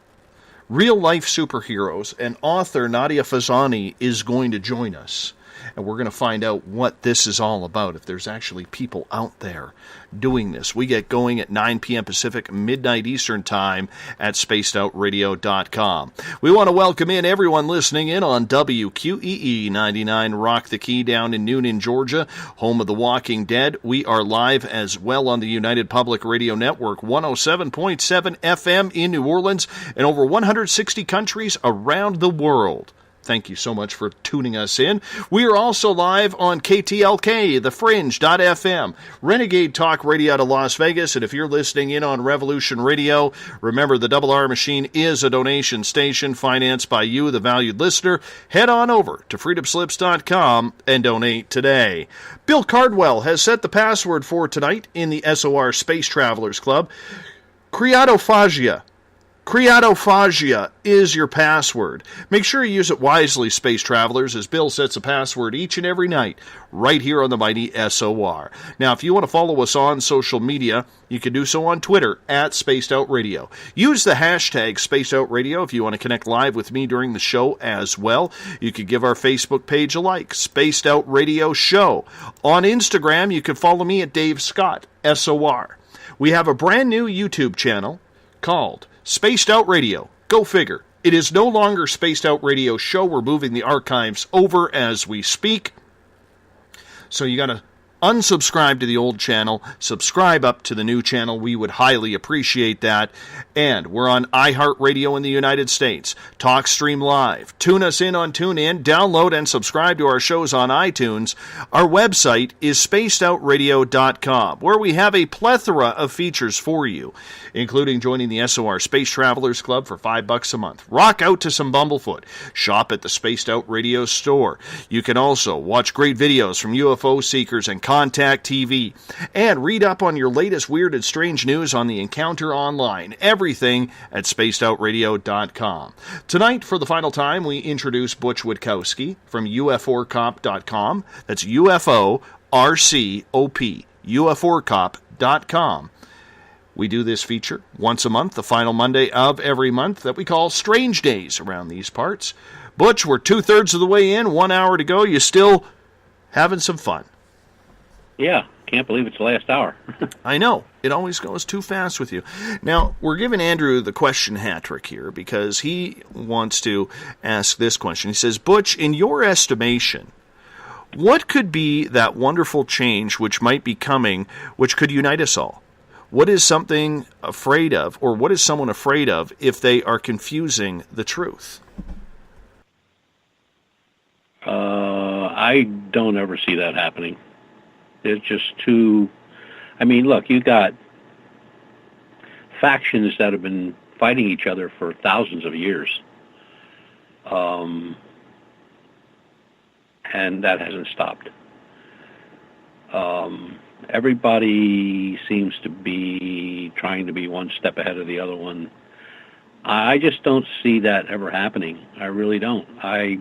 Real-life superheroes, and author Nadia Fazani is going to join us. And we're going to find out what this is all about, if there's actually people out there doing this. We get going at 9 p.m. Pacific, midnight Eastern Time at spacedoutradio.com. We want to welcome in everyone listening in on WQEE 99 Rock the Key down in Noonan, Georgia, home of The Walking Dead. We are live as well on the United Public Radio Network, 107.7 FM in New Orleans, and over 160 countries around the world. Thank you so much for tuning us in. We are also live on KTLK, TheFringe.fm, Renegade Talk Radio out of Las Vegas. And if you're listening in on Revolution Radio, remember the Double R Machine is a donation station financed by you, the valued listener. Head on over to freedomslips.com and donate today. Bill Cardwell has set the password for tonight in the SOR Space Travelers Club. Creatophagia. Creatophagia is your password. Make sure you use it wisely, Space Travelers, as Bill sets a password each and every night right here on the mighty SOR. Now, if you want to follow us on social media, you can do so on Twitter at Spaced Out Radio. Use the hashtag Spaced Out Radio if you want to connect live with me during the show as well. You can give our Facebook page a like, Spaced Out Radio Show. On Instagram, you can follow me at Dave Scott, SOR. We have a brand new YouTube channel called Spaced Out Radio. Go figure. It is no longer Spaced Out Radio Show. We're moving the archives over as we speak. So you got to unsubscribe to the old channel, subscribe up to the new channel. We would highly appreciate that. And we're on iHeartRadio in the United States, TalkStream Live. Tune us in on TuneIn, download and subscribe to our shows on iTunes. Our website is spacedoutradio.com, where we have a plethora of features for you, including joining the SOR Space Travelers Club for $5 a month. Rock out to some Bumblefoot. Shop at the Spaced Out Radio store. You can also watch great videos from UFO seekers and Contact TV, and read up on your latest weird and strange news on the Encounter Online. Everything at spacedoutradio.com. Tonight, for the final time, we introduce Butch Witkowski from UFOrcop.com. That's UFORCOP, UFOrcop.com. We do this feature once a month, the final Monday of every month, that we call Strange Days around these parts. Butch, we're 2/3 of the way in, 1 hour to go. You still having some fun? Yeah, can't believe it's the last hour. I know. It always goes too fast with you. Now, we're giving Andrew the question hat trick here because he wants to ask this question. He says, Butch, in your estimation, what could be that wonderful change which might be coming, which could unite us all? What is something afraid of, or what is someone afraid of if they are confusing the truth? I don't ever see that happening. It's just too... I mean, look, you got factions that have been fighting each other for thousands of years. And that hasn't stopped. Everybody seems to be trying to be one step ahead of the other one. I just don't see that ever happening. I really don't. I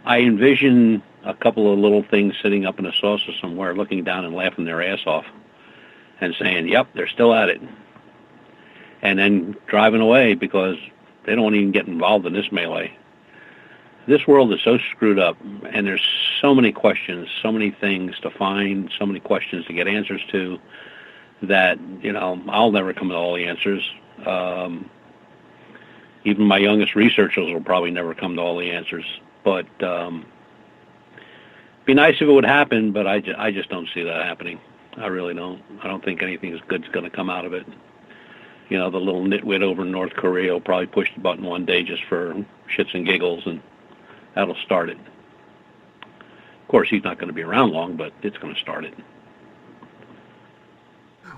envision a couple of little things sitting up in a saucer somewhere, looking down and laughing their ass off and saying, yep, they're still at it. And then driving away because they don't want to even get involved in this melee. This world is so screwed up, and there's so many questions, so many things to find, so many questions to get answers to, that, you know, I'll never come to all the answers. Even my youngest researchers will probably never come to all the answers. But be nice if it would happen, but I just don't see that happening. I really don't. I don't think anything good's going to come out of it. You know, the little nitwit over in North Korea will probably push the button one day just for shits and giggles, and that'll start it. Of course, he's not going to be around long, but it's going to start it.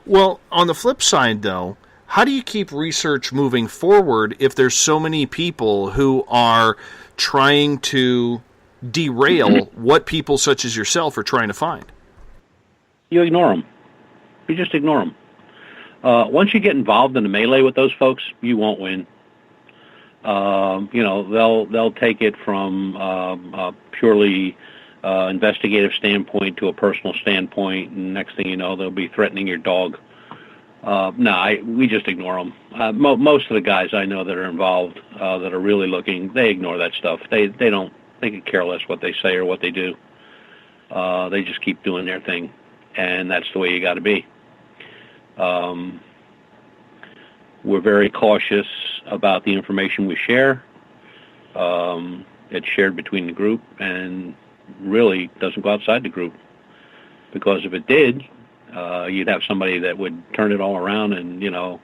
Well, on the flip side, though, how do you keep research moving forward if there's so many people who are trying to derail what people such as yourself are trying to find? You ignore them. You just ignore them. Once you get involved in the melee with those folks, you won't win. You know, they'll take it from a purely investigative standpoint to a personal standpoint, and next thing you know, they'll be threatening your dog. We just ignore them. Most of the guys I know that are involved, that are really looking, they ignore that stuff. They could care less what they say or what they do. They just keep doing their thing, and that's the way you got to be. We're very cautious about the information we share. It's shared between the group and really doesn't go outside the group, because if it did, you'd have somebody that would turn it all around and, you know,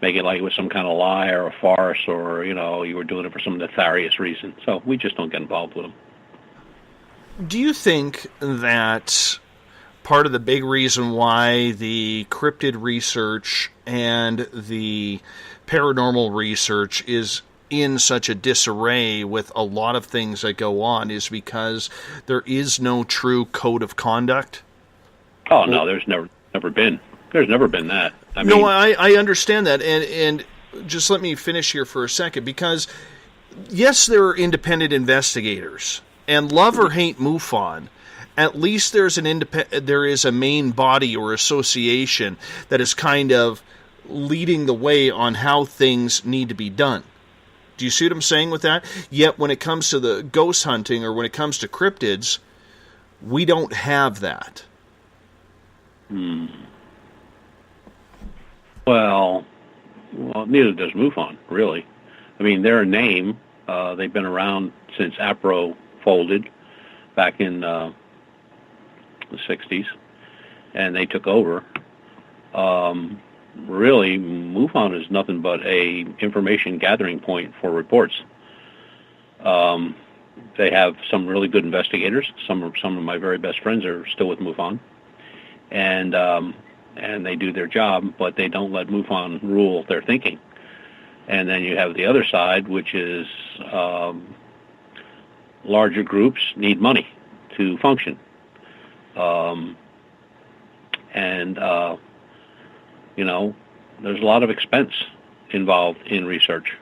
make it like it was some kind of lie or a farce, or, you know, you were doing it for some nefarious reason. So we just don't get involved with them. Do you think that part of the big reason why the cryptid research and the paranormal research is in such a disarray with a lot of things that go on is because there is no true code of conduct? Oh, no, there's never been. There's never been that. I mean, no, I understand that, and just let me finish here for a second, because yes, there are independent investigators, and love or hate MUFON, at least there is a main body or association that is kind of leading the way on how things need to be done. Do you see what I'm saying with that? Yet when it comes to the ghost hunting or when it comes to cryptids, we don't have that. Well, neither does MUFON, really. I mean, they're a name. They've been around since APRO folded back in the 60s, and they took over. Really, MUFON is nothing but a information gathering point for reports. They have some really good investigators. Some of my very best friends are still with MUFON, and they do their job, but they don't let MUFON rule their thinking. And then you have the other side, which is larger groups need money to function. You know, there's a lot of expense involved in research,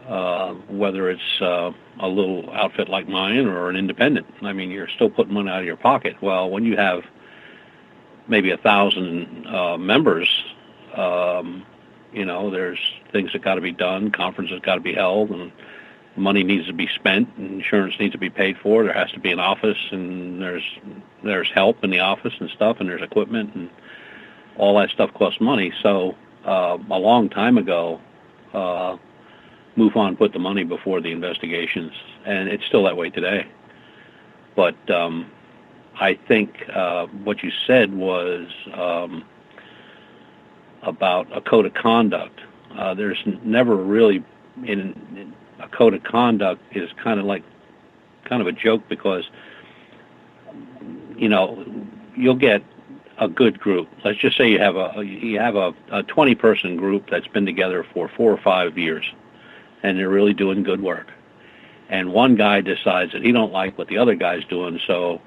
whether it's a little outfit like mine or an independent. I mean, you're still putting money out of your pocket. Well, when you have maybe 1,000 members, you know, there's things that got to be done, conferences got to be held, and money needs to be spent, and insurance needs to be paid for. There has to be an office, and there's help in the office and stuff, and there's equipment, and all that stuff costs money. So a long time ago, MUFON put the money before the investigations, and it's still that way today. But I think what you said was about a code of conduct. There's never really in a code of conduct is kind of a joke, because, you know, you'll get a good group. Let's just say you have a 20-person group that's been together for 4 or 5 years, and they're really doing good work. And one guy decides that he don't like what the other guy's doing, so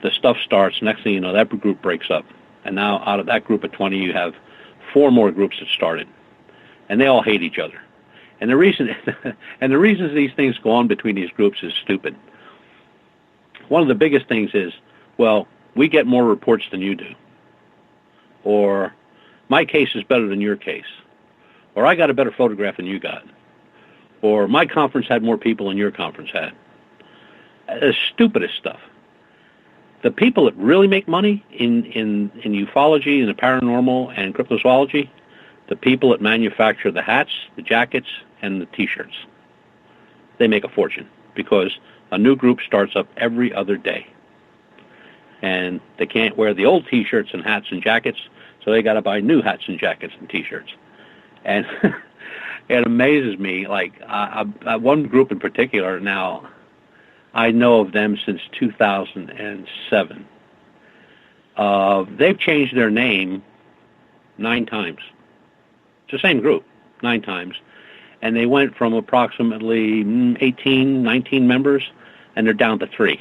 the stuff starts. Next thing you know, that group breaks up, and now out of that group of 20, you have 4 more groups that started, and they all hate each other. And the reasons these things go on between these groups is stupid. One of the biggest things is, well, we get more reports than you do, or my case is better than your case, or I got a better photograph than you got, or my conference had more people than your conference had. The stupidest stuff. The people that really make money in ufology and the paranormal and cryptozoology, the people that manufacture the hats, the jackets, and the T-shirts. They make a fortune because a new group starts up every other day. And they can't wear the old T-shirts and hats and jackets, so they got to buy new hats and jackets and T-shirts. And it amazes me, like one group in particular now, I know of them since 2007. They've changed their name 9 times. It's the same group, 9 times. And they went from approximately 18, 19 members, and they're down to 3.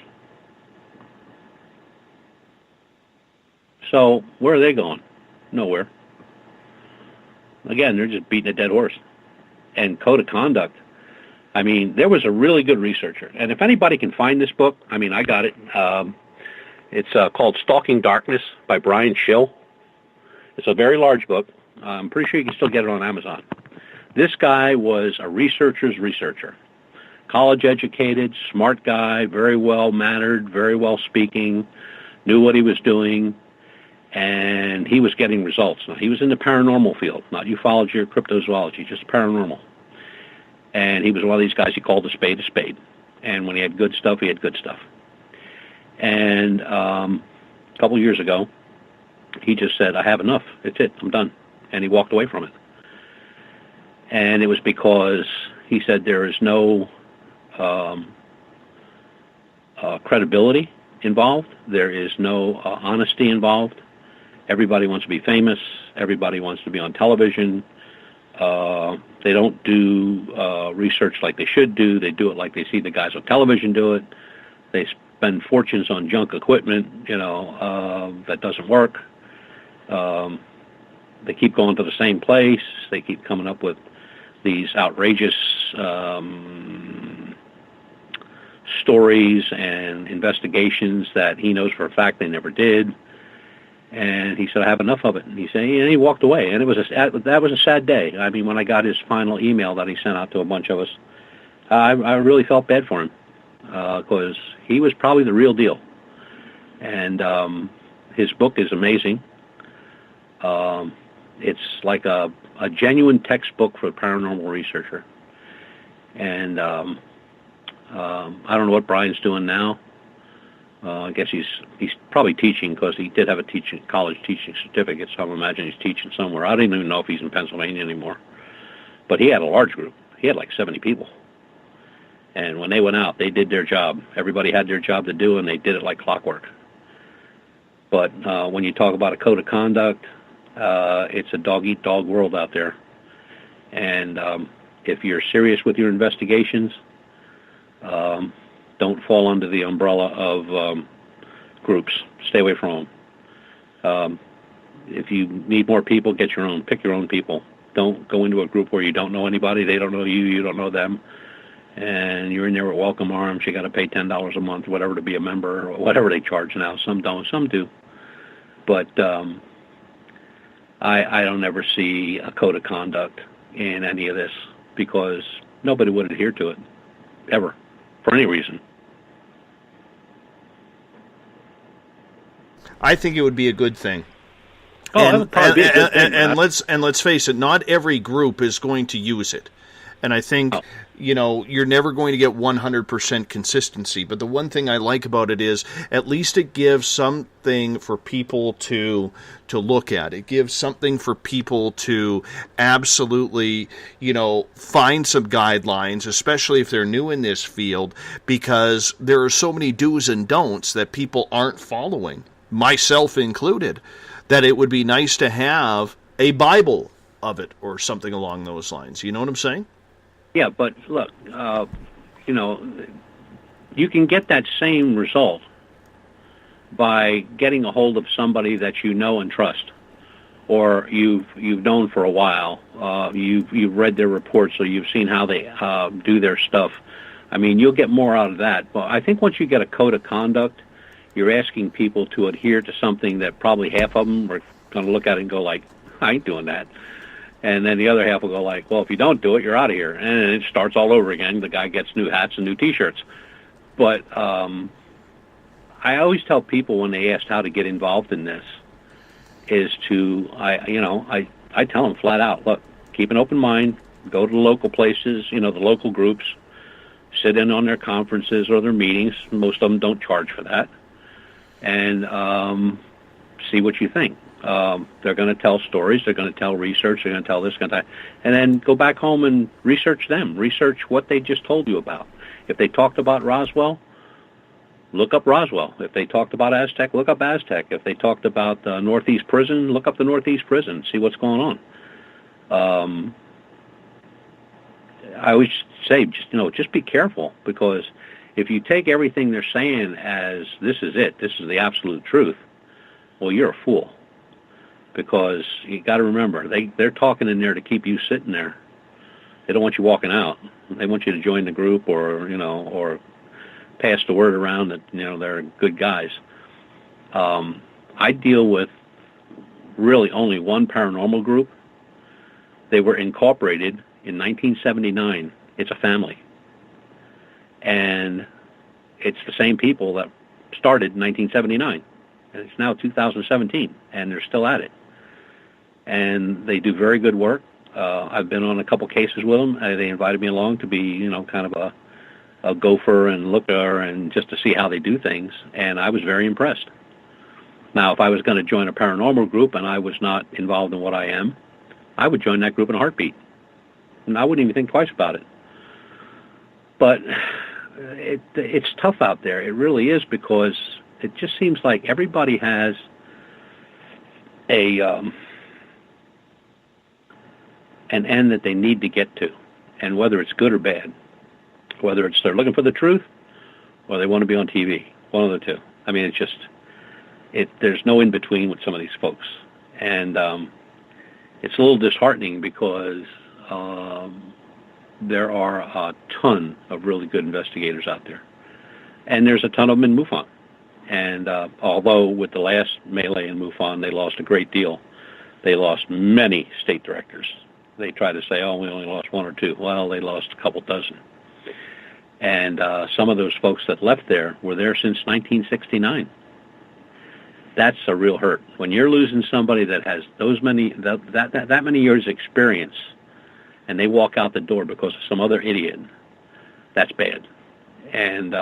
So where are they going? Nowhere. Again, they're just beating a dead horse. And code of conduct. I mean, there was a really good researcher. And if anybody can find this book, I mean, I got it. It's called Stalking Darkness by Brian Schill. It's a very large book. I'm pretty sure you can still get it on Amazon. This guy was a researcher's researcher. College educated, smart guy, very well mannered, very well speaking, knew what he was doing, and he was getting results. Now, he was in the paranormal field, not ufology or cryptozoology, just paranormal. And he was one of these guys, he called a spade a spade. And when he had good stuff, he had good stuff. And a couple years ago, he just said, I have enough. It's it. I'm done. And he walked away from it. And it was because he said there is no credibility involved. There is no honesty involved. Everybody wants to be famous. Everybody wants to be on television. They don't do research like they should do. They do it like they see the guys on television do it. They spend fortunes on junk equipment, that doesn't work. They keep going to the same place. They keep coming up with these outrageous stories and investigations that he knows for a fact they never did. And he said, I have enough of it. And he walked away. And that was a sad day. I mean, when I got his final email that he sent out to a bunch of us, I really felt bad for him because he was probably the real deal. And his book is amazing. It's like a genuine textbook for a paranormal researcher. And I don't know what Brian's doing now. I guess he's probably teaching because he did have a college teaching certificate, so I imagine he's teaching somewhere. I don't even know if he's in Pennsylvania anymore. But he had a large group. He had like 70 people. And when they went out, they did their job. Everybody had their job to do, and they did it like clockwork. But when you talk about a code of conduct, it's a dog-eat-dog world out there. And if you're serious with your investigations, don't fall under the umbrella of groups. Stay away from them. If you need more people, get your own. Pick your own people. Don't go into a group where you don't know anybody. They don't know you. You don't know them. And you're in there with welcome arms. You got to pay $10 a month, whatever, to be a member, or whatever they charge now. Some don't. Some do. But I don't ever see a code of conduct in any of this because nobody would adhere to it, ever, for any reason. I think it would be a good thing. And let's face it, not every group is going to use it. And I think, you're never going to get 100% consistency. But the one thing I like about it is at least it gives something for people to look at. It gives something for people to absolutely, find some guidelines, especially if they're new in this field, because there are so many do's and don'ts that people aren't following, myself included, that it would be nice to have a Bible of it or something along those lines. You know what I'm saying? Yeah, but look, you can get that same result by getting a hold of somebody that you know and trust, or you've known for a while. You've read their reports, so you've seen how they do their stuff. I mean, you'll get more out of that. But I think once you get a code of conduct, you're asking people to adhere to something that probably half of them are going to look at it and go like, I ain't doing that. And then the other half will go like, well, if you don't do it, you're out of here. And it starts all over again. The guy gets new hats and new T-shirts. But I always tell people when they ask how to get involved in this is to, I tell them flat out, look, keep an open mind, go to the local places, the local groups, sit in on their conferences or their meetings. Most of them don't charge for that. And see what you think. They're going to tell stories. They're going to tell research. They're going to tell this, and then go back home and research them. Research what they just told you about. If they talked about Roswell, look up Roswell. If they talked about Aztec, look up Aztec. If they talked about the Northeast Prison, look up the Northeast Prison. See what's going on. I always say, just be careful, because if you take everything they're saying as this is it, this is the absolute truth, well, you're a fool. Because you got to remember, they're talking in there to keep you sitting there. They don't want you walking out. They want you to join the group or pass the word around that, they're good guys. I deal with really only one paranormal group. They were incorporated in 1979. It's a family. And it's the same people that started in 1979. And it's now 2017, and they're still at it. And they do very good work. I've been on a couple cases with them. They invited me along to be, kind of a gopher and looker and just to see how they do things. And I was very impressed. Now, if I was going to join a paranormal group and I was not involved in what I am, I would join that group in a heartbeat. and I wouldn't even think twice about it. But it's tough out there. It really is, because it just seems like everybody has an end that they need to get to, and whether it's good or bad, whether it's they're looking for the truth or they want to be on TV, one of the two. I mean, it's just there's no in between with some of these folks, and it's a little disheartening because there are a ton of really good investigators out there, and there's a ton of them in MUFON. And although with the last melee in MUFON they lost a great deal, they lost many state directors. They try to say, oh, we only lost one or two. Well, they lost a couple dozen. And some of those folks that left there were there since 1969. That's a real hurt. When you're losing somebody that has that many years experience, and they walk out the door because of some other idiot, that's bad. And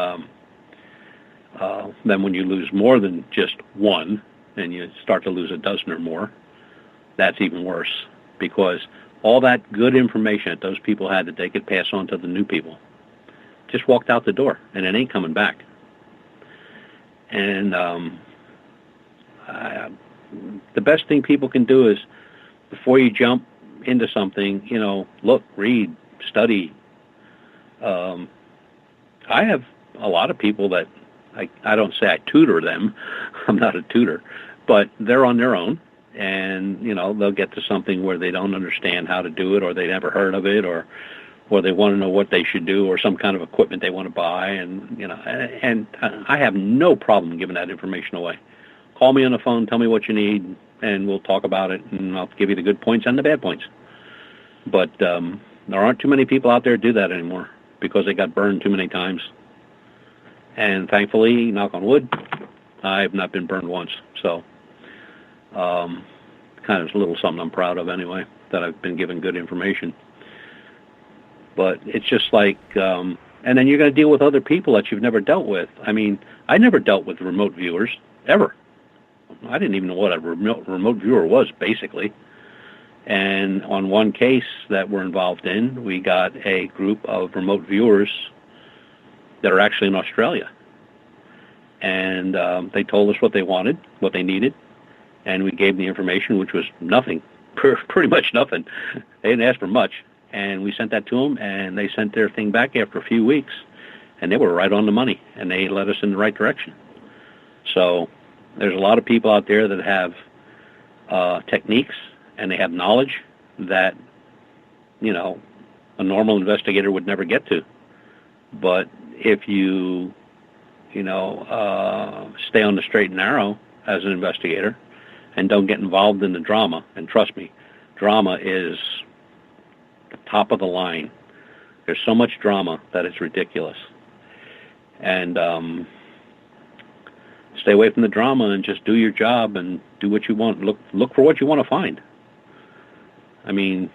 then when you lose more than just one, and you start to lose a dozen or more, that's even worse, because all that good information that those people had that they could pass on to the new people just walked out the door, and it ain't coming back. And the best thing people can do is, before you jump into something, look, read, study. I have a lot of people that I don't say I tutor them. I'm not a tutor, but they're on their own, and they'll get to something where they don't understand how to do it, or they never heard of it, or they want to know what they should do, or some kind of equipment they want to buy, and I have no problem giving that information away. Call me on the phone, tell me what you need, and we'll talk about it, and I'll give you the good points and the bad points. But there aren't too many people out there to do that anymore, because they got burned too many times. And thankfully, knock on wood, I've not been burned once. So kind of a little something I'm proud of anyway, that I've been given good information. But it's just like, and then you're going to deal with other people that you've never dealt with. I mean, I never dealt with remote viewers, ever. I didn't even know what a remote viewer was, basically. And on one case that we're involved in, we got a group of remote viewers that are actually in Australia. And they told us what they wanted, what they needed, and we gave them the information, which was nothing, pretty much nothing. They didn't ask for much. And we sent that to them, and they sent their thing back after a few weeks, and they were right on the money, and they led us in the right direction. So there's a lot of people out there that have techniques, and they have knowledge that, a normal investigator would never get to. But if you, stay on the straight and narrow as an investigator and don't get involved in the drama, and trust me, drama is the top of the line. There's so much drama that it's ridiculous. And stay away from the drama and just do your job and do what you want. Look for what you want to find. I mean,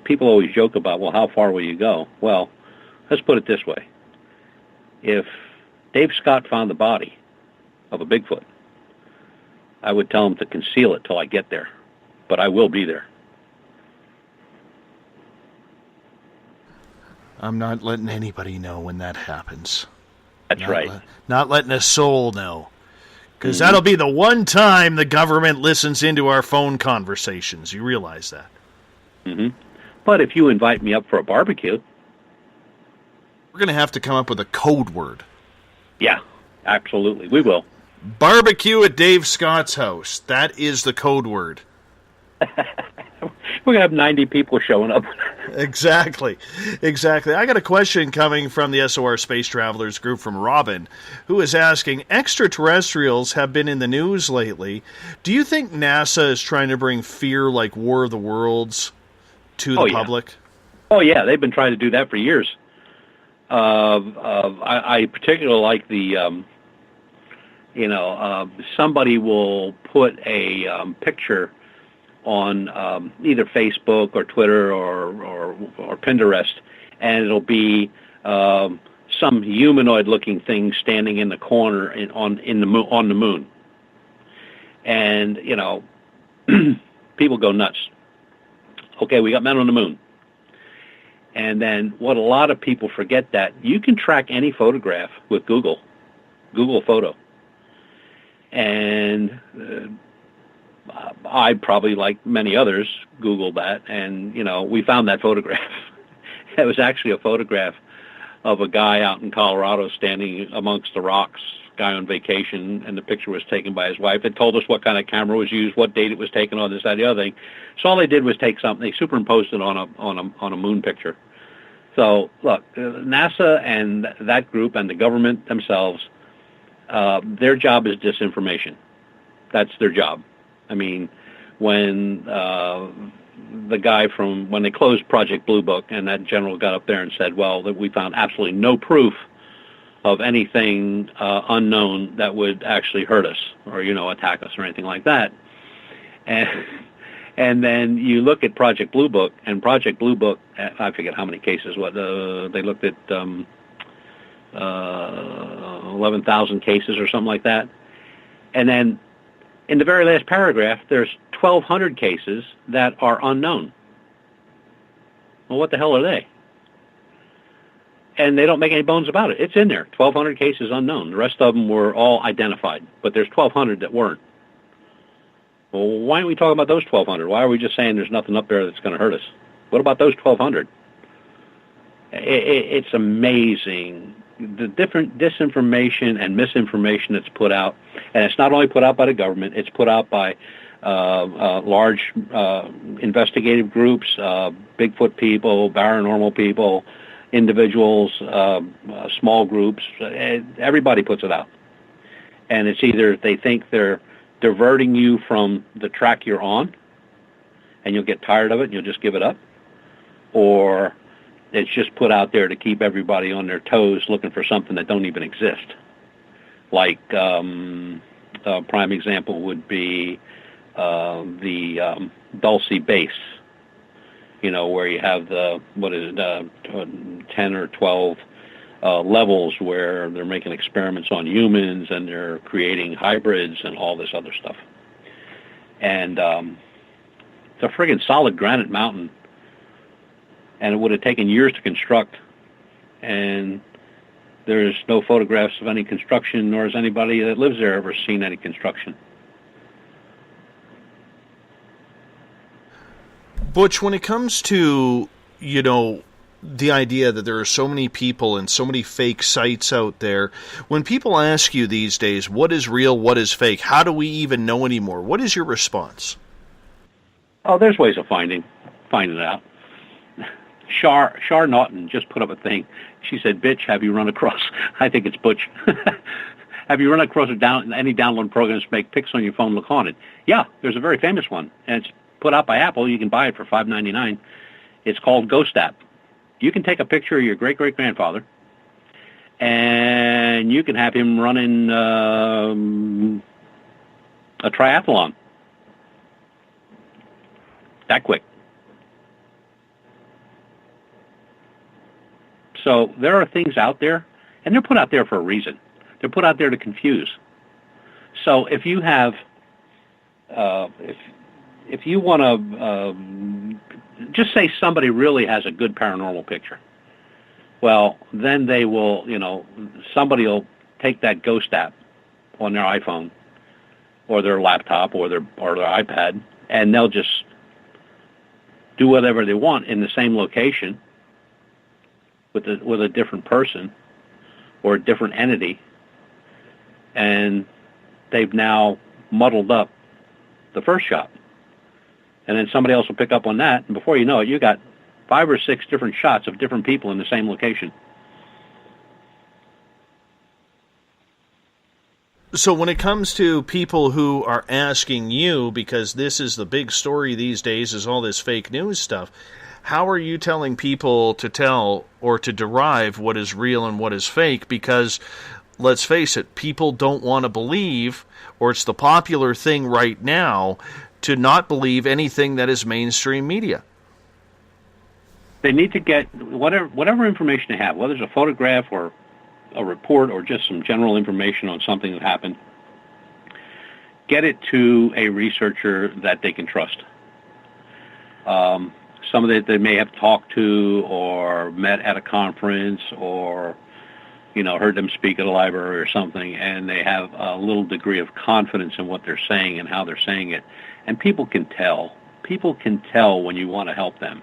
people always joke about, well, how far will you go? Well, let's put it this way. If Dave Scott found the body of a Bigfoot, I would tell him to conceal it till I get there, but I will be there. I'm not letting anybody know when that happens. That's right. Not letting a soul know. Because that'll be the one time the government listens into our phone conversations. You realize that? Mm-hmm. But if you invite me up for a barbecue... We're going to have to come up with a code word. Yeah, absolutely. We will. Barbecue at Dave Scott's house. That is the code word. We're going to have 90 people showing up. Exactly. I got a question coming from the SOR Space Travelers group from Robin, who is asking, extraterrestrials have been in the news lately. Do you think NASA is trying to bring fear like War of the Worlds to the public? Oh, yeah. They've been trying to do that for years. I particularly like the, somebody will put a picture on either Facebook or Twitter or Pinterest, and it'll be some humanoid-looking thing standing in the corner on the moon, and people go nuts. Okay, we got men on the moon. And then what a lot of people forget, that you can track any photograph with Google Photo. And I probably, like many others, Googled that, and, we found that photograph. It was actually a photograph of a guy out in Colorado standing amongst the rocks, guy on vacation, and the picture was taken by his wife. It told us what kind of camera was used, what date it was taken on, this, that, the other thing. So all they did was take something, they superimposed it on a moon picture. So look, NASA and that group and the government themselves, their job is disinformation. That's their job. I mean, when when they closed Project Blue Book, and that general got up there and said, well, that we found absolutely no proof of anything unknown that would actually hurt us or, attack us or anything like that. And then you look at Project Blue Book, and Project Blue Book, I forget how many cases, they looked at 11,000 cases or something like that. And then in the very last paragraph, there's 1,200 cases that are unknown. Well, what the hell are they? And they don't make any bones about it. It's in there. 1,200 cases unknown. The rest of them were all identified, but there's 1,200 that weren't. Well, why aren't we talking about those 1,200? Why are we just saying there's nothing up there that's going to hurt us? What about those 1,200? It's amazing, the different disinformation and misinformation that's put out. And it's not only put out by the government, it's put out by large investigative groups, Bigfoot people, paranormal people, individuals, small groups. Everybody puts it out. And it's either they think they're diverting you from the track you're on, and you'll get tired of it and you'll just give it up, or it's just put out there to keep everybody on their toes looking for something that don't even exist. Like a prime example would be the Dulce base, where you have 10 or 12 levels where they're making experiments on humans and they're creating hybrids and all this other stuff. And it's a friggin' solid granite mountain, and it would have taken years to construct, and there's no photographs of any construction, nor has anybody that lives there ever seen any construction. Butch, when it comes to, the idea that there are so many people and so many fake sites out there, when people ask you these days, what is real, what is fake, how do we even know anymore? What is your response? Oh, there's ways of finding it out. Shar Naughton just put up a thing. She said, "Bitch, have you run across," I think it's Butch, "have you run across any download programs to make pics on your phone look haunted?" Yeah, there's a very famous one, and it's put out by Apple. You can buy it for $5.99. It's called Ghost App. You can take a picture of your great-great-grandfather, and you can have him running a triathlon. That quick. So there are things out there, and they're put out there for a reason. They're put out there to confuse. So if you have, if you want to, just say somebody really has a good paranormal picture, well, then they will, somebody will take that Ghost app on their iPhone or their laptop or their iPad, and they'll just do whatever they want in the same location with a different person or a different entity, and they've now muddled up the first shot. And then somebody else will pick up on that, and before you know it, you got 5 or 6 different shots of different people in the same location. So when it comes to people who are asking you, because this is the big story these days, is all this fake news stuff, how are you telling people to tell or to derive what is real and what is fake? Because, let's face it, people don't want to believe, or it's the popular thing right now, to not believe anything that is mainstream media. They need to get whatever information they have, whether it's a photograph or a report or just some general information on something that happened, get it to a researcher that they can trust. somebody that they may have talked to or met at a conference or, heard them speak at a library or something, and they have a little degree of confidence in what they're saying and how they're saying it. And people can tell. People can tell when you want to help them.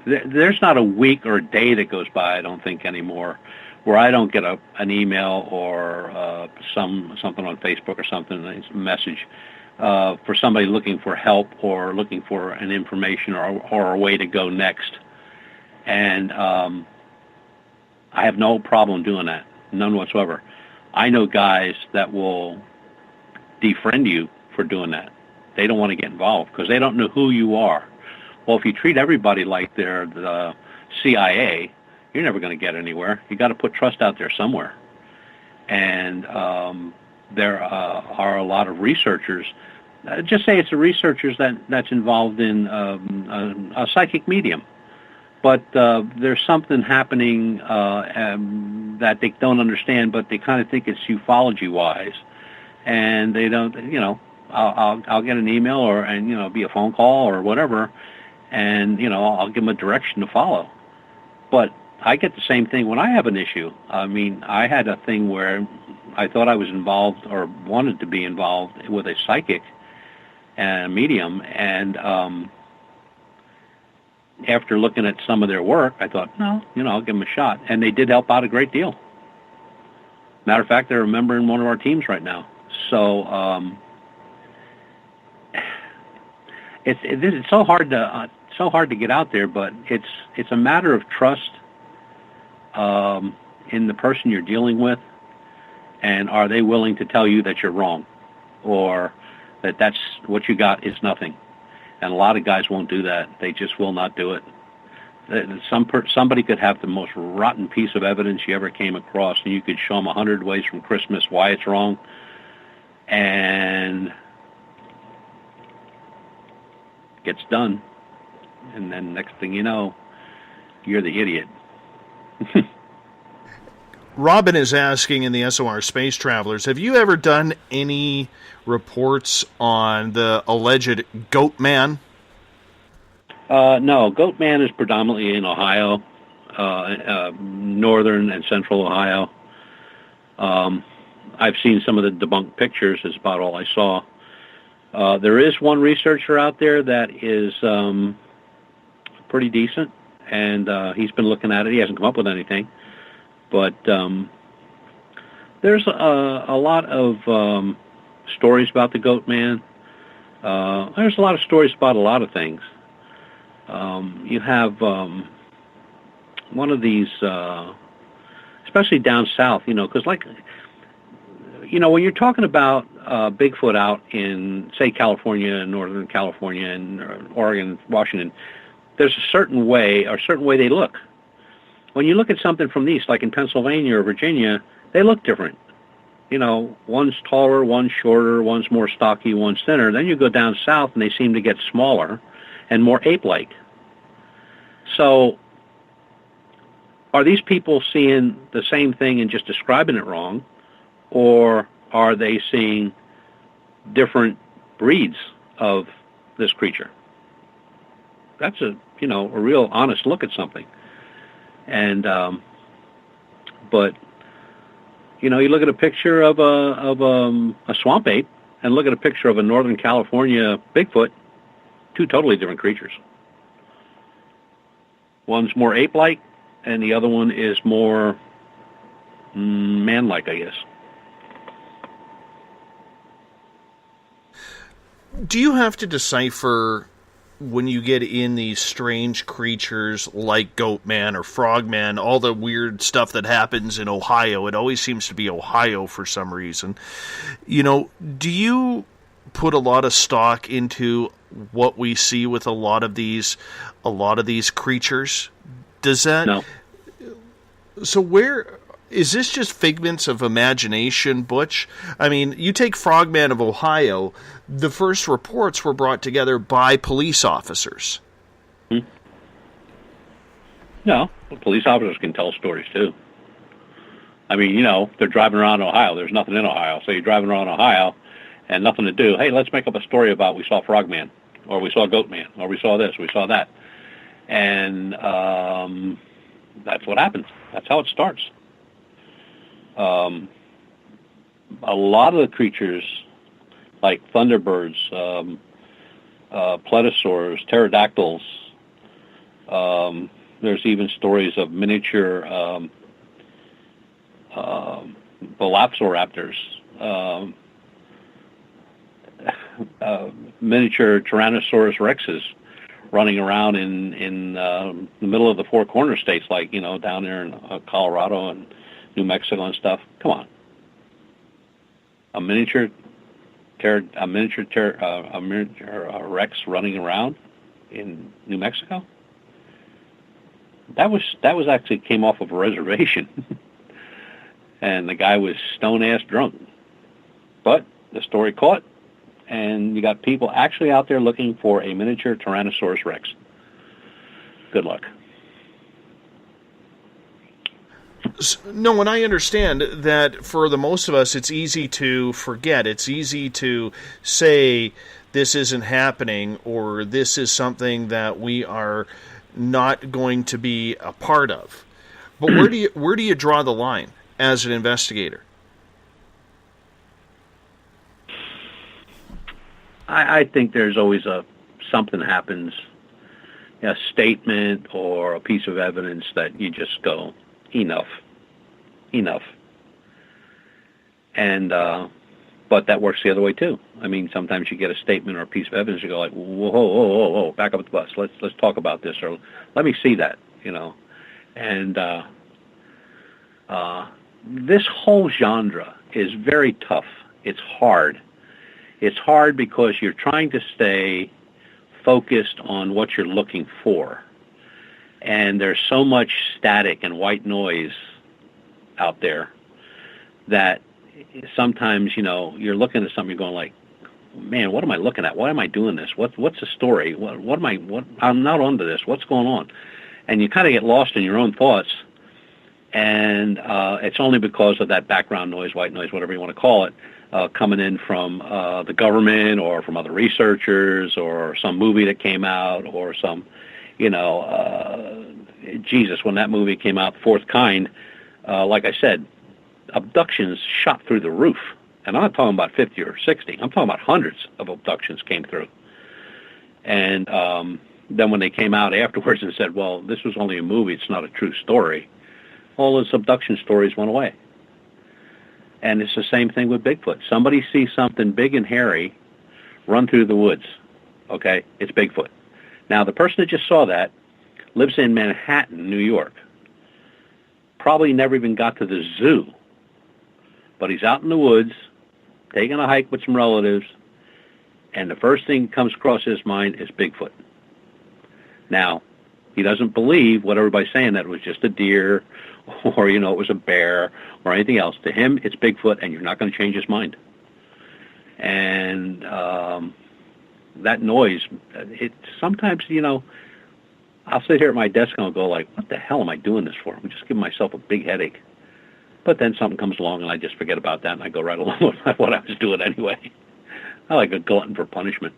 There's not a week or a day that goes by, I don't think, anymore, where I don't get an email or something on Facebook or something, a message for somebody looking for help or looking for an information or a way to go next. And I have no problem doing that, none whatsoever. I know guys that will defriend you for doing that. They don't want to get involved because they don't know who you are. Well, if you treat everybody like they're the CIA, you're never going to get anywhere. You got to put trust out there somewhere. And there are a lot of researchers. Just say it's the researchers that's involved in a psychic medium. But there's something happening that they don't understand, but they kind of think it's ufology-wise. And they don't, I'll get an email or be a phone call or whatever, and I'll give them a direction to follow. But I get the same thing when I have an issue. I mean, I had a thing where I thought I was involved or wanted to be involved with a psychic and a medium, and after looking at some of their work, I thought, no, I'll give them a shot, and they did help out a great deal. Matter of fact, they're a member in one of our teams right now. So it's so hard to get out there, but it's a matter of trust in the person you're dealing with, and are they willing to tell you that you're wrong, or that's what you got is nothing. And a lot of guys won't do that. They just will not do it. Somebody could have the most rotten piece of evidence you ever came across, and you could show them 100 ways from Christmas why it's wrong, and gets done, and then next thing you know, you're the idiot. Robin is asking in the SOR Space Travelers, have you ever done any reports on the alleged Goat Man? No, Goat Man is predominantly in Ohio, northern and central Ohio. I've seen some of the debunked pictures, is about all I saw. There is one researcher out there that is pretty decent, and he's been looking at it. He hasn't come up with anything. But there's a lot of stories about the Goat Man. There's a lot of stories about a lot of things. You have one of these, especially down south, because when you're talking about Bigfoot out in, say, California, Northern California, and Oregon, Washington, there's a certain way they look. When you look at something from the east, like in Pennsylvania or Virginia, they look different. One's taller, one's shorter, one's more stocky, one's thinner. Then you go down south, and they seem to get smaller and more ape-like. So are these people seeing the same thing and just describing it wrong, or are they seeing different breeds of this creature? That's a real honest look at something. And but you look at a picture of a swamp ape and look at a picture of a Northern California Bigfoot, two totally different creatures. One's more ape-like, and the other one is more man-like, I guess. Do you have to decipher when you get in these strange creatures like Goat Man or Frog Man, all the weird stuff that happens in Ohio? It always seems to be Ohio for some reason. Do you put a lot of stock into what we see with a lot of these creatures? Does that? No. So where is this just figments of imagination, Butch? I mean, you take Frogman of Ohio, the first reports were brought together by police officers. No, police officers can tell stories too. I mean, they're driving around Ohio. There's nothing in Ohio. So you're driving around Ohio, and nothing to do. Hey, let's make up a story about we saw Frogman, or we saw Goatman, or we saw this, we saw that. And that's what happens. That's how it starts. A lot of the creatures, like thunderbirds, plesiosaurs, pterodactyls, there's even stories of miniature velociraptors, miniature Tyrannosaurus rexes running around in the middle of the Four Corner states, like, you know, down there in Colorado and New Mexico and stuff. Come on, a miniature Rex running around in New Mexico. That was actually came off of a reservation, and the guy was stone-ass drunk. But the story caught, and you got people actually out there looking for a miniature Tyrannosaurus Rex. Good luck. No, and I understand that for the most of us, it's easy to forget. It's easy to say this isn't happening, or this is something that we are not going to be a part of. But where do you draw the line as an investigator? I think there's always something happens, a statement or a piece of evidence that you just go, enough. And but that works the other way too. I mean, sometimes you get a statement or a piece of evidence, you go like, whoa, back up the bus. Let's talk about this, or let me see that, you know. And this whole genre is very tough. It's hard. It's hard because you're trying to stay focused on what you're looking for. And there's so much static and white noise out there that sometimes, you know, you're looking at something, you're going like, man, what am I looking at? Why am I doing this? What's the story? I'm not onto this. What's going on? And you kind of get lost in your own thoughts. And it's only because of that background noise, white noise, whatever you want to call it, coming in from the government or from other researchers or some movie that came out or some, you know, Jesus, when that movie came out, Fourth Kind, like I said, abductions shot through the roof. And I'm not talking about 50 or 60. I'm talking about hundreds of abductions came through. And then when they came out afterwards and said, well, this was only a movie, it's not a true story, all those abduction stories went away. And it's the same thing with Bigfoot. Somebody sees something big and hairy run through the woods. Okay, it's Bigfoot. Now, the person that just saw that lives in Manhattan, New York. Probably never even got to the zoo. But he's out in the woods, taking a hike with some relatives, and the first thing that comes across his mind is Bigfoot. Now, he doesn't believe what everybody's saying, that it was just a deer, or, you know, it was a bear, or anything else. To him, it's Bigfoot, and you're not going to change his mind. And that noise, it sometimes, you know, I'll sit here at my desk and I'll go like, what the hell am I doing this for? I'm just giving myself a big headache. But then something comes along and I just forget about that and I go right along with what I was doing anyway. I like a glutton for punishment.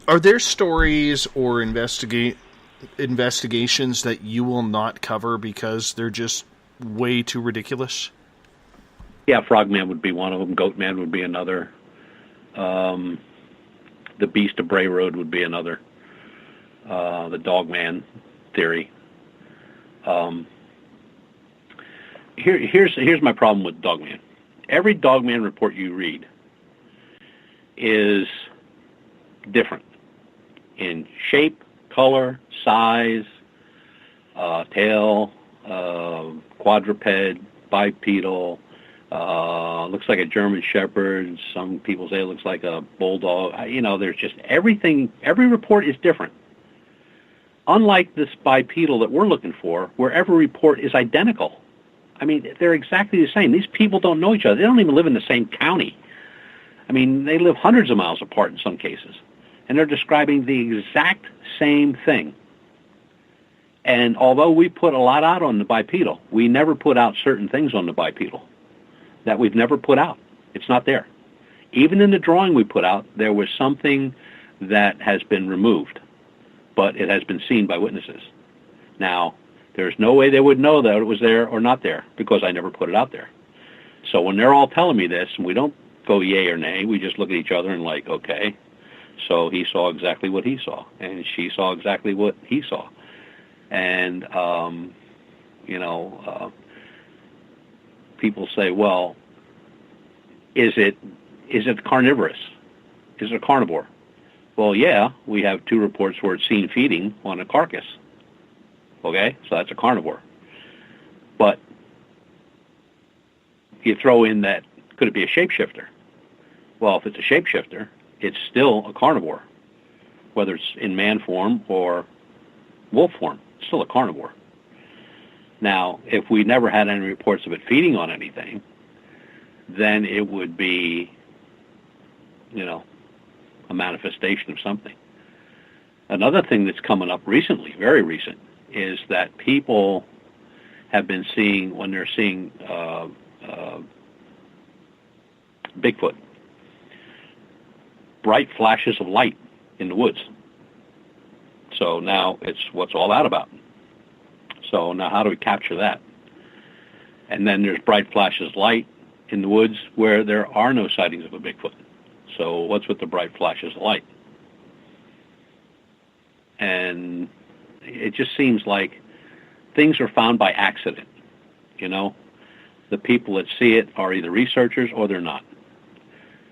Are there stories or investigations that you will not cover because they're just way too ridiculous? Yeah, Frogman would be one of them. Goatman would be another. The Beast of Bray Road would be another. The Dogman theory. Here's my problem with Dogman. Every Dogman report you read is different in shape, color, size, tail, quadruped, bipedal, looks like a German Shepherd. Some people say it looks like a bulldog. You know, there's just everything. Every report is different. Unlike this bipedal that we're looking for, where every report is identical. I mean, they're exactly the same. These people don't know each other. They don't even live in the same county. I mean, they live hundreds of miles apart in some cases. And they're describing the exact same thing. And although we put a lot out on the bipedal, we never put out certain things on the bipedal. that we've never put out. It's not there. Even in the drawing we put out, there was something that has been removed, but it has been seen by witnesses. Now, there's no way they would know that it was there or not there because I never put it out there. So when they're all telling me this, and we don't go yay or nay, we just look at each other and like, okay, so he saw exactly what he saw, and she saw exactly what he saw. And, people say, well, is it carnivorous? Is it a carnivore? Well, yeah, we have 2 reports where it's seen feeding on a carcass. Okay, so that's a carnivore. But you throw in that, could it be a shapeshifter? Well, if it's a shapeshifter, it's still a carnivore, whether it's in man form or wolf form. It's still a carnivore. Now, if we never had any reports of it feeding on anything, then it would be, a manifestation of something. Another thing that's coming up recently, very recent, is that people have been seeing, when they're seeing Bigfoot, bright flashes of light in the woods. So now it's what's all that about. So now how do we capture that? And then there's bright flashes of light in the woods where there are no sightings of a Bigfoot. So what's with the bright flashes of light? And it just seems like things are found by accident. The people that see it are either researchers or they're not.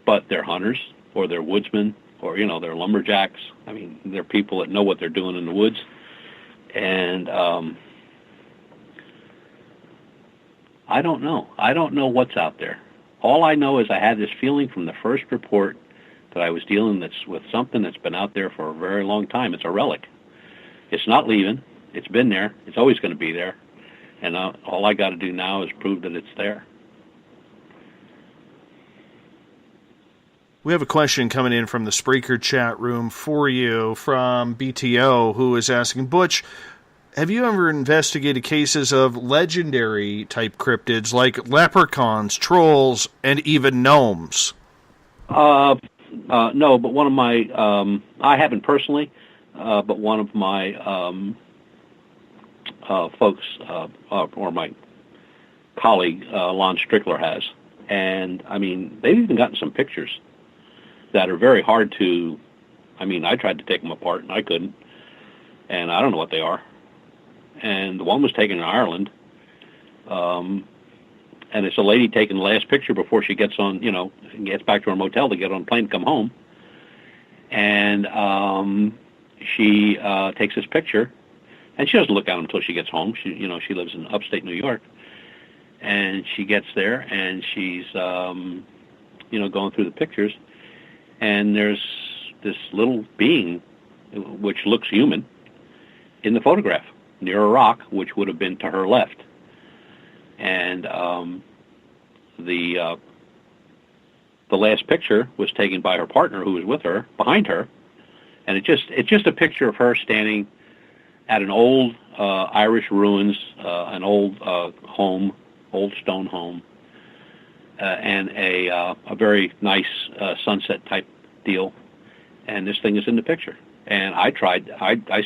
But they're hunters or they're woodsmen or, they're lumberjacks. I mean, they're people that know what they're doing in the woods. And I don't know. I don't know what's out there. All I know is I had this feeling from the first report that I was dealing with something that's been out there for a very long time. It's a relic. It's not leaving. It's been there. It's always going to be there. And all I got to do now is prove that it's there. We have a question coming in from the Spreaker chat room for you from BTO, who is asking, Butch, have you ever investigated cases of legendary type cryptids like leprechauns, trolls, and even gnomes? No, but one of my, I haven't personally, but one of my folks, or my colleague, Lon Strickler has. And, I mean, they've even gotten some pictures that are very hard to, I tried to take them apart and I couldn't. And I don't know what they are. And the one was taken in Ireland. And it's a lady taking the last picture before she gets on, gets back to her motel to get on a plane to come home. And she takes this picture, and she doesn't look at them until she gets home. She lives in upstate New York. And she gets there, and she's, going through the pictures, and there's this little being, which looks human, in the photograph, near a rock, which would have been to her left. And the last picture was taken by her partner, who was with her, behind her, and it's just a picture of her standing at an old Irish ruins, an old home, old stone home, and a very nice sunset type deal, and this thing is in the picture. And I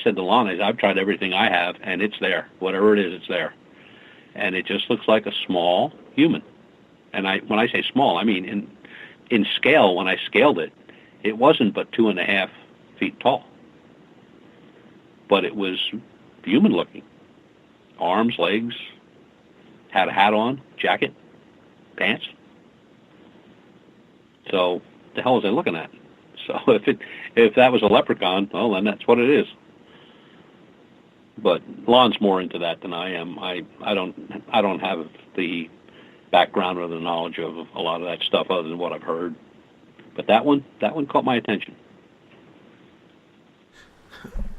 said to Lon, I've tried everything I have, and it's there. Whatever it is, it's there. And it just looks like a small human. And when I say small, I mean in scale. When I scaled it, it wasn't but 2.5 feet tall. But it was human looking. Arms, legs, had a hat on, jacket, pants. So the hell was I looking at? So if that was a leprechaun, well, then that's what it is. But Lon's more into that than I am. I don't have the background or the knowledge of a lot of that stuff other than what I've heard. But that one caught my attention.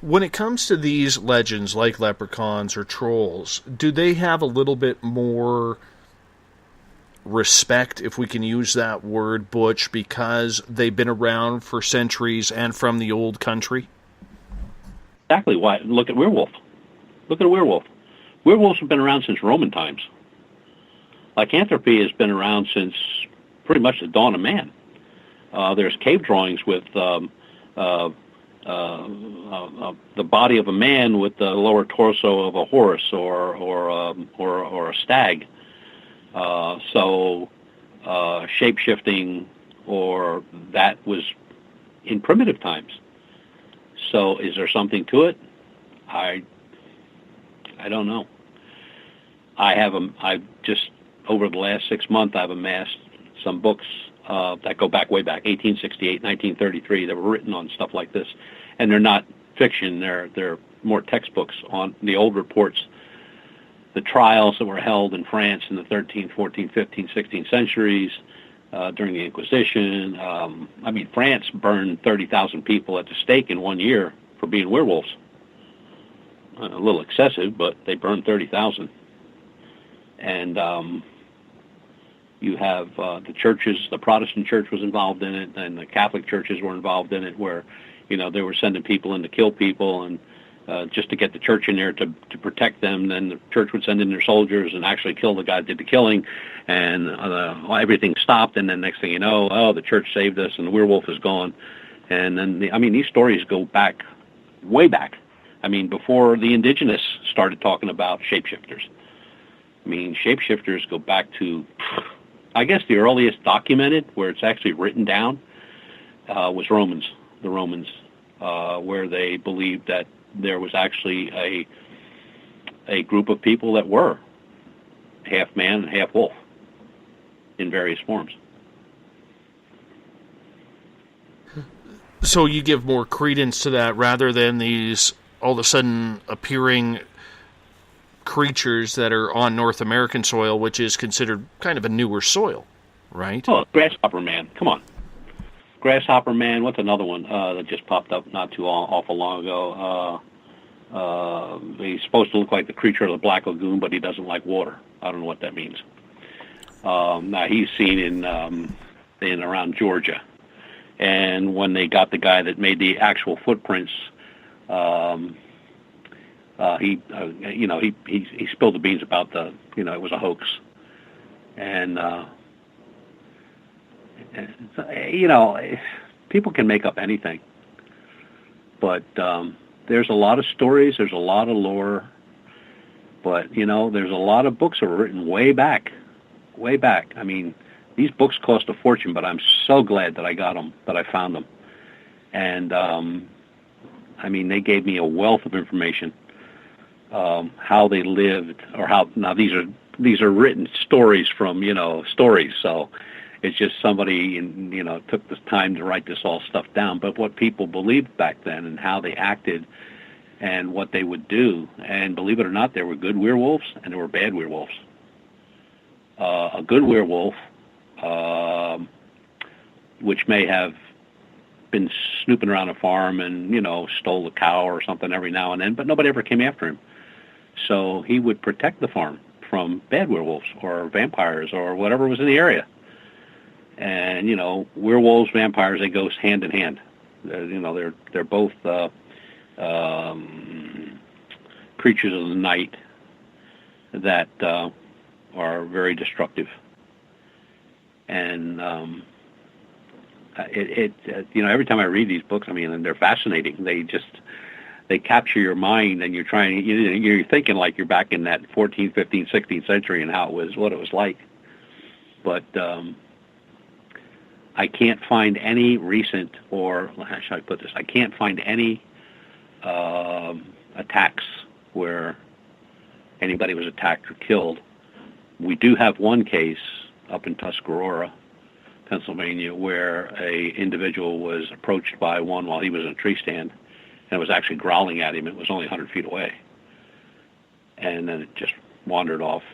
When it comes to these legends like leprechauns or trolls, do they have a little bit more respect, if we can use that word, Butch, because they've been around for centuries and from the old country? Exactly. Why? Look at werewolf. Look at a werewolf. Werewolves have been around since Roman times. lycanthropy has been around since pretty much the dawn of man. There's cave drawings with the body of a man with the lower torso of a horse or a stag. Shape-shifting, or that was in primitive times. So is there something to it? I don't know. I just over the last 6 months I've amassed some books that go way back, 1868, 1933, that were written on stuff like this, and they're not fiction. They're more textbooks on the old reports, the trials that were held in France in the 13th, 14th, 15th, 16th centuries during the Inquisition. France burned 30,000 people at the stake in 1 year for being werewolves. A little excessive, but they burned 30,000. And you have the churches, the Protestant church was involved in it, and the Catholic churches were involved in it, where, they were sending people in to kill people, and just to get the church in there to protect them. Then the church would send in their soldiers and actually kill the guy that did the killing, and everything stopped, and then next thing you know, the church saved us, and the werewolf is gone. And then, these stories go back, way back. Before the indigenous started talking about shapeshifters. Shapeshifters go back to, I guess the earliest documented, where it's actually written down, was the Romans, where they believed that there was actually a group of people that were half man and half wolf in various forms. So you give more credence to that rather than these all of a sudden appearing creatures that are on North American soil, which is considered kind of a newer soil, right? Oh, Grasshopper Man. Come on. Grasshopper Man. What's another one that just popped up not too awful long ago? He's supposed to look like the creature of the Black Lagoon, but he doesn't like water. I don't know what that means. Now he's seen in around Georgia, and when they got the guy that made the actual footprints, he spilled the beans about it was a hoax, and people can make up anything, but there's a lot of stories, there's a lot of lore, but there's a lot of books that were written way back. These books cost a fortune, but I'm so glad that I got them, that I found them, and they gave me a wealth of information. How they lived, or how, now these are written stories from stories, so it's just somebody took this time to write this all stuff down. But what people believed back then, and how they acted, and what they would do, and believe it or not, there were good werewolves and there were bad werewolves. A good werewolf, which may have been snooping around a farm and stole a cow or something every now and then, but nobody ever came after him. So he would protect the farm from bad werewolves or vampires or whatever was in the area. And werewolves, vampires, they go hand in hand. They're both creatures of the night that are very destructive. And every time I read these books, and they're fascinating. They capture your mind, and you're thinking like you're back in that 14th, 15th, 16th century and what it was like. But I can't find any recent, or how should I put this? I can't find any attacks where anybody was attacked or killed. We do have one case up in Tuscarora, Pennsylvania, where a individual was approached by one while he was in a tree stand, and it was actually growling at him. It was only 100 feet away. And then it just wandered off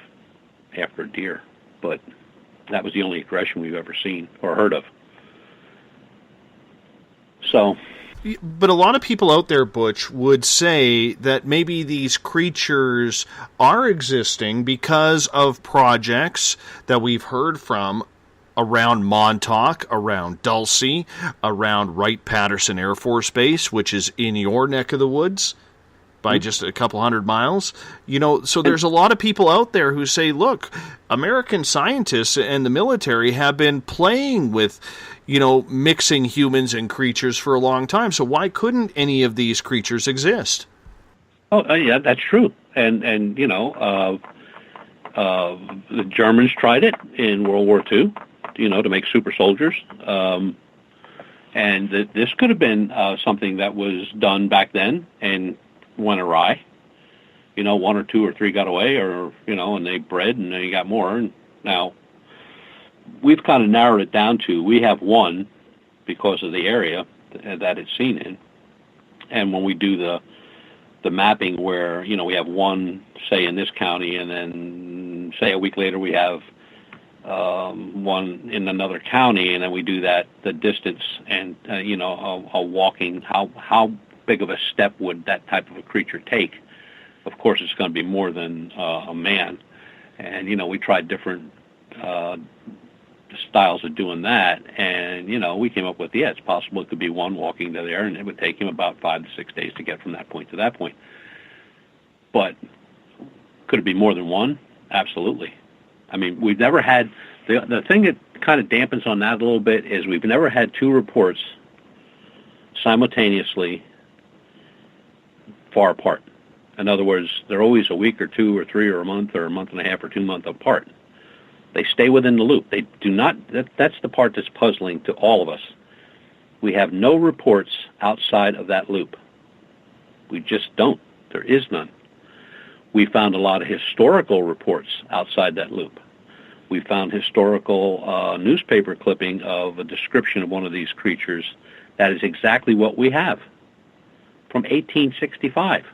after a deer. But that was the only aggression we've ever seen or heard of. So... But a lot of people out there, Butch, would say that maybe these creatures are existing because of projects that we've heard from around Montauk, around Dulce, around Wright-Patterson Air Force Base, which is in your neck of the woods. by just a couple 100 miles. So there's a lot of people out there who say, look, American scientists and the military have been playing with, mixing humans and creatures for a long time. So why couldn't any of these creatures exist? Oh, yeah, that's true. And the Germans tried it in World War II, to make super soldiers. And this could have been something that was done back then and went awry. 1 or 2 or 3 got away, or and they bred and they got more. And now we've kind of narrowed it down to we have one because of the area that it's seen in. And when we do the mapping where we have one, say, in this county, and then say a week later we have one in another county, and then we do the distance and a walking, how big of a step would that type of a creature take? Of course, it's going to be more than a man. And we tried different styles of doing that, and we came up with it's possible it could be one walking to there, and it would take him about 5 to 6 days to get from that point to that point. But could it be more than one? Absolutely. I mean, we've never had the thing that kind of dampens on that a little bit is we've never had 2 reports simultaneously far apart. In other words, they're always a week or 2 or 3 or a month and a half or 2 months apart. They stay within the loop. They do not. That's the part that's puzzling to all of us. We have no reports outside of that loop. We just don't. There is none. We found a lot of historical reports outside that loop. We found historical newspaper clipping of a description of one of these creatures that is exactly what we have from 1865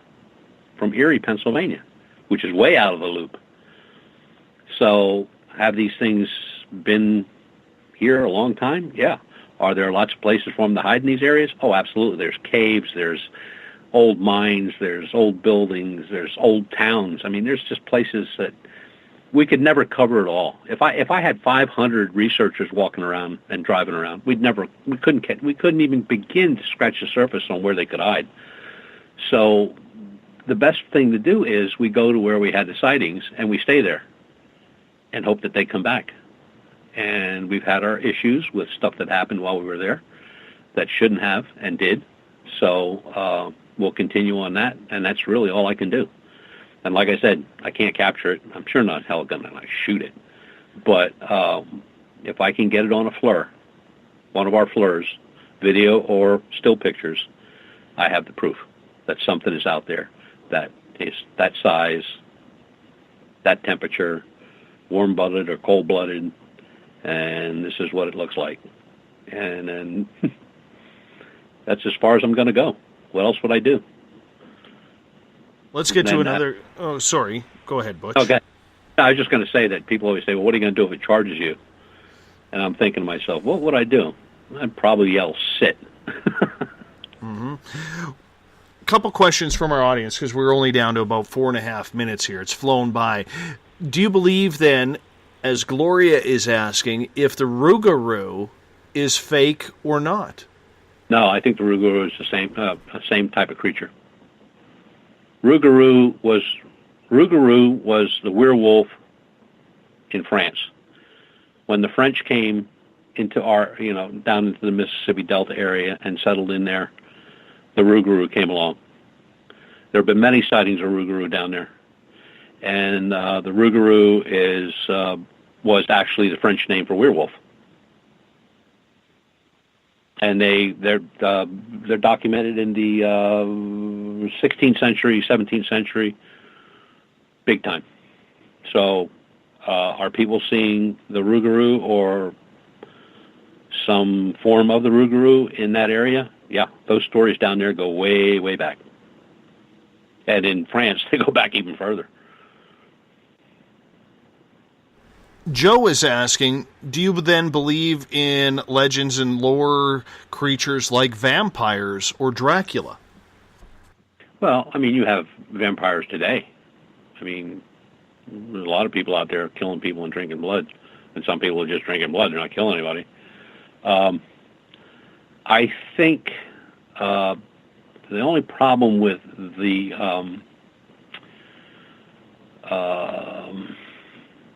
from Erie, Pennsylvania, which is way out of the loop. So have these things been here a long time? Yeah. Are there lots of places for them to hide in these areas? Oh, absolutely. There's caves, there's old mines, there's old buildings, there's old towns. I mean, there's just places that we could never cover it all. If I had 500 researchers walking around and driving around, we couldn't even begin to scratch the surface on where they could hide. So the best thing to do is we go to where we had the sightings and we stay there and hope that they come back. And we've had our issues with stuff that happened while we were there that shouldn't have and did. So we'll continue on that, and that's really all I can do. And like I said, I can't capture it. I'm sure not hell gonna shoot it. But if I can get it on a FLIR, one of our FLIRs, video or still pictures, I have the proof that something is out there that is that size, that temperature, warm-blooded or cold-blooded, and this is what it looks like. And then that's as far as I'm going to go. What else would I do? Let's get to another... Oh, sorry. Go ahead, Butch. Okay. I was just going to say that people always say, well, what are you going to do if it charges you? And I'm thinking to myself, what would I do? I'd probably yell, sit. Mm-hmm. A couple questions from our audience, because we're only down to about 4.5 minutes here. It's flown by. Do you believe, then, as Gloria is asking, if the Rugaru is fake or not? No, I think the Rugaru is the same type of creature. Rugaru was the werewolf in France. When the French came into down into the Mississippi Delta area and settled in there, the Rugaru came along. There have been many sightings of Rugaru down there. And the Rugaru was actually the French name for werewolf. And they're documented in the 16th century, 17th century, big time. So are people seeing the Rugaru or some form of the Rugaru in that area? Yeah, those stories down there go way, way back. And in France, they go back even further. Joe is asking, do you then believe in legends and lore creatures like vampires or Dracula? Well, I mean, you have vampires today. I mean, there's a lot of people out there killing people and drinking blood. And some people are just drinking blood. They're not killing anybody. I think The only problem with the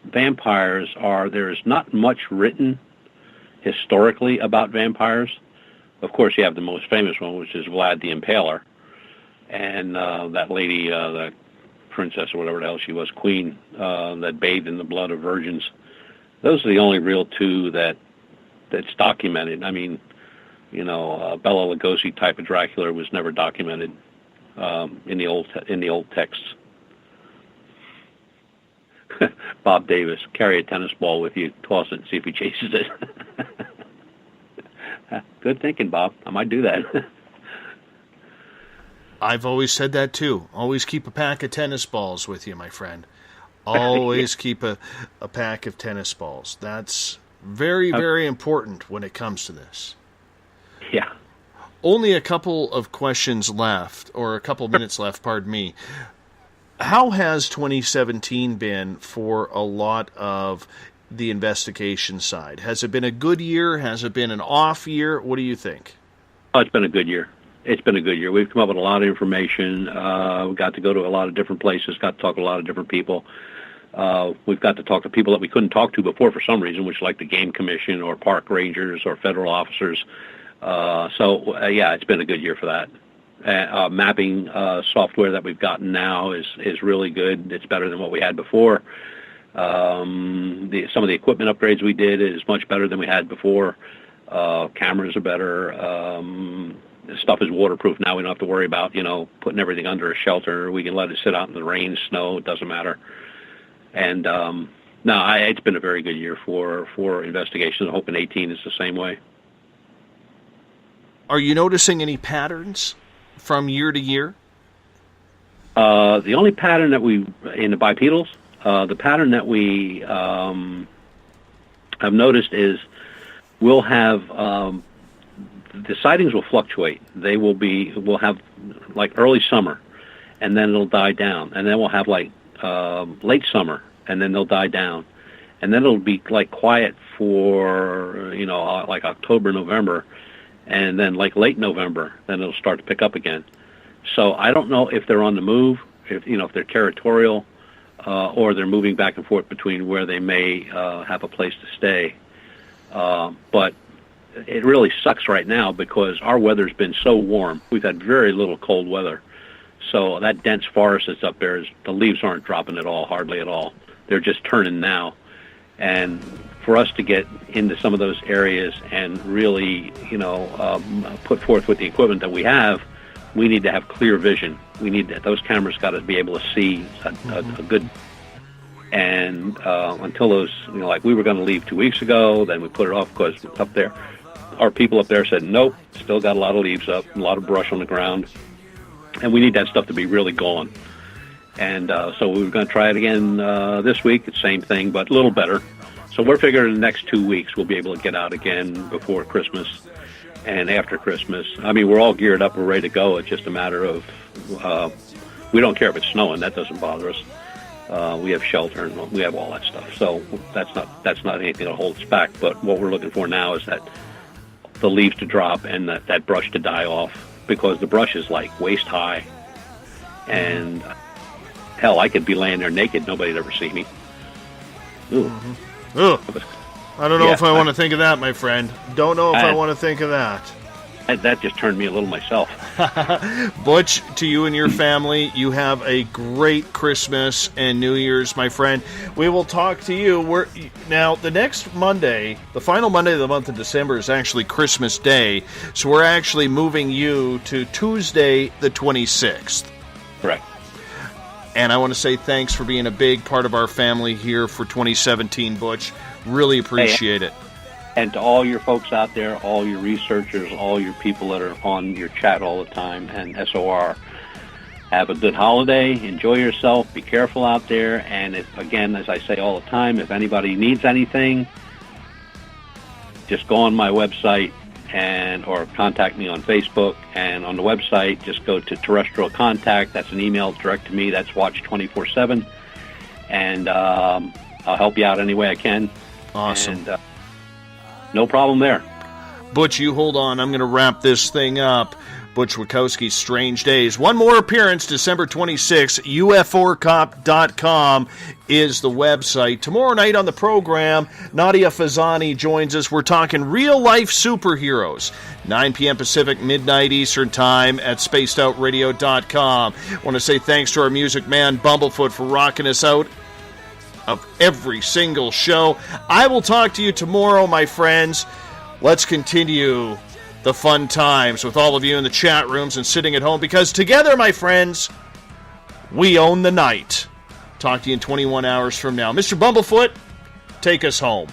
vampires are there's not much written historically about vampires. Of course, you have the most famous one, which is Vlad the Impaler, and that lady, that princess or whatever the hell she was, queen, that bathed in the blood of virgins. Those are the only real two that's documented. I mean, you know, Bela Lugosi type of Dracula was never documented in the old texts. Bob Davis, carry a tennis ball with you, toss it, and see if he chases it. Good thinking, Bob. I might do that. I've always said that too. Always keep a pack of tennis balls with you, my friend. Always keep a pack of tennis balls. That's very, very important when it comes to this. Yeah. Only a couple of questions left, or a couple minutes left, pardon me. How has 2017 been for a lot of the investigation side? Has it been a good year? Has it been an off year? What do you think? Oh, it's been a good year. It's been a good year. We've come up with a lot of information. We got to go to a lot of different places, got to talk to a lot of different people. We've got to talk to people that we couldn't talk to before for some reason, which like the Game Commission or park rangers or federal officers. Yeah, it's been a good year for that. Mapping software that we've gotten now is really good. It's better than what we had before. Some of the equipment upgrades we did is much better than we had before. Cameras are better. The stuff is waterproof now. We don't have to worry about, putting everything under a shelter. We can let it sit out in the rain, snow. It doesn't matter. And it's been a very good year for investigations. I'm hoping 18 is the same way. Are you noticing any patterns from year to year? The only pattern that in the bipedals, the pattern that we have noticed is we'll have the sightings will fluctuate. We'll have like early summer, and then it'll die down, and then we'll have like late summer, and then they'll die down, and then it'll be like quiet for like October, November. And then like late November, then it'll start to pick up again. So I don't know if they're on the move, if they're territorial, or they're moving back and forth between where they may have a place to stay. But it really sucks right now because our weather's been so warm. We've had very little cold weather. So that dense forest that's up there, the leaves aren't dropping at all, hardly at all. They're just turning now. And for us to get into some of those areas and really, put forth with the equipment that we have, we need to have clear vision. Those cameras got to be able to see a good. And until those, like we were going to leave 2 weeks ago, then we put it off because up there, our people up there said, nope, still got a lot of leaves up, a lot of brush on the ground, and we need that stuff to be really gone. And so we were going to try it again this week. It's the same thing, but a little better. So we're figuring in the next 2 weeks we'll be able to get out again before Christmas and after Christmas. I mean, we're all geared up. We're ready to go. It's just a matter of we don't care if it's snowing. That doesn't bother us. We have shelter and we have all that stuff. So that's not anything that holds us back. But what we're looking for now is that the leaves to drop and that brush to die off, because the brush is like waist high. And hell, I could be laying there naked. Nobody'd ever see me. Ooh. Ugh. I don't know if I want to think of that, my friend. Don't know if I want to think of that. That just turned me a little myself. Butch, to you and your family, you have a great Christmas and New Year's, my friend. We will talk to you. Now, the next Monday, the final Monday of the month of December, is actually Christmas Day, so we're actually moving you to Tuesday the 26th. Correct. And I want to say thanks for being a big part of our family here for 2017, Butch. Really appreciate it. And to all your folks out there, all your researchers, all your people that are on your chat all the time, and SOR, have a good holiday. Enjoy yourself. Be careful out there. And if, again, as I say all the time, if anybody needs anything, just go on my website or contact me on Facebook. And on the website, just go to Terrestrial Contact. That's an email direct to me. That's Watch 24/7. And I'll help you out any way I can. Awesome. And, no problem there. Butch, you hold on. I'm going to wrap this thing up. Butch Witkowski's Strange Days. One more appearance, December 26th. UFOcop.com is the website. Tomorrow night on the program, Nadia Fazani joins us. We're talking real-life superheroes. 9 p.m. Pacific, midnight Eastern Time at spacedoutradio.com. I want to say thanks to our music man, Bumblefoot, for rocking us out of every single show. I will talk to you tomorrow, my friends. Let's continue the fun times with all of you in the chat rooms and sitting at home, because together, my friends, we own the night. Talk to you in 21 hours from now. Mr. Bumblefoot, take us home.